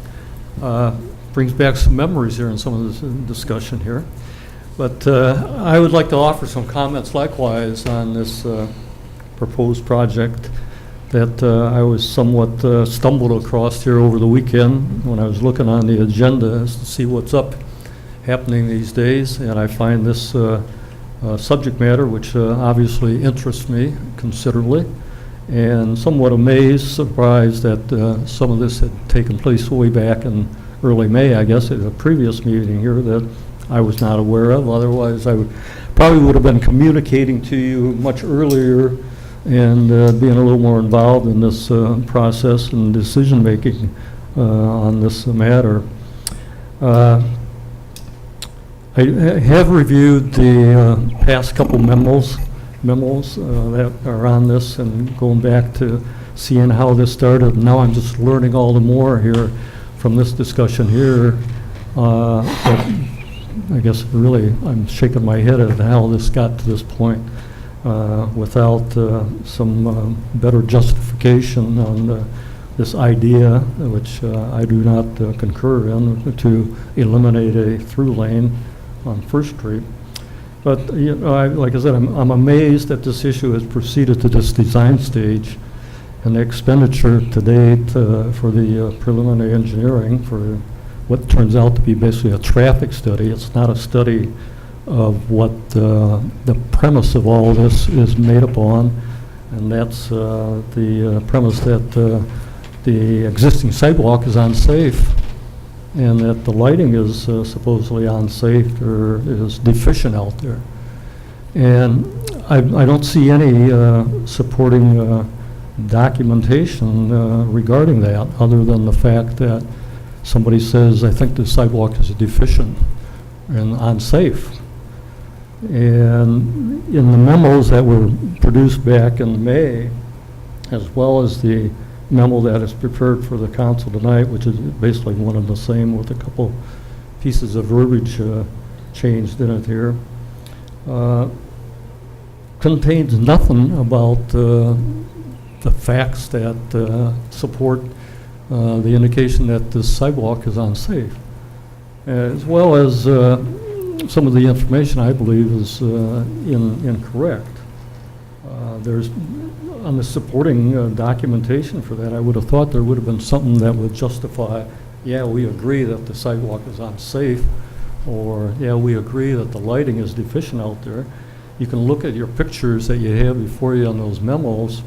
Brings back some memories here in some of this discussion here. But I would like to offer some comments likewise on this proposed project that I was somewhat stumbled across here over the weekend when I was looking on the agenda to see what's happening these days. And I find this subject matter, which obviously interests me considerably, and somewhat amazed, surprised that some of this had taken place way back in early May, I guess, at a previous meeting here that I was not aware of. Otherwise, I probably would have been communicating to you much earlier and being a little more involved in this process and decision-making on this matter. I have reviewed the past couple memos that are on this and going back to seeing how this started. Now I'm just learning all the more here from this discussion here. But I guess really I'm shaking my head at how this got to this point without some better justification on this idea, which I do not concur in, to eliminate a through lane on First Street. But you know, like I said, I'm amazed that this issue has proceeded to this design stage, and the expenditure to date for the preliminary engineering for what turns out to be basically a traffic study. It's not a study of what the premise of all this is made upon, and that's the premise that the existing sidewalk is unsafe, and that the lighting is supposedly unsafe or is deficient out there. And I don't see any supporting documentation regarding that, other than the fact that somebody says, I think the sidewalk is deficient and unsafe. And in the memos that were produced back in May, as well as the memo that is prepared for the council tonight, which is basically one and the same with a couple pieces of verbiage changed in it here, contains nothing about the facts that support the indication that this sidewalk is unsafe, as well as some of the information I believe is incorrect. There's on the supporting documentation for that, I would have thought there would have been something that would justify, yeah, we agree that the sidewalk is unsafe, or yeah, we agree that the lighting is deficient out there. You can look at your pictures that you have before you on those memos,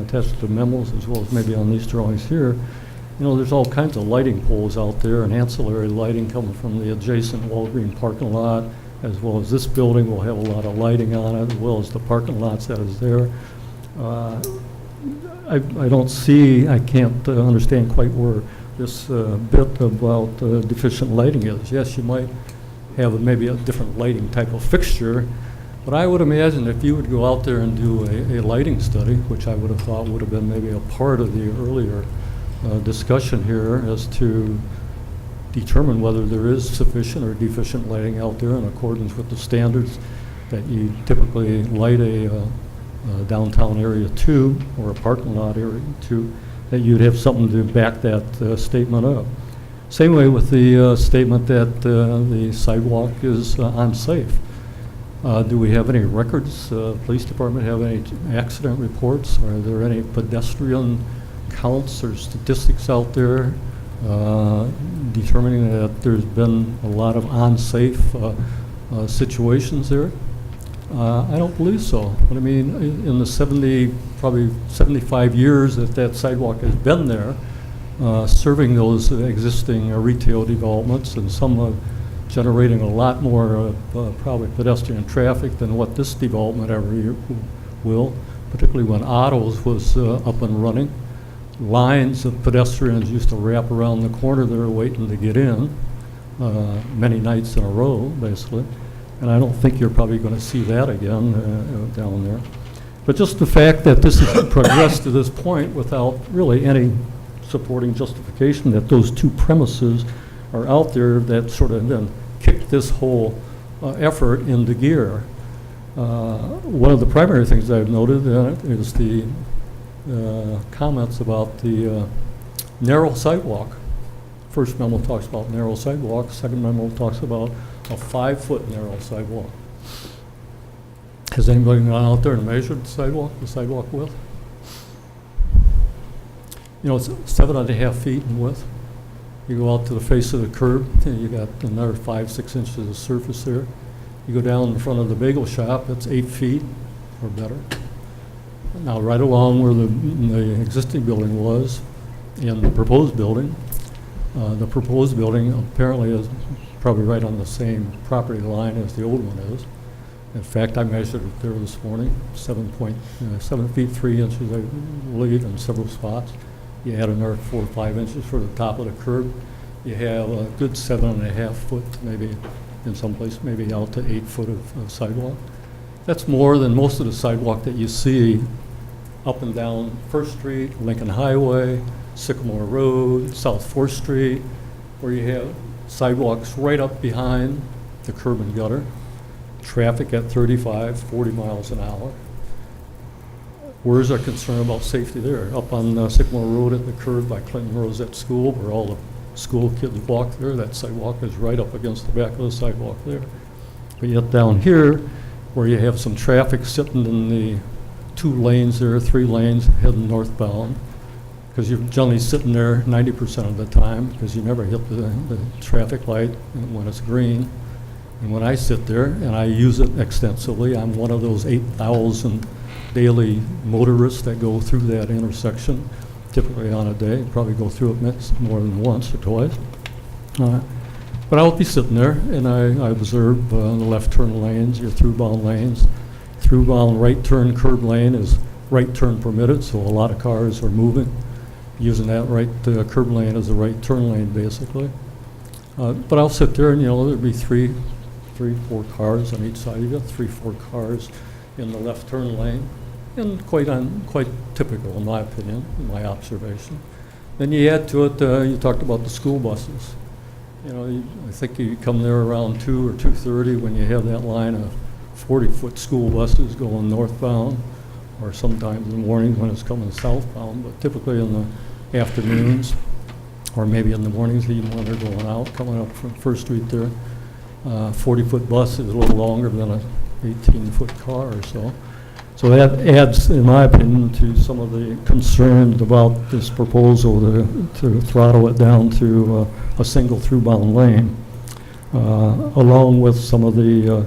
attached to the memos, as well as maybe on these drawings here. You know, there's all kinds of lighting poles out there and ancillary lighting coming from the adjacent Walgreen parking lot, as well as this building will have a lot of lighting on it, as well as the parking lots that is there. I don't see, I can't understand quite where this bit about deficient lighting is. Yes, you might have maybe a different lighting type of fixture, but I would imagine if you would go out there and do a lighting study, which I would have thought would have been maybe a part of the earlier discussion here as to determine whether there is sufficient or deficient lighting out there in accordance with the standards that you typically light a downtown area to, or a parking lot area to, that you'd have something to back that statement up. Same way with the statement that the sidewalk is unsafe. Do we have any records? Police department have any accident reports? Are there any pedestrian counts or statistics out there determining that there's been a lot of unsafe situations there? I don't believe so. But I mean, in the probably 75 years that that sidewalk has been there, serving those existing retail developments, and some generating a lot more probably pedestrian traffic than what this development ever will, particularly when Otto's was up and running. Lines of pedestrians used to wrap around the corner there waiting to get in, many nights in a row, basically. And I don't think you're probably going to see that again down there. But just the fact that this has progressed to this point without really any supporting justification, that those two premises are out there, that sort of then kicked this whole effort into gear. One of the primary things I've noted is the comments about the narrow sidewalk. First memo talks about narrow sidewalk, second memo talks about a 5-foot narrow sidewalk. Has anybody gone out there and measured the sidewalk width? You know, it's 7.5 feet in width. You go out to the face of the curb, and you got another 5-6 inches of surface there. You go down in front of the bagel shop, it's 8 feet or better. Now, right along where the existing building was and the proposed building apparently is probably right on the same property line as the old one is. In fact, I measured it there this morning, 7 feet 3 inches, I believe, in several spots. You add another 4 or 5 inches for the top of the curb. You have a good 7.5 foot, maybe in some place, maybe out to 8 foot of sidewalk. That's more than most of the sidewalk that you see up and down First Street, Lincoln Highway, Sycamore Road, South 4th Street, where you have sidewalks right up behind the curb and gutter, traffic at 35, 40 miles an hour. Where's our concern about safety there? Up on Sycamore Road at the curb by Clinton Rosette School, where all the school kids walk there, that sidewalk is right up against the back of the sidewalk there. But yet down here, where you have some traffic sitting in the 2 lanes there, 3 lanes heading northbound, because you're generally sitting there 90% of the time, because you never hit the traffic light when it's green. And when I sit there, and I use it extensively, I'm one of those 8,000 daily motorists that go through that intersection, typically on a day, probably go through it more than once or twice. But I'll be sitting there, and I observe the left turn lanes, your through-bound lanes. Through-bound right turn curb lane is right turn permitted, so a lot of cars are moving, using that right curb lane as a right turn lane, basically. But I'll sit there, and there'll be 3, 4 cars on each side. You got 3, 4 cars in the left turn lane, and quite typical, in my opinion, in my observation. Then you add to it, you talked about the school buses. I think you come there around 2 or 2:30 when you have that line of 40-foot school buses going northbound, or sometimes in the mornings when it's coming southbound, but typically in the afternoons, or maybe in the mornings even when they're going out, coming up from First Street there. 40-foot bus is a little longer than a 18-foot car or so. So that adds, in my opinion, to some of the concerns about this proposal to throttle it down to a single through-bound lane, along with some of the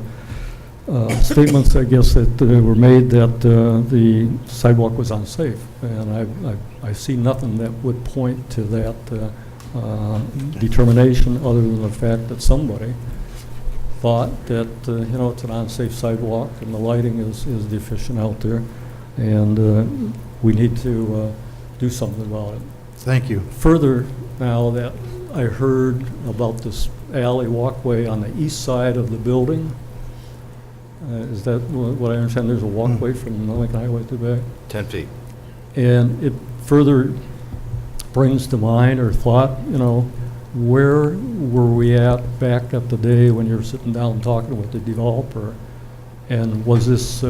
statements, I guess, that were made that the sidewalk was unsafe. And I see nothing that would point to that determination other than the fact that somebody thought that, it's an unsafe sidewalk and the lighting is deficient out there, and we need to do something about it. Thank you. Further, now that I heard about this alley walkway on the east side of the building, is that what I understand? There's a walkway from Lincoln Highway to the back? 10 feet. And it further brings to mind or thought, where were we at back at the day when you were sitting down talking with the developer? And was this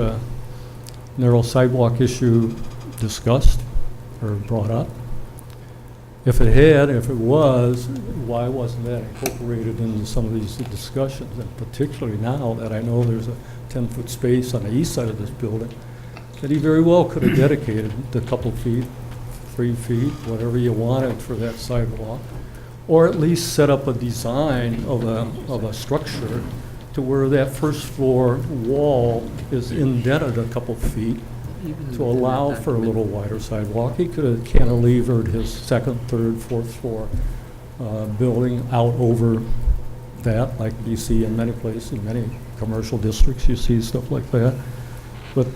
narrow sidewalk issue discussed or brought up? If it was, why wasn't that incorporated into some of these discussions? And particularly now that I know there's a 10-foot space on the east side of this building that he very well could have dedicated a couple feet, 3 feet, whatever you wanted for that sidewalk, or at least set up a design of a structure to where that first floor wall is indented a couple feet to allow for a little wider sidewalk. He could have cantilevered his second, third, fourth floor building out over that, like you see in many places, in many commercial districts, you see stuff like that. But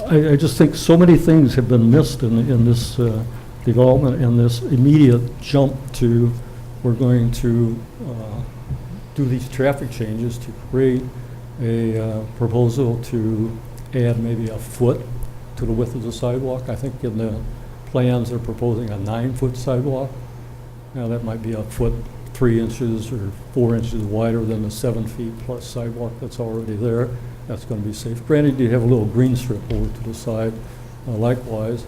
I just think so many things have been missed in this development and this immediate jump to we're going to do these traffic changes to create a proposal to add maybe a foot to the width of the sidewalk. I think in the plans they're proposing a 9-foot sidewalk. Now that might be a foot 3 inches or 4 inches wider than the 7 feet plus sidewalk that's already there. That's going to be safe. Granted, you have a little green strip over to the side likewise,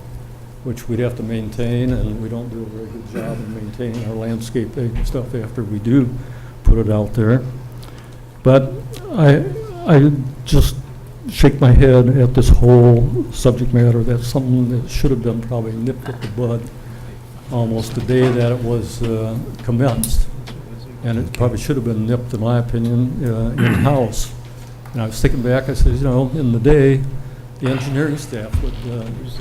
which we'd have to maintain, and we don't do a very good job of maintaining our landscaping stuff after we do put it out there. But I just shake my head at this whole subject matter. That's something that should have been probably nipped at the bud almost the day that it was commenced. And it probably should have been nipped, in my opinion, in-house And I was thinking back, I said, you know, in the day, the engineering staff would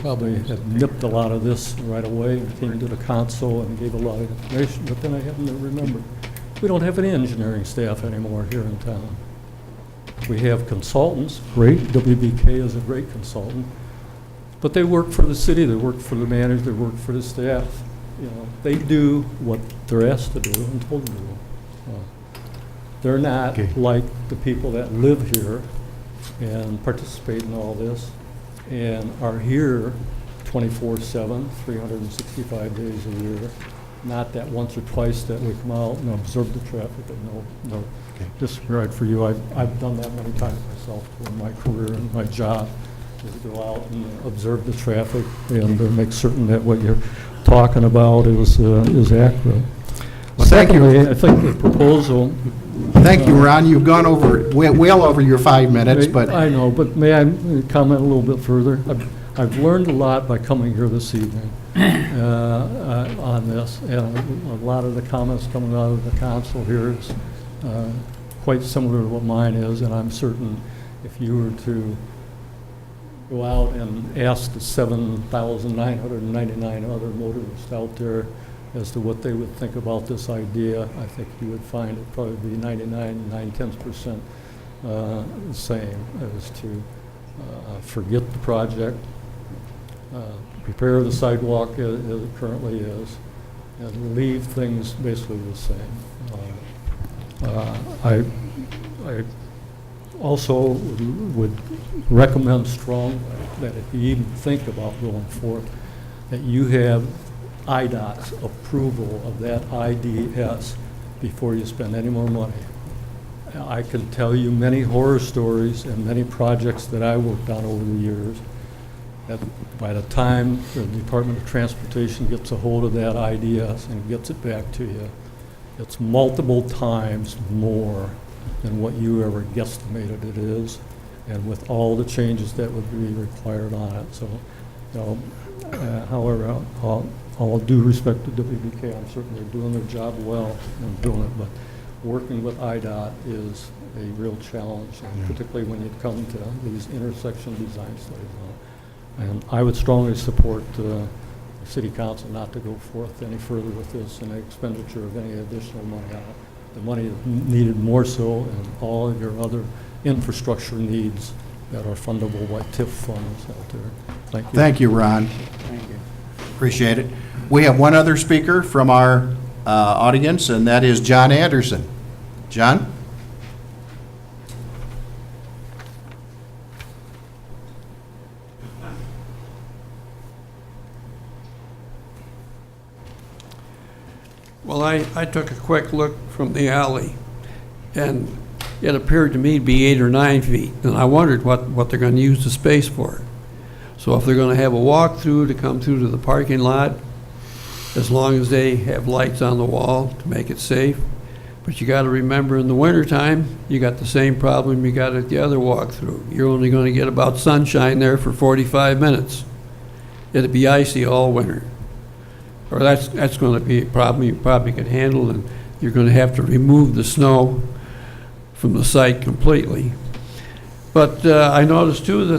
probably have nipped a lot of this right away and came to the council and gave a lot of information, but then I happened to remember, we don't have any engineering staff anymore here in town. We have consultants, great, WBK is a great consultant, but they work for the city, they work for the manager, they work for the staff. You know, they do what they're asked to do and told to do. They're not like the people that live here and participate in all this and are here 24/7, 365 days a year. Not that once or twice that we come out and observe the traffic. No disregard for you. I've done that many times myself in my career and my job, is to go out and observe the traffic and make certain that what you're talking about is accurate. Well, thank you. Secondly, I think the proposal. Thank you, Ron. You've gone over, well over your 5 minutes, but. I know, but may I comment a little bit further? I've learned a lot by coming here this evening on this, and a lot of the comments coming out of the council here is quite similar to what mine is, and I'm certain if you were to go out and ask the 7,999 other motorists out there as to what they would think about this idea, I think you would find it probably be 99.9% the same as to forget the project, prepare the sidewalk as it currently is, and leave things basically the same. I also would recommend strongly that if you even think about going forth, that you have IDOT's approval of that IDS before you spend any more money. I can tell you many horror stories and many projects that I worked on over the years that by the time the Department of Transportation gets a hold of that IDS and gets it back to you, it's multiple times more than what you ever guesstimated it is, and with all the changes that would be required on it. So, you know, however, all due respect to WBK, I'm certain they're doing their job well and doing it, but working with IDOT is a real challenge, and particularly when you come to these intersection design studies. And I would strongly support the City Council not to go forth any further with this and the expenditure of any additional money on it. The money is needed more so in all of your other infrastructure needs that are fundable by TIF funds out there. Thank you. Thank you, Ron. Thank you. Appreciate it. We have one other speaker from our audience, and that is John Anderson. John? Well, I took a quick look from the alley, and it appeared to me to be 8 or 9 feet, and I wondered what they're going to use the space for. So if they're going to have a walk-through to come through to the parking lot, as long as they have lights on the wall to make it safe. But you got to remember, in the wintertime, you got the same problem you got at the other walk-through. You're only going to get about sunshine there for 45 minutes. It'll be icy all winter. Or that's going to be a problem you probably could handle, and you're going to have to remove the snow from the site completely. But I noticed too that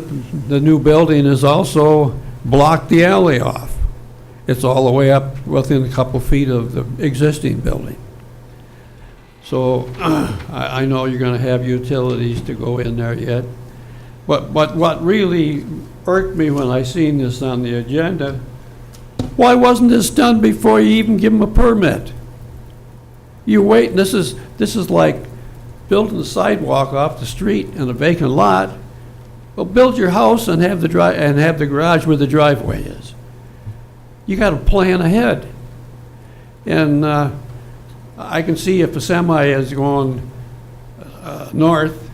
the new building has also blocked the alley off. It's all the way up within a couple feet of the existing building. So I know you're going to have utilities to go in there yet. But what really irked me when I seen this on the agenda, why wasn't this done before you even give them a permit? You wait, this is like building a sidewalk off the street in a vacant lot. Well, build your house and have the garage where the driveway is. You got to plan ahead. And I can see if a semi is going north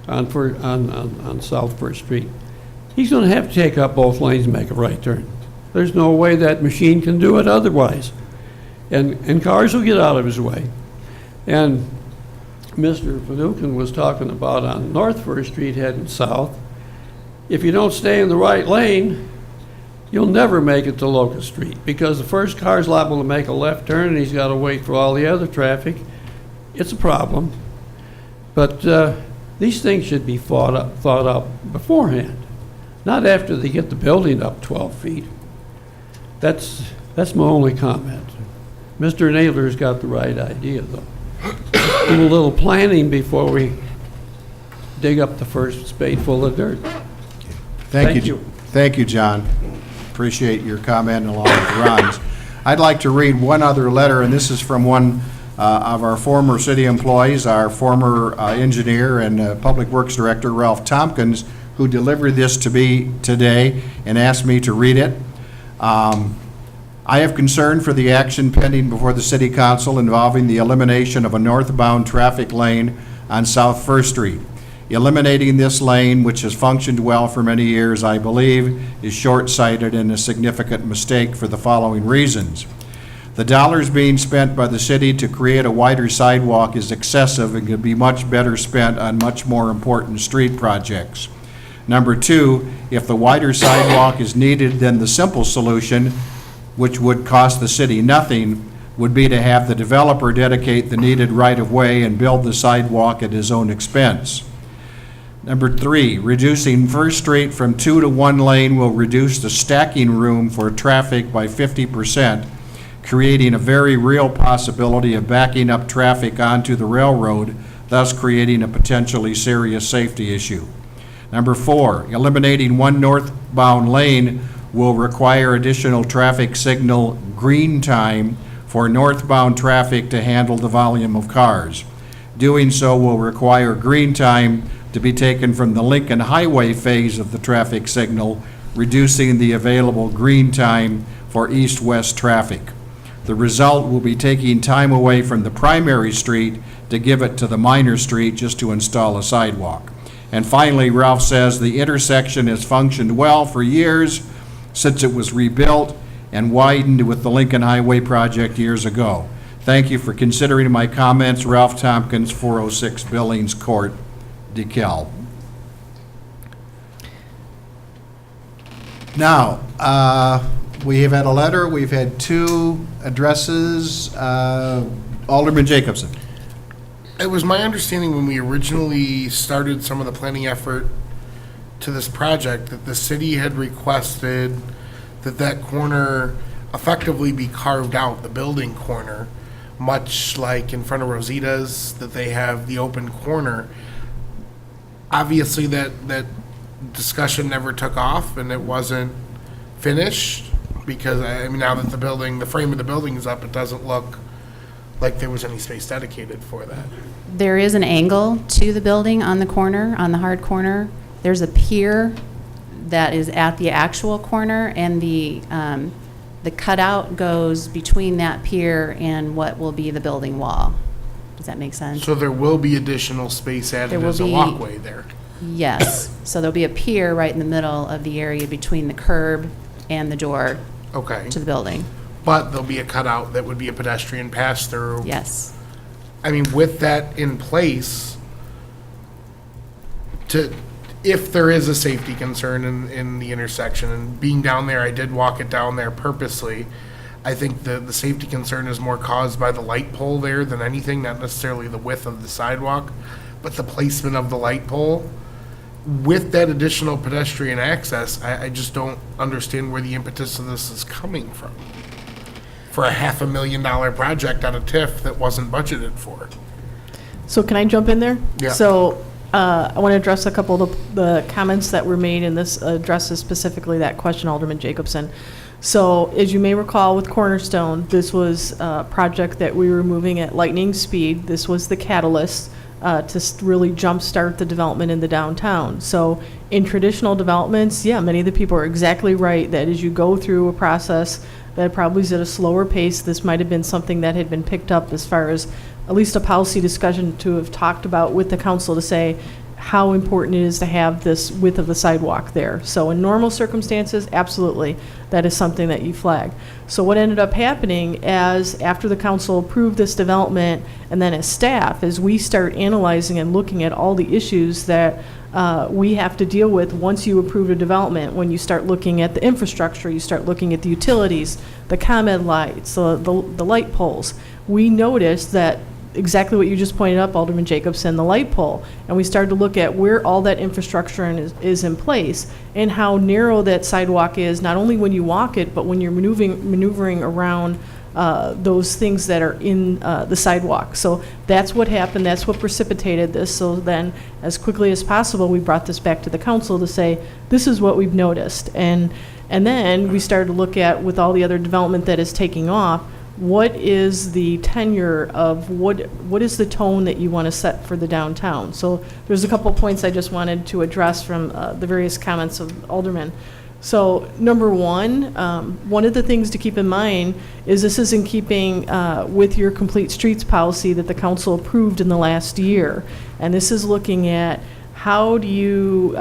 on South First Street, he's going to have to take up both lanes and make a right turn. There's no way that machine can do it otherwise. And cars will get out of his way. And Mr. Finucane was talking about on North First Street heading south, if you don't stay in the right lane, you'll never make it to Locust Street, because the first car's liable to make a left turn and he's got to wait for all the other traffic. It's a problem. But These things should be thought up beforehand, not after they get the building up 12 feet. That's my only comment. Mr. Naylor's got the right idea, though. Do a little planning before we dig up the first spadeful of dirt. Thank you. Thank you, John. Appreciate your comment along with Ron's. I'd like to read one other letter, and this is from one of our former city employees, our former engineer and Public Works Director, Ralph Tompkins, who delivered this to me today and asked me to read it. I have concern for the action pending before the City Council involving the elimination of a northbound traffic lane on South First Street. Eliminating this lane, which has functioned well for many years, I believe, is short-sighted and a significant mistake for the following reasons. The dollars being spent by the city to create a wider sidewalk is excessive and could be much better spent on much more important street projects. Number two, if the wider sidewalk is needed, then the simple solution, which would cost the city nothing, would be to have the developer dedicate the needed right-of-way and build the sidewalk at his own expense. Number three, reducing First Street from 2 to 1 lane will reduce the stacking room for traffic by 50%, creating a very real possibility of backing up traffic onto the railroad, thus creating a potentially serious safety issue. Number four, eliminating one northbound lane will require additional traffic signal green time for northbound traffic to handle the volume of cars. Doing so will require green time to be taken from the Lincoln Highway phase of the traffic signal, reducing the available green time for east-west traffic. The result will be taking time away from the primary street to give it to the minor street just to install a sidewalk. And finally, Ralph says the intersection has functioned well for years since it was rebuilt and widened with the Lincoln Highway project years ago. Thank you for considering my comments. Ralph Tompkins, 406 Billings Court, DeKalb. Now, we have had a letter, we've had two addresses. Alderman Jacobson. It was my understanding when we originally started some of the planning effort to this project that the city had requested that that corner effectively be carved out, the building corner, much like in front of Rosita's, that they have the open corner. Obviously, that discussion never took off and it wasn't finished because, I mean, now that the frame of the building is up, it doesn't look like there was any space dedicated for that. There is an angle to the building on the corner, on the hard corner. There's a pier that is at the actual corner, and the cutout goes between that pier and what will be the building wall. Does that make sense? So there will be additional space added There will as a be- walkway there. Yes. So there'll be a pier right in the middle of the area between the curb and the door Okay. to the building. But there'll be a cutout that would be a pedestrian pass-through. Yes. I mean, with that in place, if there is a safety concern in the intersection, and being down there, I did walk it down there purposely. I think the safety concern is more caused by the light pole there than anything, not necessarily the width of the sidewalk, but the placement of the light pole. With that additional pedestrian access, I just don't understand where the impetus of this is coming from for a $500,000 project on a TIF that wasn't budgeted for. So can I jump in there? Yeah. So I want to address a couple of the comments that were made, and this addresses specifically that question, Alderman Jacobson. So as you may recall with Cornerstone, this was a project that we were moving at lightning speed. This was the catalyst to really jumpstart the development in the downtown. So in traditional developments, yeah, many of the people are exactly right that as you go through a process that probably is at a slower pace, this might have been something that had been picked up as far as at least a policy discussion to have talked about with the council to say how important it is to have this width of the sidewalk there. So in normal circumstances, absolutely, that is something that you flag. So what ended up happening after the council approved this development, and then as staff, as we start analyzing and looking at all the issues that we have to deal with once you approve a development, when you start looking at the infrastructure, you start looking at the utilities, the ComEd lights, the light poles, we noticed that exactly what you just pointed up, Alderman Jacobson, the light pole. And we started to look at where all that infrastructure is in place and how narrow that sidewalk is, not only when you walk it, but when you're maneuvering around those things that are in the sidewalk. So that's what happened. That's what precipitated this. So then, as quickly as possible, we brought this back to the council to say, this is what we've noticed. And then we started to look at, with all the other development that is taking off, what is the tenure of what is the tone that you want to set for the downtown? So there's a couple points I just wanted to address from the various comments of aldermen. So number one of the things to keep in mind is this is in keeping with your complete streets policy that the council approved in the last year. And this is looking at how do you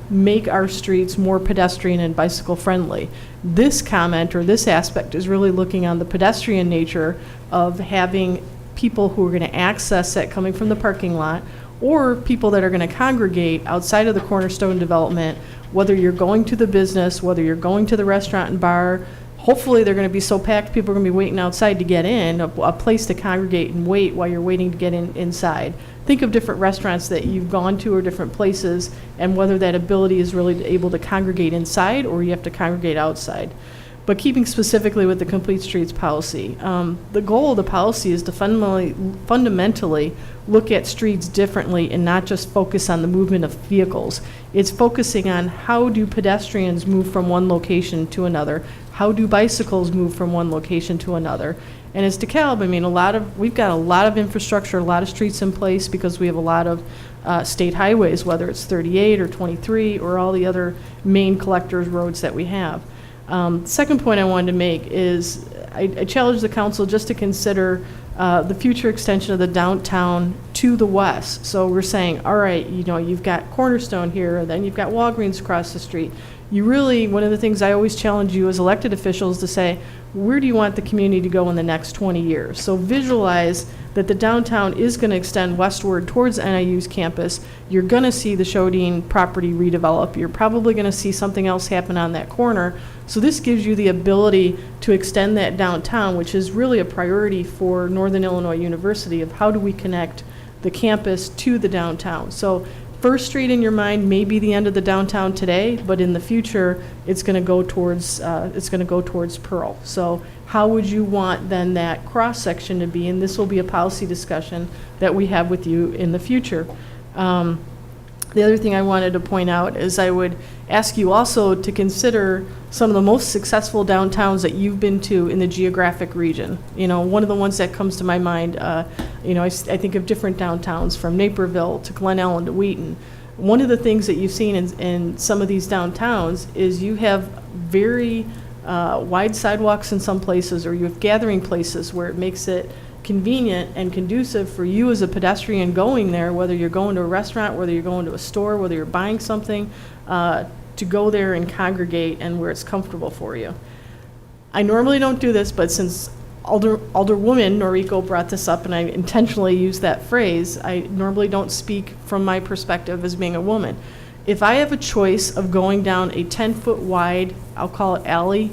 make our streets more pedestrian and bicycle friendly. This comment or this aspect is really looking on the pedestrian nature of having people who are going to access it coming from the parking lot, or people that are going to congregate outside of the Cornerstone development, whether you're going to the business, whether you're going to the restaurant and bar. Hopefully they're going to be so packed, people are going to be waiting outside to get in, a place to congregate and wait while you're waiting to get inside. Think of different restaurants that you've gone to or different places, and whether that ability is really able to congregate inside or you have to congregate outside. But keeping specifically with the Complete Streets policy, the goal of the policy is to fundamentally look at streets differently and not just focus on the movement of vehicles. It's focusing on how do pedestrians move from one location to another, how do bicycles move from one location to another. And as DeKalb, I mean, we've got a lot of infrastructure, a lot of streets in place because we have a lot of state highways, whether it's 38 or 23 or all the other main collectors roads that we have. Second point I wanted to make is I challenge the council just to consider the future extension of the downtown to the west. So we're saying, all right, you've got Cornerstone here, then you've got Walgreens across the street. One of the things I always challenge you as elected officials to say, where do you want the community to go in the next 20 years? So visualize that the downtown is going to extend westward towards NIU's campus. You're going to see the Shodine property redevelop. You're probably going to see something else happen on that corner. So this gives you the ability to extend that downtown, which is really a priority for Northern Illinois University, of how do we connect the campus to the downtown. So First Street in your mind may be the end of the downtown today, but in the future, it's going to go towards Pearl. So how would you want then that cross section to be? And this will be a policy discussion that we have with you in the future. The other thing I wanted to point out is I would ask you also to consider some of the most successful downtowns that you've been to in the geographic region. One of the ones that comes to my mind, I think of different downtowns from Naperville to Glen Ellen to Wheaton. One of the things that you've seen in some of these downtowns is you have very wide sidewalks in some places, or you have gathering places where it makes it convenient and conducive for you as a pedestrian going there, whether you're going to a restaurant, whether you're going to a store, whether you're buying something, to go there and congregate and where it's comfortable for you. I normally don't do this, but since Alderwoman Noriko brought this up and I intentionally used that phrase, I normally don't speak from my perspective as being a woman. If I have a choice of going down a 10-foot wide, I'll call it alley,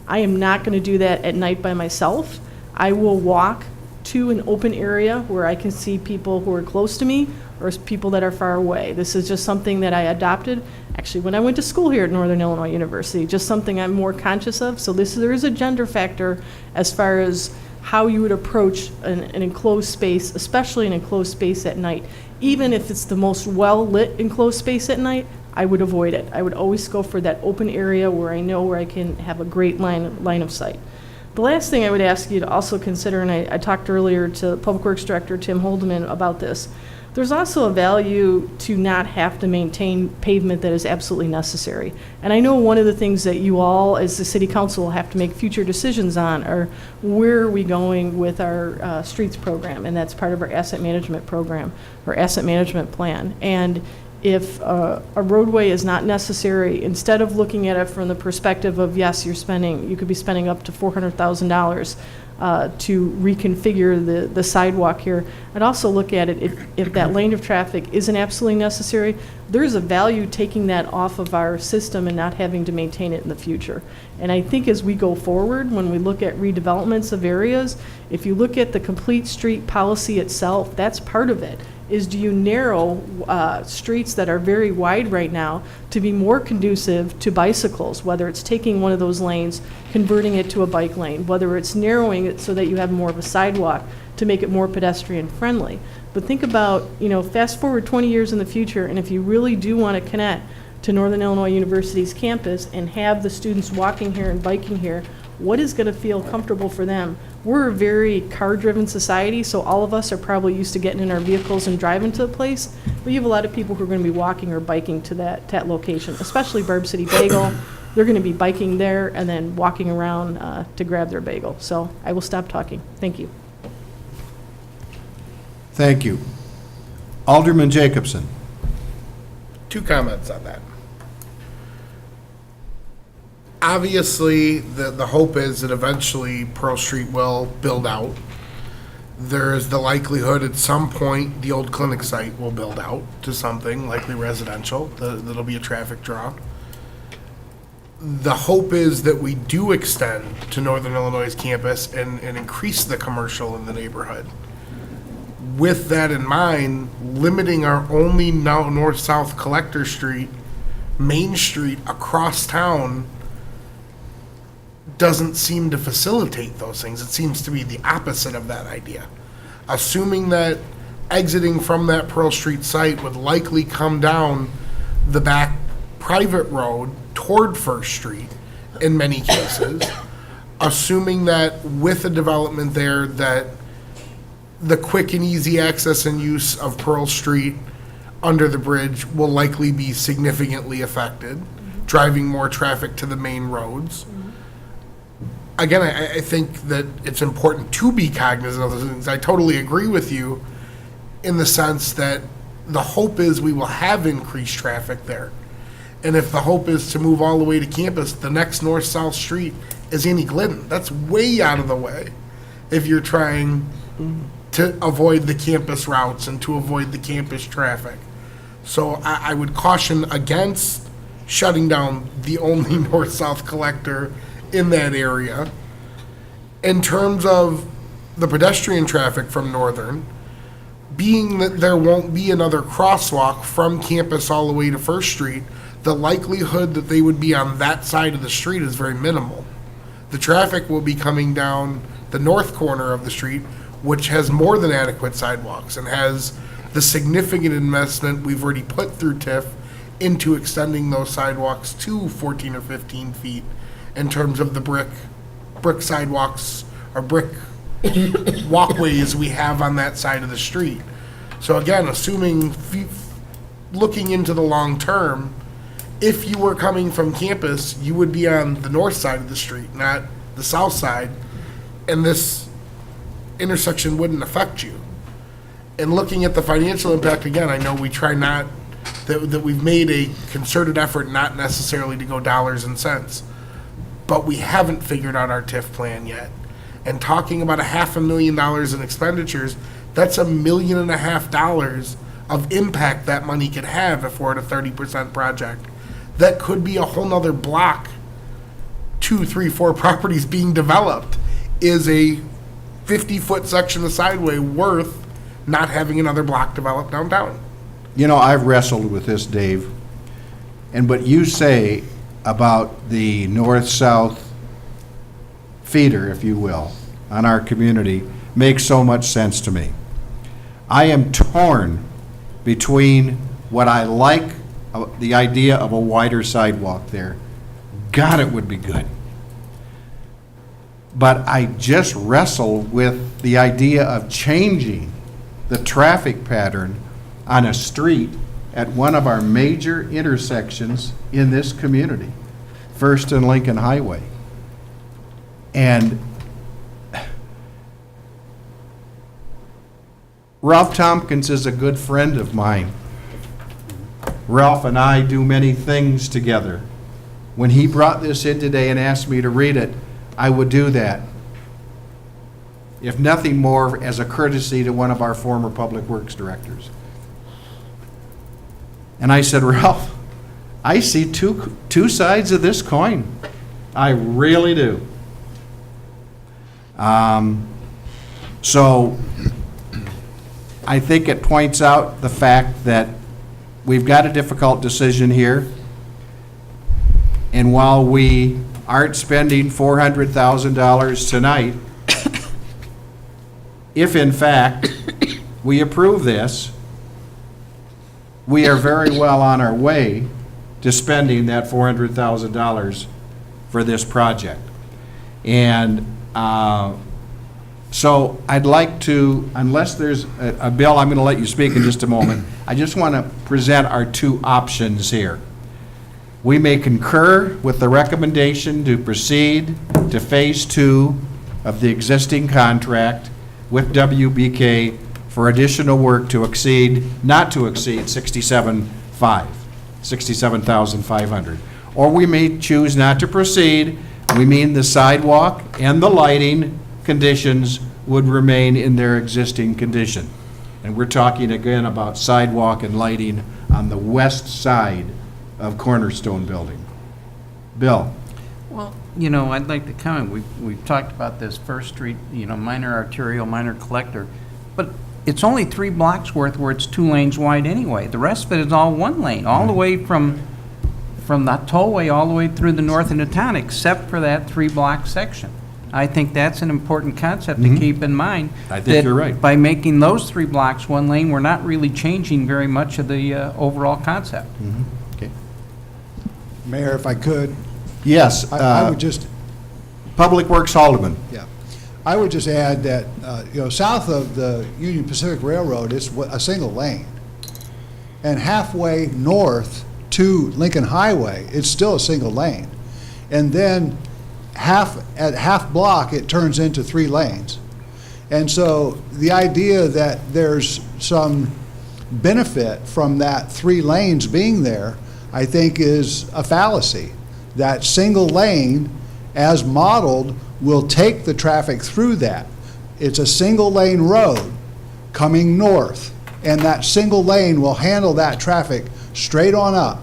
I am not going to do that at night by myself. I will walk to an open area where I can see people who are close to me or people that are far away. This is just something that I adopted actually when I went to school here at Northern Illinois University, just something I'm more conscious of. So there is a gender factor as far as how you would approach an enclosed space, especially an enclosed space at night. Even if it's the most well-lit enclosed space at night, I would avoid it. I would always go for that open area where I know where I can have a great line of sight. The last thing I would ask you to also consider, and I talked earlier to Public Works Director Tim Holdeman about this, there's also a value to not have to maintain pavement that is absolutely necessary. And I know one of the things that you all, as the City Council, will have to make future decisions on are where are we going with our streets program, and that's part of our asset management program, or asset management plan. And if a roadway is not necessary, instead of looking at it from the perspective of, yes, you could be spending up to $400,000 to reconfigure the sidewalk here, I'd also look at it, if that lane of traffic isn't absolutely necessary, there's a value taking that off of our system and not having to maintain it in the future. And I think as we go forward, when we look at redevelopments of areas, if you look at the complete street policy itself, that's part of it, is do you narrow streets that are very wide right now to be more conducive to bicycles, whether it's taking one of those lanes, converting it to a bike lane, whether it's narrowing it so that you have more of a sidewalk to make it more pedestrian friendly. But think about, fast forward 20 years in the future, and if you really do want to connect to Northern Illinois University's campus and have the students walking here and biking here, what is going to feel comfortable for them? We're a very car-driven society, so all of us are probably used to getting in our vehicles and driving to the place, but you have a lot of people who are going to be walking or biking to that location, especially Barb City Bagel. They're going to be biking there and then walking around to grab their bagel. So I will stop talking. Thank you. Thank you. Alderman Jacobson. 2 comments on that. Obviously, the hope is that eventually Pearl Street will build out. There is the likelihood at some point the old clinic site will build out to something likely residential. That'll be a traffic draw. The hope is that we do extend to Northern Illinois' campus and increase the commercial in the neighborhood. With that in mind, limiting our only now north-south collector street, Main Street across town doesn't seem to facilitate those things. It seems to be the opposite of that idea. Assuming that exiting from that Pearl Street site would likely come down the back private road toward First Street in many cases, assuming that with a development there that the quick and easy access and use of Pearl Street under the bridge will likely be significantly affected, driving more traffic to the main roads. Again, I think that it's important to be cognizant of those things. I totally agree with you in the sense that the hope is we will have increased traffic there. And if the hope is to move all the way to campus, the next north-south street is Annie Glidden. That's way out of the way if you're trying to avoid the campus routes and to avoid the campus traffic. So I would caution against shutting down the only north-south collector in that area. In terms of the pedestrian traffic from Northern, being that there won't be another crosswalk from campus all the way to First Street, the likelihood that they would be on that side of the street is very minimal. The traffic will be coming down the north corner of the street, which has more than adequate sidewalks and has the significant investment we've already put through TIF into extending those sidewalks to 14 or 15 feet in terms of the brick sidewalks or brick walkways we have on that side of the street. So again, assuming, looking into the long term, if you were coming from campus, you would be on the north side of the street, not the south side, and this intersection wouldn't affect you. And looking at the financial impact, again, I know we try not, that we've made a concerted effort not necessarily to go dollars and cents, but we haven't figured out our TIF plan yet. And talking about $500,000 in expenditures, that's $1.5 million of impact that money could have if we're at a 30% project. That could be a whole nother block, 2, 3, 4 properties being developed. Is a 50-foot section of sideway worth not having another block developed downtown? I've wrestled with this, Dave, and what you say about the north-south feeder, if you will, on our community makes so much sense to me. I am torn between what I like, the idea of a wider sidewalk there. God, it would be good. But I just wrestle with the idea of changing the traffic pattern on a street at one of our major intersections in this community, First and Lincoln Highway. And Ralph Tompkins is a good friend of mine. Ralph and I do many things together. When he brought this in today and asked me to read it, I would do that. If nothing more, as a courtesy to one of our former Public Works directors. And I said, Ralph, I see two sides of this coin. I really do. So I think it points out the fact that we've got a difficult decision here. And while we aren't spending $400,000 tonight, if in fact we approve this, we are very well on our way to spending that $400,000 for this project. And so I'd like to, unless there's a bill, I'm going to let you speak in just a moment. I just want to present our two options here. We may concur with the recommendation to proceed to Phase 2 of the existing contract with WBK for additional work to exceed, not to exceed $67,500. Or we may choose not to proceed. We mean the sidewalk and the lighting conditions would remain in their existing condition. And we're talking again about sidewalk and lighting on the west side of Cornerstone Building. Bill? Well, you know, I'd like to comment. We've talked about this First Street, you know, minor arterial, minor collector, but it's only 3 blocks worth where it's 2 lanes wide anyway. The rest of it is all 1 lane, all the way from the tollway all the way through the north end of town, except for that 3-block section. I think that's an important concept to keep in mind. I think you're right. By making those 3 blocks 1 lane, we're not really changing very much of the overall concept. Okay. Mayor, if I could. Yes. I would just, Public Works Haldeman. yeah, I would just add that, you know, south of the Union Pacific Railroad, it's a single lane. And halfway north to Lincoln Highway, it's still a single lane. And then at half block, it turns into 3 lanes. And so the idea that there's some benefit from that 3 lanes being there, I think is a fallacy. That single lane, as modeled, will take the traffic through that. It's a single lane road coming north, and that single lane will handle that traffic straight on up.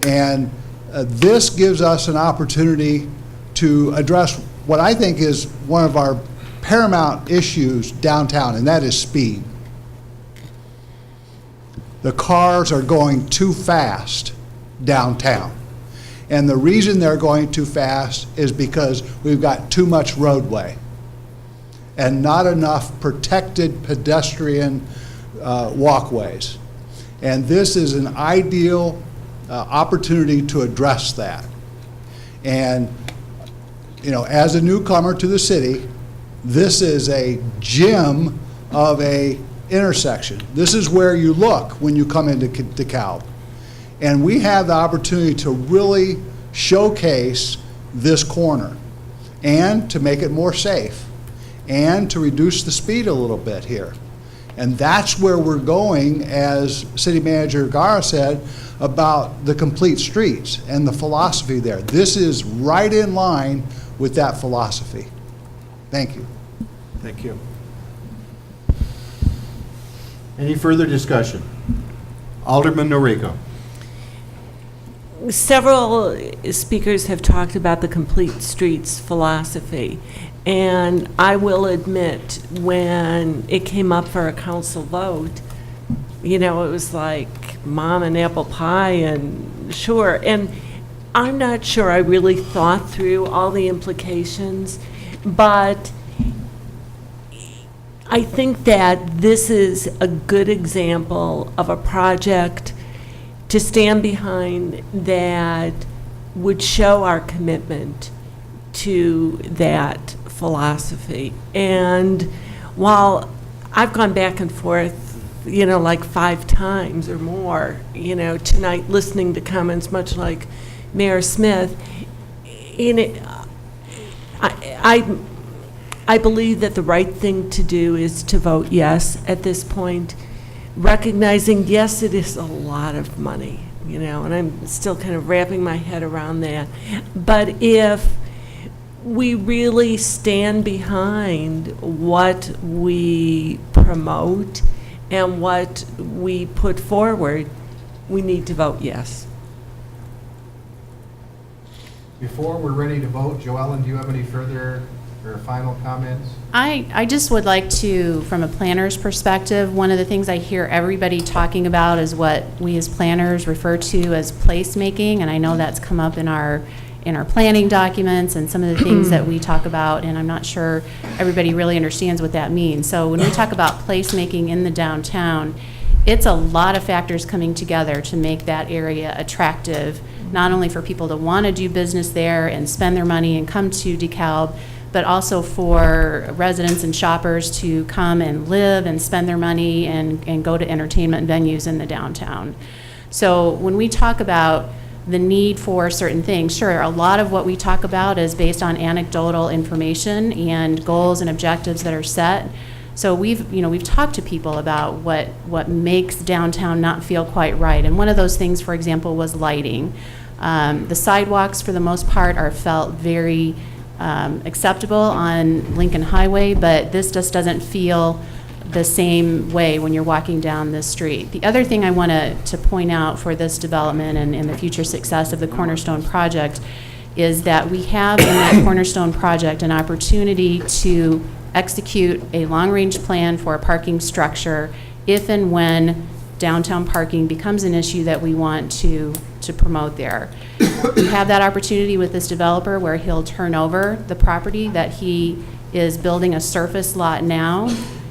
And this gives us an opportunity to address what I think is one of our paramount issues downtown, and that is speed. The cars are going too fast downtown. And the reason they're going too fast is because we've got too much roadway and not enough protected pedestrian walkways. And this is an ideal opportunity to address that. And, you know, as a newcomer to the city, this is a gem of a intersection. This is where you look when you come into DeKalb. And we have the opportunity to really showcase this corner and to make it more safe and to reduce the speed a little bit here. And that's where we're going, as City Manager Gara said, about the complete streets and the philosophy there. This is right in line with that philosophy. Thank you. Thank you. Any further discussion? Alderman Noriko. Several speakers have talked about the complete streets philosophy, and I will admit, when it came up for a council vote, you know, it was like mom and apple pie, and sure, and I'm not sure I really thought through all the implications, but I think that this is a good example of a project to stand behind that would show our commitment to that philosophy. And while I've gone back and forth, you know, like 5 times or more, you know, tonight listening to comments much like Mayor Smith, in it, I believe that the right thing to do is to vote yes at this point, recognizing, yes, it is a lot of money, you know, and I'm still kind of wrapping my head around that. But if we really stand behind what we promote and what we put forward, we need to vote yes. Before we're ready to vote, Joellen, do you have any further or final comments? I just would like to, from a planner's perspective, one of the things I hear everybody talking about is what we as planners refer to as placemaking, and I know that's come up in our planning documents and some of the things that we talk about, and I'm not sure everybody really understands what that means. So when we talk about placemaking in the downtown, it's a lot of factors coming together to make that area attractive, not only for people to want to do business there and spend their money and come to DeKalb, but also for residents and shoppers to come and live and spend their money and go to entertainment venues in the downtown. So when we talk about the need for certain things, sure, a lot of what we talk about is based on anecdotal information and goals and objectives that are set. So we've talked to people about what makes downtown not feel quite right. And one of those things, for example, was lighting. The sidewalks, for the most part, are felt very acceptable on Lincoln Highway, but this just doesn't feel the same way when you're walking down this street. The other thing I want to point out for this development and the future success of the Cornerstone project is that we have in that Cornerstone project an opportunity to execute a long-range plan for a parking structure if and when downtown parking becomes an issue that we want to promote there. We have that opportunity with this developer where he'll turn over the property that he is building a surface lot now,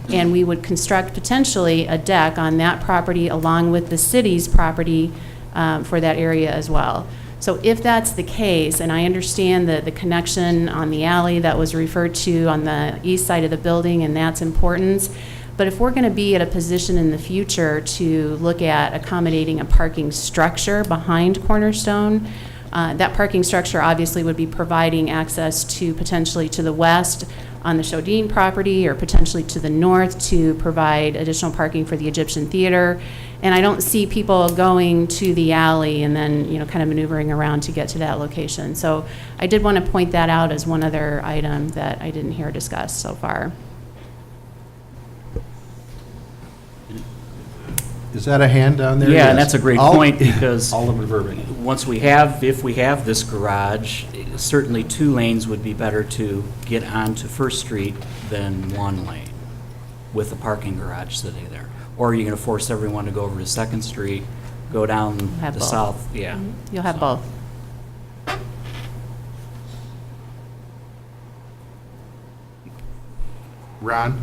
and we would construct potentially a deck on that property along with the city's property for that area as well. So if that's the case, and I understand the connection on the alley that was referred to on the east side of the building, and that's important, but if we're going to be at a position in the future to look at accommodating a parking structure behind Cornerstone, that parking structure obviously would be providing access to potentially to the west on the Shodine property, or potentially to the north to provide additional parking for the Egyptian Theater. And I don't see people going to the alley and then, kind of maneuvering around to get to that location. So I did want to point that out as one other item that I didn't hear discussed so far. Is that a hand down there? Yeah, Yes. and that's a great All- point, because if we have this garage, certainly 2 lanes would be better to get onto First Street than 1 lane with the parking garage sitting there. Or you're going to force everyone to go over to Second Street, go down Have the both. south, yeah. You'll have both. Ron?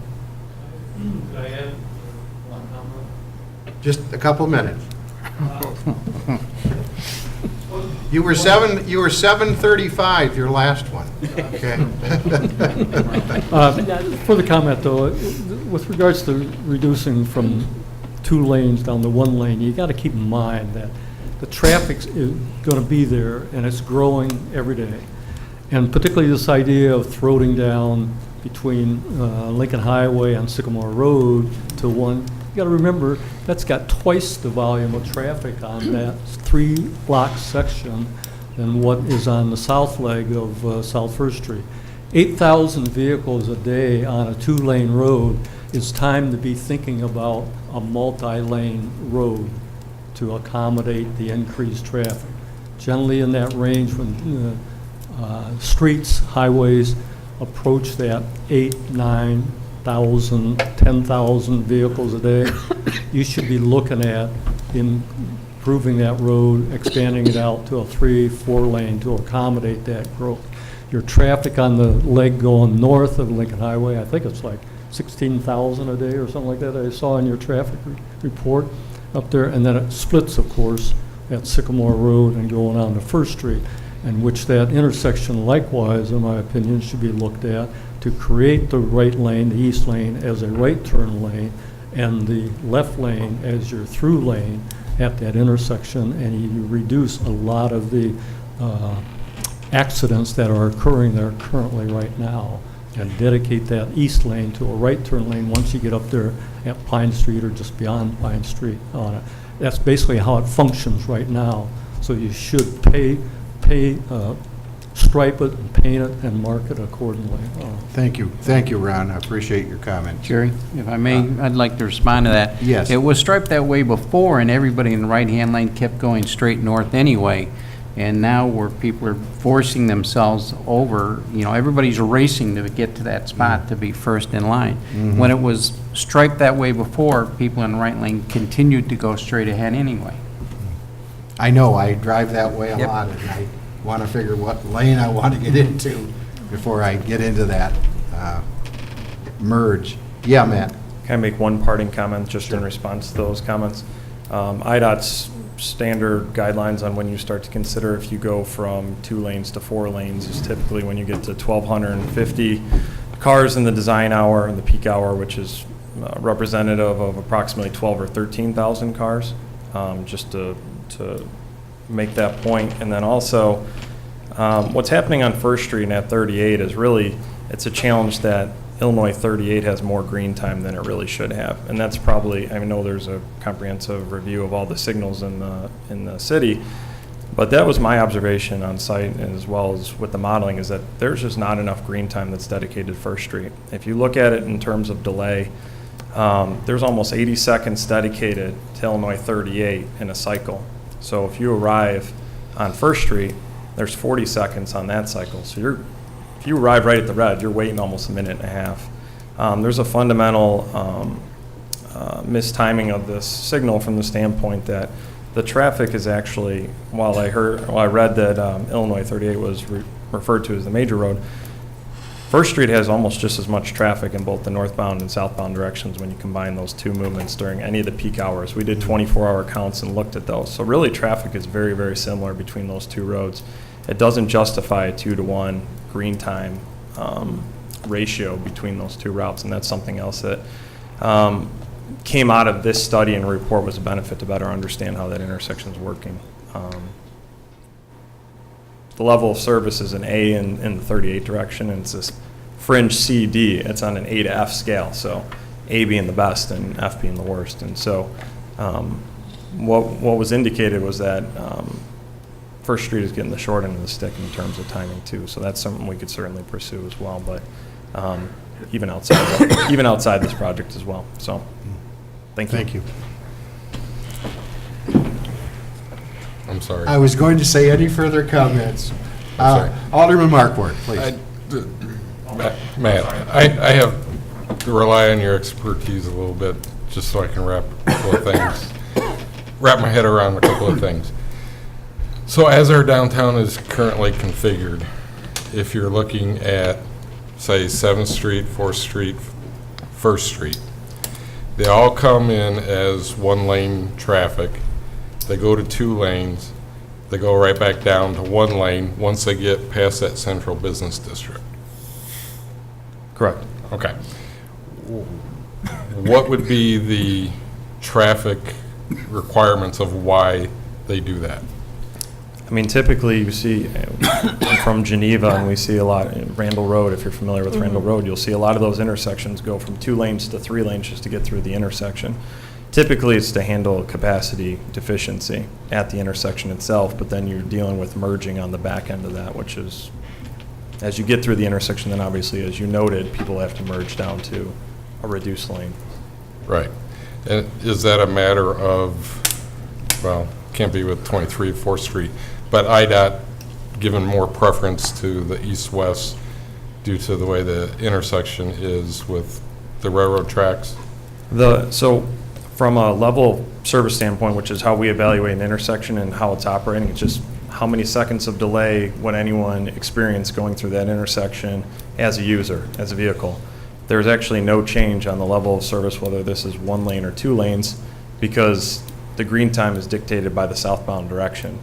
Just a couple minutes. You were 7:35, your last one. Okay. For the comment, though, with regards to reducing from 2 lanes down to 1 lane, you got to keep in mind that the traffic is going to be there, and it's growing every day. And particularly this idea of throating down between Lincoln Highway and Sycamore Road to 1, you got to remember, that's got twice the volume of traffic on that 3-block section than what is on the south leg of South First Street. 8,000 vehicles a day on a 2-lane road. It's time to be thinking about a multi-lane road to accommodate the increased traffic. Generally in that range when streets, highways approach that 8,000, 9,000, 10,000 vehicles a day, you should be looking at improving that road, expanding it out to a 3-4 lane to accommodate that growth. Your traffic on the leg going north of Lincoln Highway, I think it's like 16,000 a day or something like that I saw in your traffic report up there, and then it splits, of course, at Sycamore Road and going on to First Street, in which that intersection likewise, in my opinion, should be looked at to create the right lane, the east lane, as a right turn lane, and the left lane as your through lane at that intersection, and you reduce a lot of the accidents that are occurring there currently right now. and dedicate that east lane to a right turn lane once you get up there at Pine Street or just beyond Pine Street on it. That's basically how it functions right now. So you should stripe it and paint it and mark it accordingly. Thank you, Ron. I appreciate your comment. Jerry, if I may, I'd like to respond to that. Yes. It was striped that way before, and everybody in the right-hand lane kept going straight north anyway. And now where people are forcing themselves over, everybody's racing to get to that spot to be first in line. When it was striped that way before, people in the right lane continued to go straight ahead anyway. I know, I drive that way a Yep. lot, and I want to figure what lane I want to get into before I get into that merge. Yeah, Matt? Can I make one parting comment just in response to those comments? IDOT's standard guidelines on when you start to consider if you go from 2 lanes to 4 lanes is typically when you get to 1,250 cars in the design hour and the peak hour, which is representative of approximately 12 or 13,000 cars, just to make that point. And then also, what's happening on First Street and at 38 is really, it's a challenge that Illinois 38 has more green time than it really should have. And that's probably, I know there's a comprehensive review of all the signals in the city, but that was my observation on site as well as with the modeling, is that there's just not enough green time that's dedicated to First Street. If you look at it in terms of delay, there's almost 80 seconds dedicated to Illinois 38 in a cycle. So if you arrive on First Street, there's 40 seconds on that cycle. So if you arrive right at the red, you're waiting almost a minute and a half. There's a fundamental mistiming of this signal from the standpoint that the traffic is actually, while I read that Illinois 38 was referred to as the major road, First Street has almost just as much traffic in both the northbound and southbound directions when you combine those two movements during any of the peak hours. We did 24-hour counts and looked at those. So really traffic is very, very similar between those two roads. It doesn't justify a 2-to-1 green time ratio between those two routes, and that's something else that came out of this study and report was a benefit to better understand how that intersection is working. The level of service is an A in the 38 direction, and it's this fringe C-D. It's on an A to F scale, so A being the best and F being the worst. And so what was indicated was that First Street is getting the short end of the stick in terms of timing too, so that's something we could certainly pursue as well, but even outside this project as well. So, thank you. Thank you. I'm sorry. I was going to say any further comments. sorry. Alderman Markwart, please. Matt, I have to rely on your expertise a little bit, just so I can wrap my head around a couple of things. So as our downtown is currently configured, if you're looking at, say, 7th Street, 4th Street, 1st Street, they all come in as 1-lane traffic. They go to 2 lanes. They go right back down to 1 lane once they get past that central business district. Correct. Okay. What would be the traffic requirements of why they do that? I mean, typically you see from Geneva, and we see a lot in Randall Road. If you're familiar with Randall Road, you'll see a lot of those intersections go from 2 lanes to 3 lanes just to get through the intersection. Typically, it's to handle capacity deficiency at the intersection itself, but then you're dealing with merging on the back end of that, which is, as you get through the intersection, then obviously, as you noted, people have to merge down to a reduced lane. Right. And is that a matter of, well, can't be with 23 4th Street, but IDOT given more preference to the east-west due to the way the intersection is with the railroad tracks? So from a level service standpoint, which is how we evaluate an intersection and how it's operating, it's just how many seconds of delay would anyone experience going through that intersection as a user, as a vehicle. There's actually no change on the level of service, whether this is 1 lane or 2 lanes, because the green time is dictated by the southbound direction.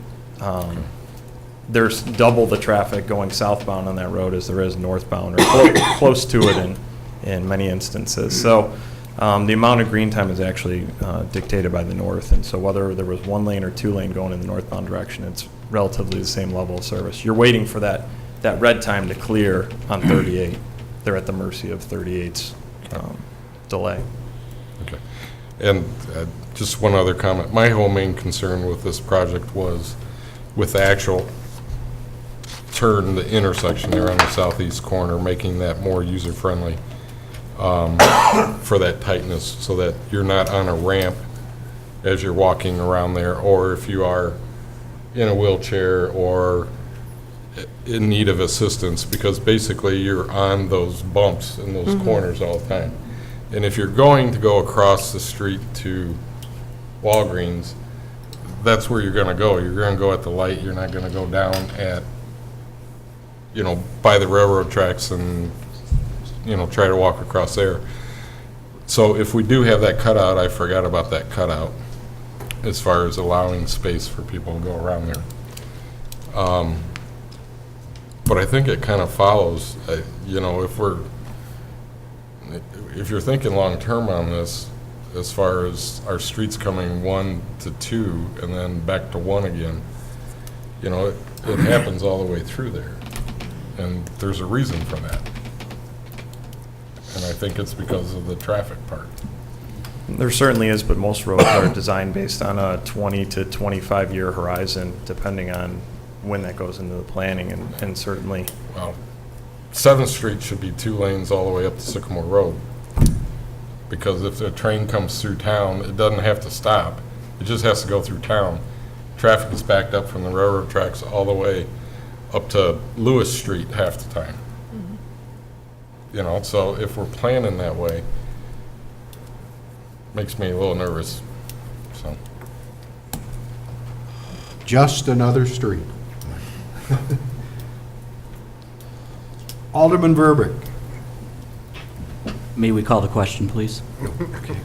There's double the traffic going southbound on that road as there is northbound, or close to it in many instances. So the amount of green time is actually dictated by the north, and so whether there was 1 lane or 2 lane going in the northbound direction, it's relatively the same level of service. You're waiting for that red time to clear on 38. they're at the mercy of 38's delay. Okay. And just one other comment. My whole main concern with this project was with the actual turn, the intersection there on the southeast corner, making that more user-friendly for that tightness, so that you're not on a ramp as you're walking around there, or if you are in a wheelchair or in need of assistance, because basically you're on those bumps in those corners all the time. And if you're going to go across the street to Walgreens, that's where you're going to go. You're going to go at the light. You're not going to go down at, by the railroad tracks and, try to walk across there. So if we do have that cutout, I forgot about that cutout as far as allowing space for people to go around there. But I think it kind of follows, if you're thinking long-term on this, as far as our streets coming 1 to 2 and then back to 1 again, it happens all the way through there. And there's a reason for that. And I think it's because of the traffic part. There certainly is, but most roads are designed based on a 20 to 25-year horizon, depending on when that goes into the planning, and certainly. Well, 7th Street should be 2 lanes all the way up to Sycamore Road. Because if a train comes through town, it doesn't have to stop. It just has to go through town. Traffic is backed up from the railroad tracks all the way up to Lewis Street half the time. So if we're planning that way, makes me a little nervous, so. Just another street. Alderman Verbeek. May we call the question, please? Okay.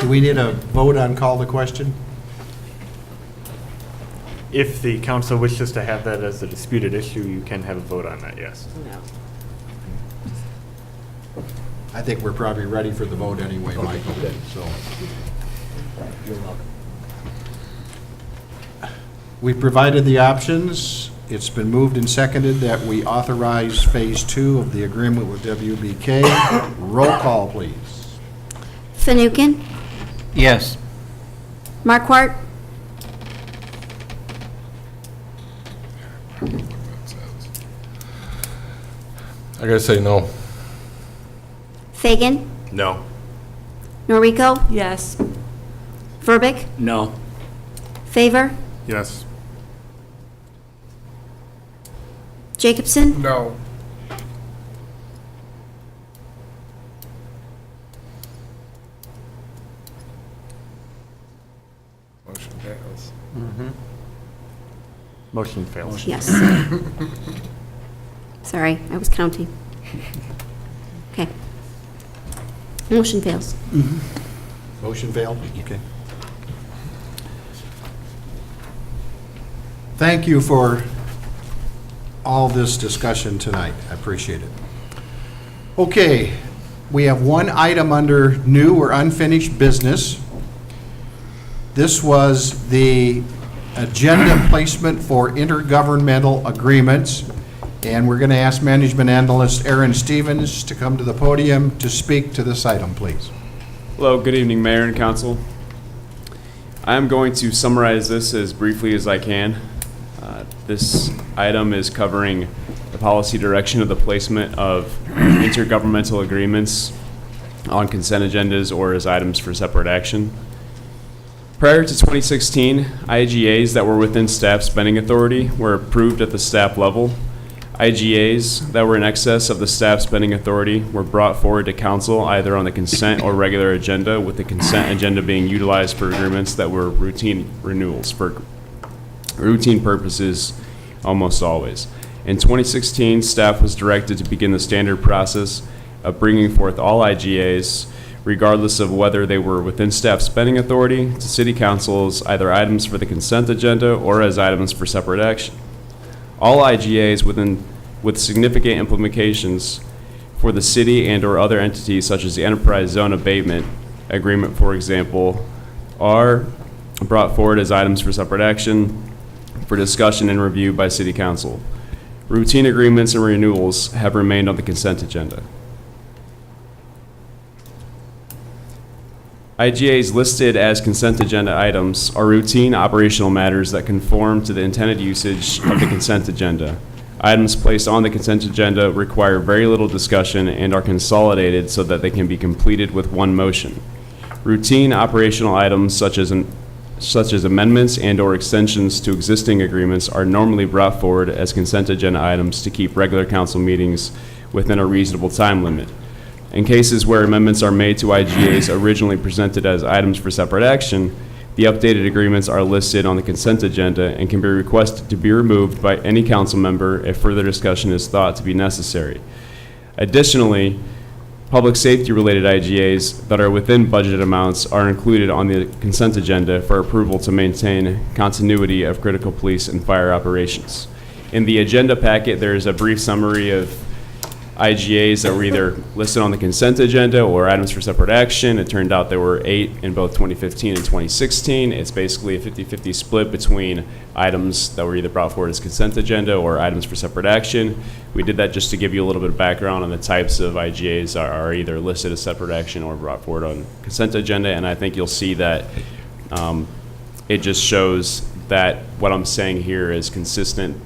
Do we need a vote on call the question? If the council wishes to have that as a disputed issue, you can have a vote on that, yes. No. I think we're probably ready for the vote anyway, Michael, so. You're welcome. We provided the options. It's been moved and seconded that we authorize Phase 2 of the agreement with WBK. Roll call, please. Fanouken, Yes. Markwart, I gotta say no. Fagan, No. Noriko, Yes. Verbic, No. Favor, Yes. Jacobson, No. Motion fails. Motion fails. yes. Sorry, I was counting. Okay. Motion fails. Motion failed? Okay. Thank you for all this discussion tonight. I appreciate it. Okay, we have one item under new or unfinished business. This was the agenda placement for intergovernmental agreements, and we're going to ask Management Analyst Aaron Stevens to come to the podium to speak to this item, please. Hello, good evening, Mayor and Council. I am going to summarize this as briefly as I can. This item is covering the policy direction of the placement of intergovernmental agreements on consent agendas or as items for separate action. Prior to 2016, IGAs that were within staff spending authority were approved at the staff level. IGAs that were in excess of the staff spending authority were brought forward to council either on the consent or regular agenda, with the consent agenda being utilized for agreements that were routine renewals for routine purposes almost always. In 2016, staff was directed to begin the standard process of bringing forth all IGAs, regardless of whether they were within staff spending authority, to city councils, either items for the consent agenda or as items for separate action. All IGAs with significant implications for the city and or other entities, such as the enterprise zone abatement agreement, for example, are brought forward as items for separate action for discussion and review by city council. Routine agreements and renewals have remained on the consent agenda. IGAs listed as consent agenda items are routine operational matters that conform to the intended usage of the consent agenda. Items placed on the consent agenda require very little discussion and are consolidated so that they can be completed with one motion. Routine operational items such as amendments and/or extensions to existing agreements are normally brought forward as consent agenda items to keep regular council meetings within a reasonable time limit. In cases where amendments are made to IGAs originally presented as items for separate action, the updated agreements are listed on the consent agenda and can be requested to be removed by any council member if further discussion is thought to be necessary. Additionally, public safety-related IGAs that are within budget amounts are included on the consent agenda for approval to maintain continuity of critical police and fire operations. In the agenda packet, there is a brief summary of IGAs that were either listed on the consent agenda or items for separate action. It turned out there were 8 in both 2015 and 2016. It's basically a 50-50 split between items that were either brought forward as consent agenda or items for separate action. We did that just to give you a little bit of background on the types of IGAs that are either listed as separate action or brought forward on consent agenda, and I think you'll see that it just shows that what I'm saying here is consistent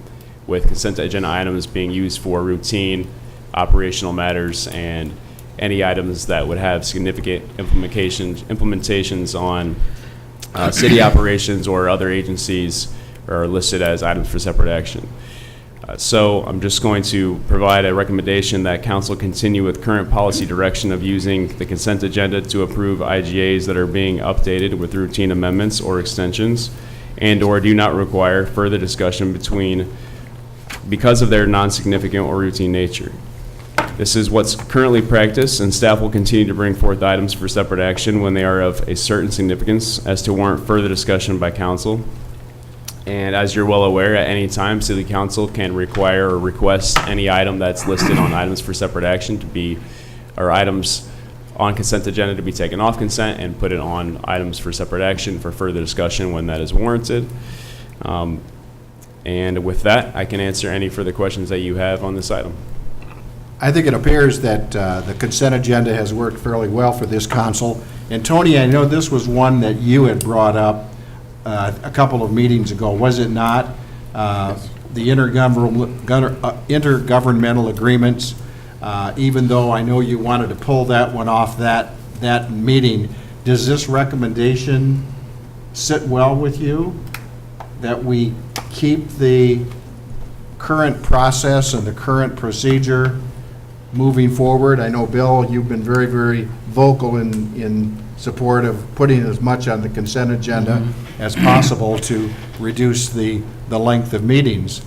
with consent agenda items being used for routine operational matters and any items that would have significant implementations on city operations or other agencies are listed as items for separate action. So I'm just going to provide a recommendation that council continue with current policy direction of using the consent agenda to approve IGAs that are being updated with routine amendments or extensions and/or do not require further discussion because of their non-significant or routine nature. This is what's currently practiced, and staff will continue to bring forth items for separate action when they are of a certain significance as to warrant further discussion by council. And as you're well aware, at any time, City Council can require or request any item that's listed on items for separate action to be, or items on consent agenda to be taken off consent and put it on items for separate action for further discussion when that is warranted. And with that, I can answer any further questions that you have on this item. I think it appears that the consent agenda has worked fairly well for this council. And Tony, I know this was one that you had brought up a couple of meetings ago, was it not? The intergovernmental agreements, even though I know you wanted to pull that one off that meeting, does this recommendation sit well with you? That we keep the current process and the current procedure moving forward? I know, Bill, you've been very, very vocal in support of putting as much on the consent agenda as possible to reduce the length of meetings.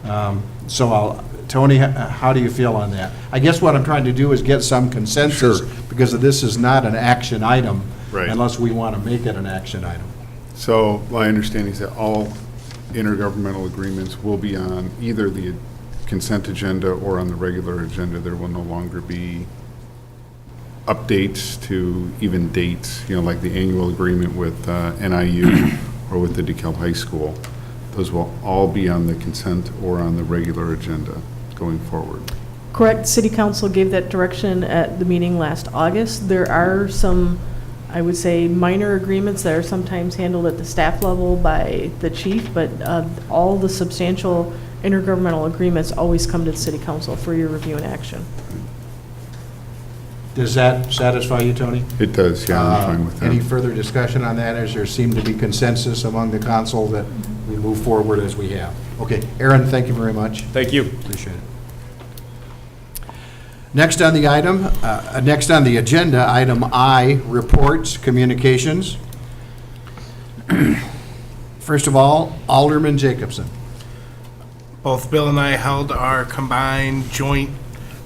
Tony, how do you feel on that? I guess what I'm trying to do is get some consensus, because this is not an action item unless we want to make it an action item. So my understanding is that all intergovernmental agreements will be on either the consent agenda or on the regular agenda. There will no longer be updates to even dates, like the annual agreement with NIU or with the DeKalb High School. Those will all be on the consent or on the regular agenda going forward. Correct. City Council gave that direction at the meeting last August. There are some, I would say, minor agreements that are sometimes handled at the staff level by the chief, but all the substantial intergovernmental agreements always come to the City Council for your review and action. Does that satisfy you, Tony? It does, yeah, I'm fine with that. Any further discussion on that, as there seemed to be consensus among the council that we move forward as we have? Okay, Aaron, thank you very much. Thank you. Appreciate it. Next on the agenda, item I, reports, communications. First of all, Alderman Jacobson. Both Bill and I held our combined joint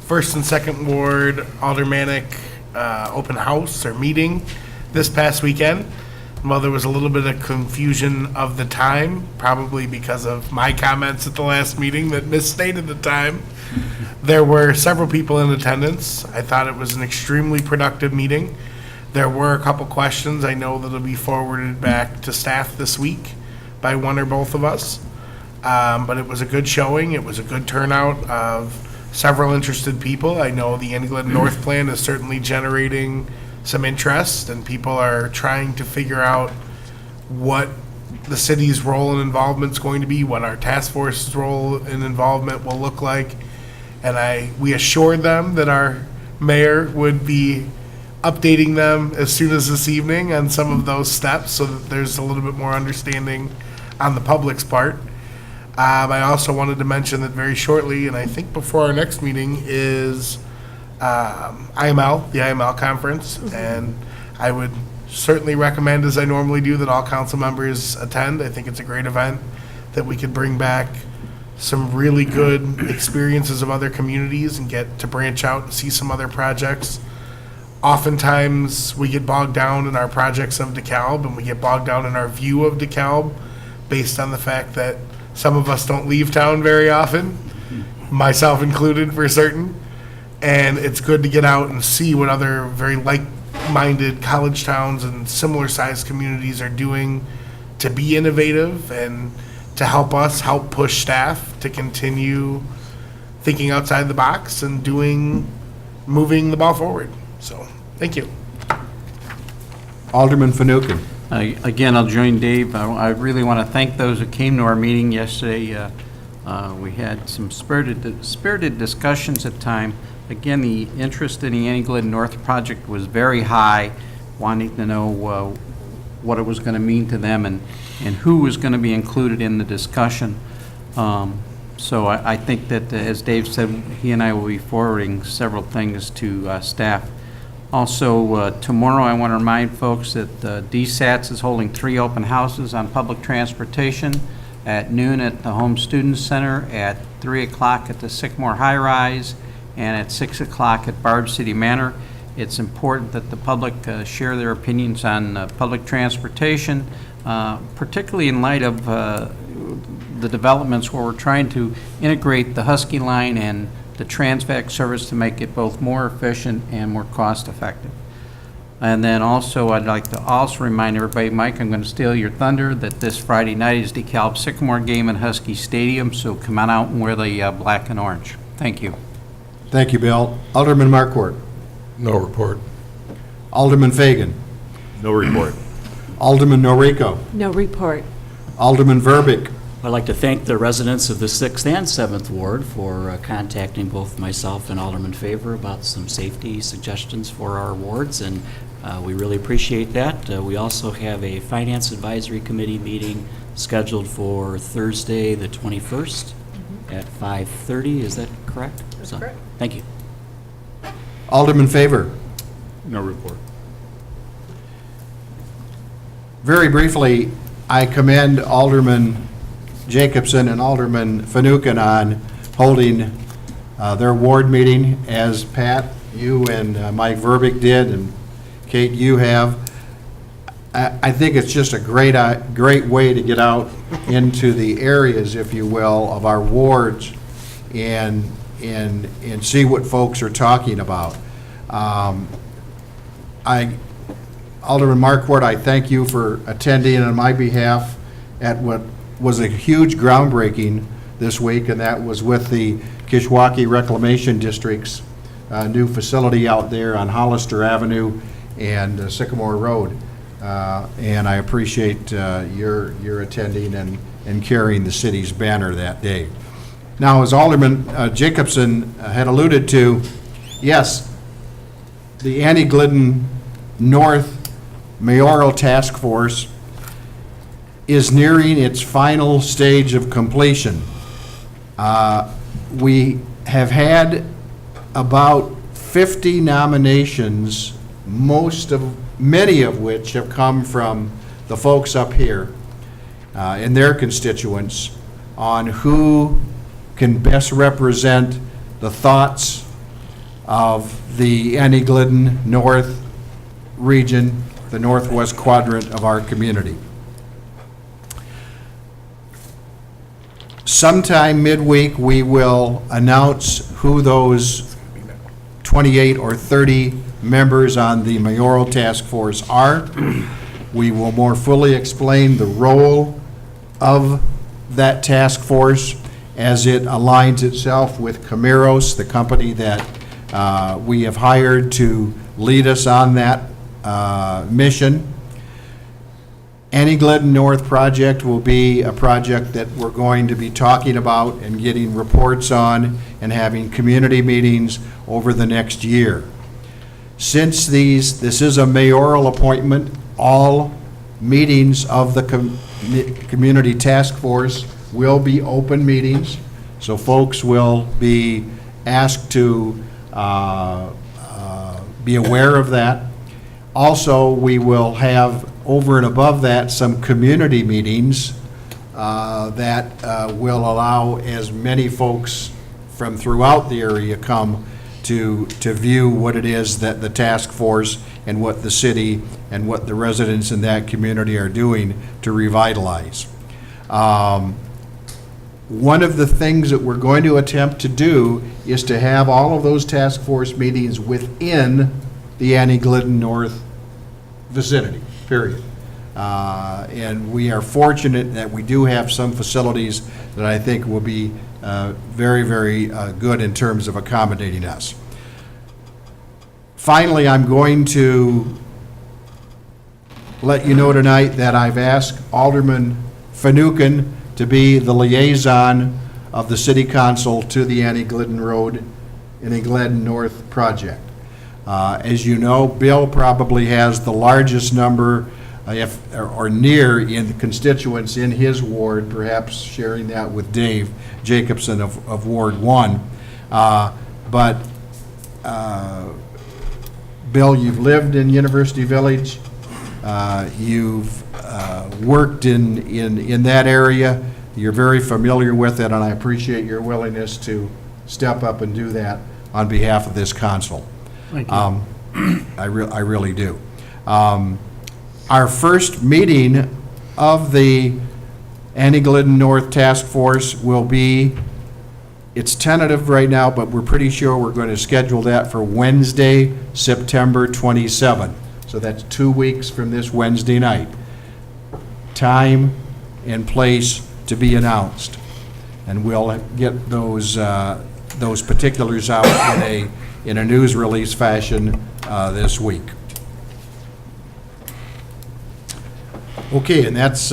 First and Second Ward Aldermanic open house or meeting this past weekend. While there was a little bit of confusion of the time, probably because of my comments at the last meeting that misstated the time, there were several people in attendance. I thought it was an extremely productive meeting. There were a couple questions I know that'll be forwarded back to staff this week by one or both of us. But it was a good showing. It was a good turnout of several interested people. I know the England North Plan is certainly generating some interest, and people are trying to figure out what the city's role and involvement is going to be, what our task force's role and involvement will look like. And we assured them that our mayor would be updating them as soon as this evening on some of those steps so that there's a little bit more understanding on the public's part. I also wanted to mention that very shortly, and I think before our next meeting, is IML, the IML conference, and I would certainly recommend, as I normally do, that all council members attend. I think it's a great event that we could bring back some really good experiences of other communities and get to branch out and see some other projects. Oftentimes, we get bogged down in our projects of DeKalb, and we get bogged down in our view of DeKalb based on the fact that some of us don't leave town very often, myself included for certain. And it's good to get out and see what other very like-minded college towns and similar-sized communities are doing to be innovative and to help us help push staff to continue thinking outside the box and moving the ball forward. So, thank you. Alderman Fanouken. Again, I'll join Dave. I really want to thank those who came to our meeting yesterday. We had some spirited discussions at time. Again, the interest in the Annie Glidden North project was very high, wanting to know what it was going to mean to them and who was going to be included in the discussion. So I think that, as Dave said, he and I will be forwarding several things to staff. Also, tomorrow I want to remind folks that DSATS is holding 3 open houses on public transportation at noon at the Home Students Center, at 3 o'clock at the Sycamore High Rise, and at 6 o'clock at Barb City Manor. It's important that the public share their opinions on public transportation, particularly in light of the developments where we're trying to integrate the Husky Line and the Transvac service to make it both more efficient and more cost-effective. And then also, I'd like to also remind everybody, Mike, I'm going to steal your thunder, that this Friday night is DeKalb Sycamore game in Husky Stadium, so come on out and wear the black and orange. Thank you. Thank you, Bill. Alderman Marquardt. No report. Alderman Fagan. No report. Alderman Noriko. No report. Alderman Verbeek. I'd like to thank the residents of the 6th and 7th Ward for contacting both myself and Alderman Favor about some safety suggestions for our wards, and we really appreciate that. We also have a Finance Advisory Committee meeting scheduled for Thursday, the 21st at 5:30. Is that correct? That's correct. Thank you. Alderman Favor. No report. Very briefly, I commend Alderman Jacobson and Alderman Fanouken on holding their ward meeting, as Pat, you and Mike Verbeek did, and Kate, you have. I think it's just a great way to get out into the areas, if you will, of our wards and see what folks are talking about. Alderman Marquardt, I thank you for attending on my behalf at what was a huge groundbreaking this week, and that was with the Kishwaukee Reclamation District's new facility out there on Hollister Avenue and Sycamore Road. And I appreciate your attending and carrying the city's banner that day. Now, as Alderman Jacobson had alluded to, yes, the Annie Glidden North Mayoral Task Force is nearing its final stage of completion. We have had about 50 nominations, many of which have come from the folks up here and their constituents, on who can best represent the thoughts of the Annie Glidden North region, the northwest quadrant of our community. Sometime midweek, we will announce who those 28 or 30 members on the mayoral task force are. We will more fully explain the role of that task force as it aligns itself with Camiros, the company that we have hired to lead us on that mission. Annie Glidden North project will be a project that we're going to be talking about and getting reports on and having community meetings over the next year. Since this is a mayoral appointment, all meetings of the community task force will be open meetings, so folks will be asked to be aware of that. Also, we will have, over and above that, some community meetings that will allow as many folks from throughout the area come to view what it is that the task force and what the city and what the residents in that community are doing to revitalize. One of the things that we're going to attempt to do is to have all of those task force meetings within the Annie Glidden North vicinity, period. And we are fortunate that we do have some facilities that I think will be very, very good in terms of accommodating us. Finally, I'm going to let you know tonight that I've asked Alderman Fanouken to be the liaison of the City Council to the Annie Glidden Road, Annie Glidden North project. As you know, Bill probably has the largest number or near in the constituents in his ward, perhaps sharing that with Dave Jacobson of Ward 1. But Bill, you've lived in University Village. You've worked in that area. You're very familiar with it, and I appreciate your willingness to step up and do that on behalf of this council. Thank you. I really do. Our first meeting of the Annie Glidden North Task Force will be, it's tentative right now, but we're pretty sure we're going to schedule that for Wednesday, September 27. So that's 2 weeks from this Wednesday night. Time and place to be announced. And we'll get those particulars out in a news release fashion this week. Okay, and that's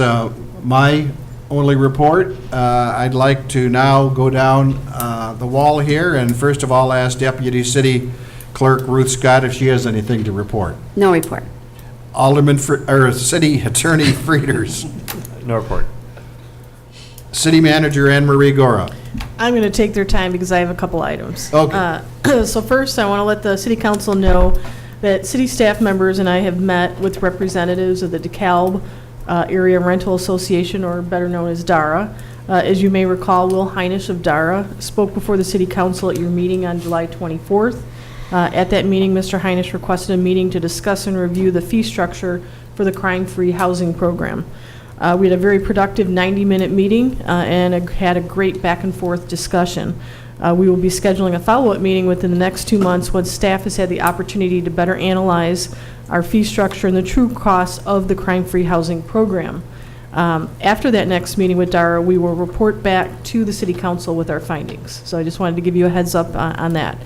my only report. I'd like to now go down the wall here and first of all ask Deputy City Clerk Ruth Scott if she has anything to report. No report. City Attorney Frieders. No report. City Manager Anne Marie Gora. I'm going to take their time because I have a couple items. Okay. So first, I want to let the City Council know that city staff members and I have met with representatives of the DeKalb Area Rental Association, or better known as DARA. As you may recall, Will Heinisch of DARA spoke before the City Council at your meeting on July 24th. At that meeting, Mr. Heinisch requested a meeting to discuss and review the fee structure for the crime-free housing program. We had a very productive 90-minute meeting and had a great back-and-forth discussion. We will be scheduling a follow-up meeting within the next 2 months once staff has had the opportunity to better analyze our fee structure and the true costs of the crime-free housing program. After that next meeting with DARA, we will report back to the City Council with our findings. So I just wanted to give you a heads up on that.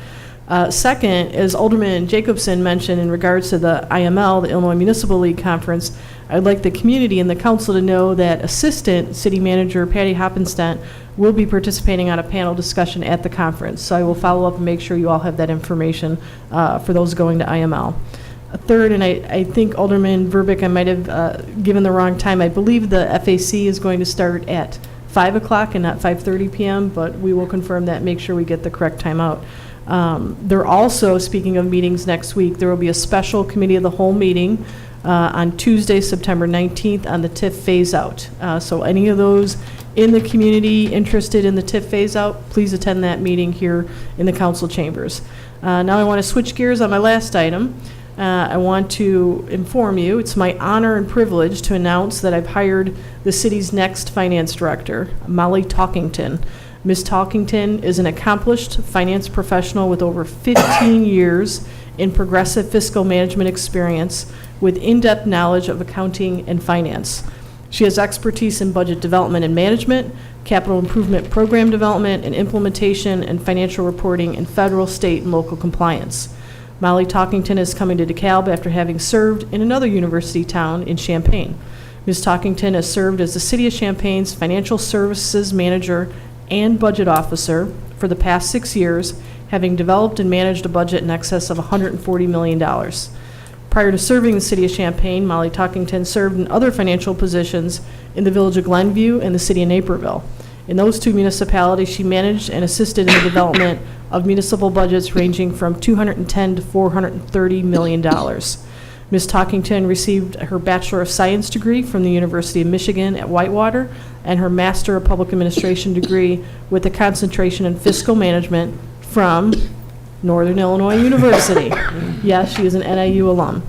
Second, as Alderman Jacobson mentioned in regards to the IML, the Illinois Municipal League Conference, I'd like the community and the council to know that Assistant City Manager Patty Hoppenstent will be participating on a panel discussion at the conference. So I will follow up and make sure you all have that information for those going to IML. Third, and I think Alderman Verbeek, I might have given the wrong time. I believe the FAC is going to start at 5 o'clock and not 5:30 p.m., but we will confirm that, make sure we get the correct time out. There also, speaking of meetings next week, there will be a special committee of the whole meeting on Tuesday, September 19th on the TIF phase-out. So any of those in the community interested in the TIF phase-out, please attend that meeting here in the council chambers. Now I want to switch gears on my last item. I want to inform you, it's my honor and privilege to announce that I've hired the city's next finance director, Molly Talkington. Ms. Talkington is an accomplished finance professional with over 15 years in progressive fiscal management experience with in-depth knowledge of accounting and finance. She has expertise in budget development and management, capital improvement program development and implementation, and financial reporting in federal, state, and local compliance. Molly Talkington is coming to DeKalb after having served in another university town in Champaign. Ms. Talkington has served as the City of Champaign's Financial Services Manager and Budget Officer for the past 6 years, having developed and managed a budget in excess of $140 million. Prior to serving the City of Champaign, Molly Talkington served in other financial positions in the Village of Glenview and the City of Naperville. In those two municipalities, she managed and assisted in the development of municipal budgets ranging from $210 to $430 million. Ms. Talkington received her Bachelor of Science degree from the University of Michigan at Whitewater and her Master of Public Administration degree with a concentration in fiscal management from Northern Illinois University. Yes, she is an NIU alum.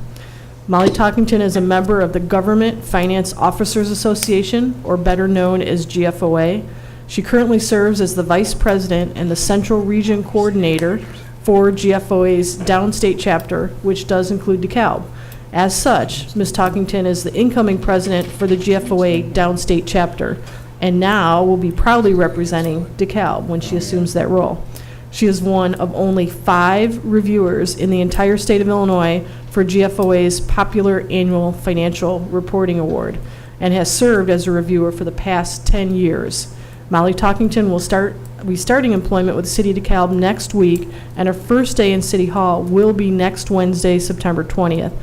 Molly Talkington is a member of the Government Finance Officers Association, or better known as GFOA. She currently serves as the Vice President and the Central Region Coordinator for GFOA's Downstate chapter, which does include DeKalb. As such, Ms. Talkington is the incoming president for the GFOA Downstate chapter, and now will be proudly representing DeKalb when she assumes that role. She is one of only 5 reviewers in the entire state of Illinois for GFOA's popular annual financial reporting award, and has served as a reviewer for the past 10 years. Molly Talkington will be starting employment with the City of DeKalb next week, and her first day in City Hall will be next Wednesday, September 20th.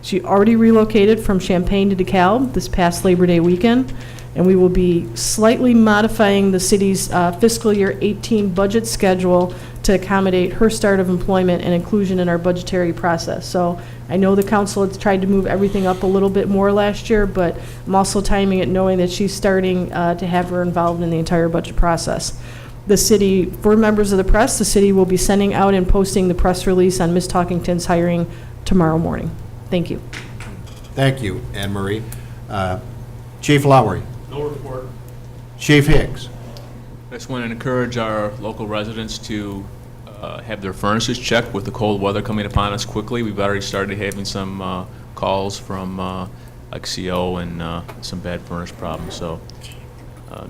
She already relocated from Champaign to DeKalb this past Labor Day weekend, and we will be slightly modifying the city's fiscal year 18 budget schedule to accommodate her start of employment and inclusion in our budgetary process. So I know the council has tried to move everything up a little bit more last year, but I'm also timing it knowing that she's starting to have her involved in the entire budget process. The city, for members of the press, the city will be sending out and posting the press release on Ms. Talkington's hiring tomorrow morning. Thank you. Thank you, Anne Marie. Chief Lowry. No report. Chief Hicks. I just want to encourage our local residents to have their furnaces checked with the cold weather coming upon us quickly. We've already started having some calls from like CO and some bad furnace problems, so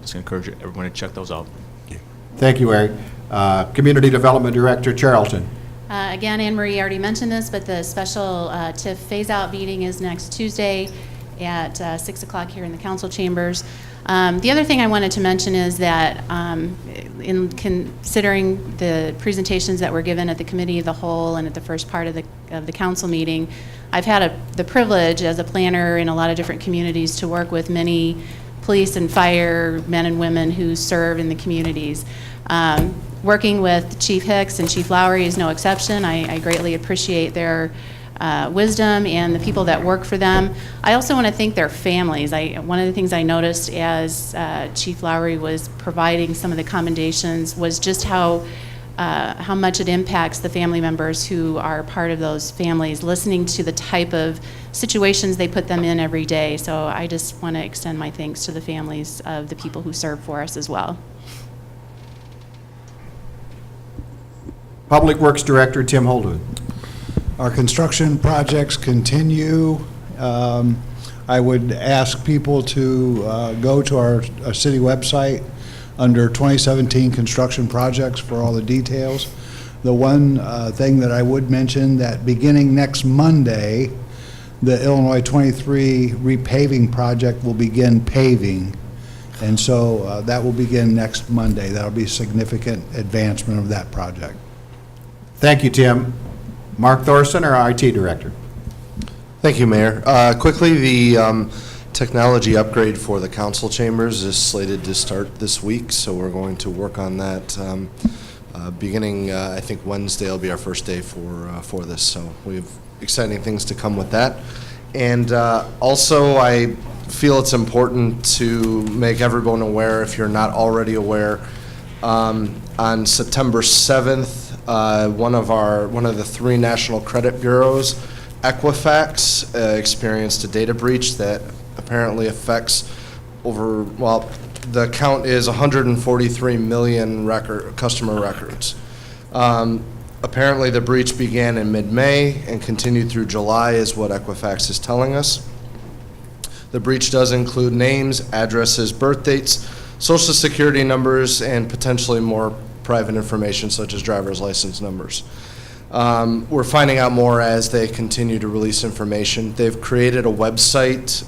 just encourage everyone to check those out. Thank you, Eric. Community Development Director Charlton. Again, Anne Marie already mentioned this, but the special TIF phase-out meeting is next Tuesday at 6 o'clock here in the council chambers. The other thing I wanted to mention is that in considering the presentations that were given at the committee of the whole and at the first part of the council meeting, I've had the privilege as a planner in a lot of different communities to work with many police and fire men and women who serve in the communities. Working with Chief Hicks and Chief Lowry is no exception. I greatly appreciate their wisdom and the people that work for them. I also want to thank their families. One of the things I noticed as Chief Lowry was providing some of the commendations was just how much it impacts the family members who are part of those families, listening to the type of situations they put them in every day. So I just want to extend my thanks to the families of the people who serve for us as well. Public Works Director Tim Holdwood. Our construction projects continue. I would ask people to go to our city website under 2017 construction projects for all the details. The one thing that I would mention, that beginning next Monday, the Illinois 23 repaving project will begin paving. And so that will begin next Monday. That'll be a significant advancement of that project. Thank you, Tim. Mark Thorson, our IT Director. Thank you, Mayor. Quickly, the technology upgrade for the council chambers is slated to start this week, so we're going to work on that beginning, I think Wednesday will be our first day for this, so we have exciting things to come with that. And also, I feel it's important to make everyone aware, if you're not already aware, on September 7th, one of the 3 national credit bureaus, Equifax, experienced a data breach that apparently affects the count is 143 million customer records. Apparently the breach began in mid-May and continued through July is what Equifax is telling us. The breach does include names, addresses, birth dates, social security numbers, and potentially more private information such as driver's license numbers. We're finding out more as they continue to release information. They've created a website,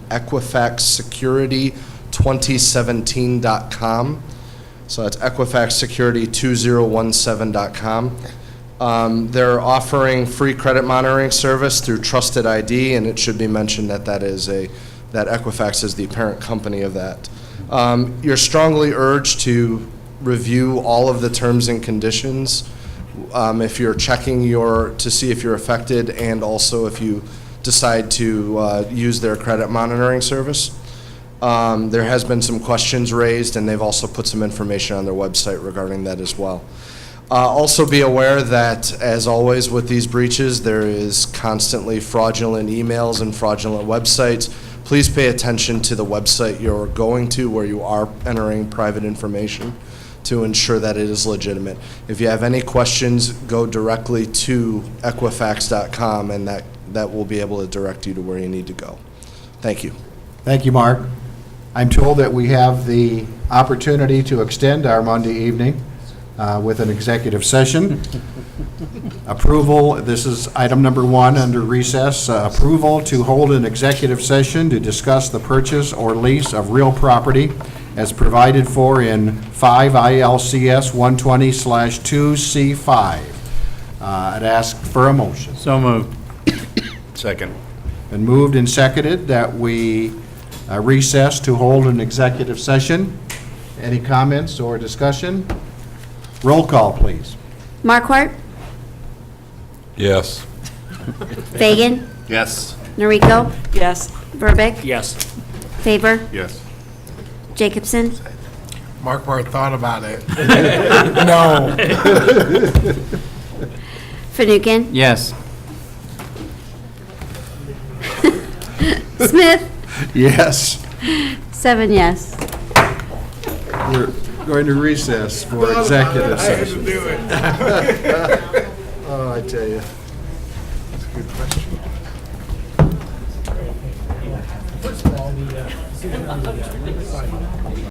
EquifaxSecurity2017.com. So that's EquifaxSecurity2017.com. They're offering free credit monitoring service through Trusted ID, and it should be mentioned that that Equifax is the parent company of that. You're strongly urged to review all of the terms and conditions if you're checking to see if you're affected, and also if you decide to use their credit monitoring service. There has been some questions raised, and they've also put some information on their website regarding that as well. Also be aware that, as always with these breaches, there is constantly fraudulent emails and fraudulent websites. Please pay attention to the website you're going to where you are entering private information to ensure that it is legitimate. If you have any questions, go directly to Equifax.com, and that will be able to direct you to where you need to go. Thank you. Thank you, Mark. I'm told that we have the opportunity to extend our Monday evening with an executive session. Approval, this is item number 1 under recess, approval to hold an executive session to discuss the purchase or lease of real property as provided for in 5 ILCS 120/2C5. I'd ask for a motion. So moved. Second. Been moved and seconded that we recess to hold an executive session. Any comments or discussion? Roll call, please. Markwart, Yes. Fagan, Yes. Noriko, Yes. Verbic, Yes. Favor, Yes. Jacobson, Mark Barth thought about it. No. Yes. Fanouken, Smith, Yes. 7 yes. We're going to recess for executive I had to session. do it. Oh, I tell you. That's a good question.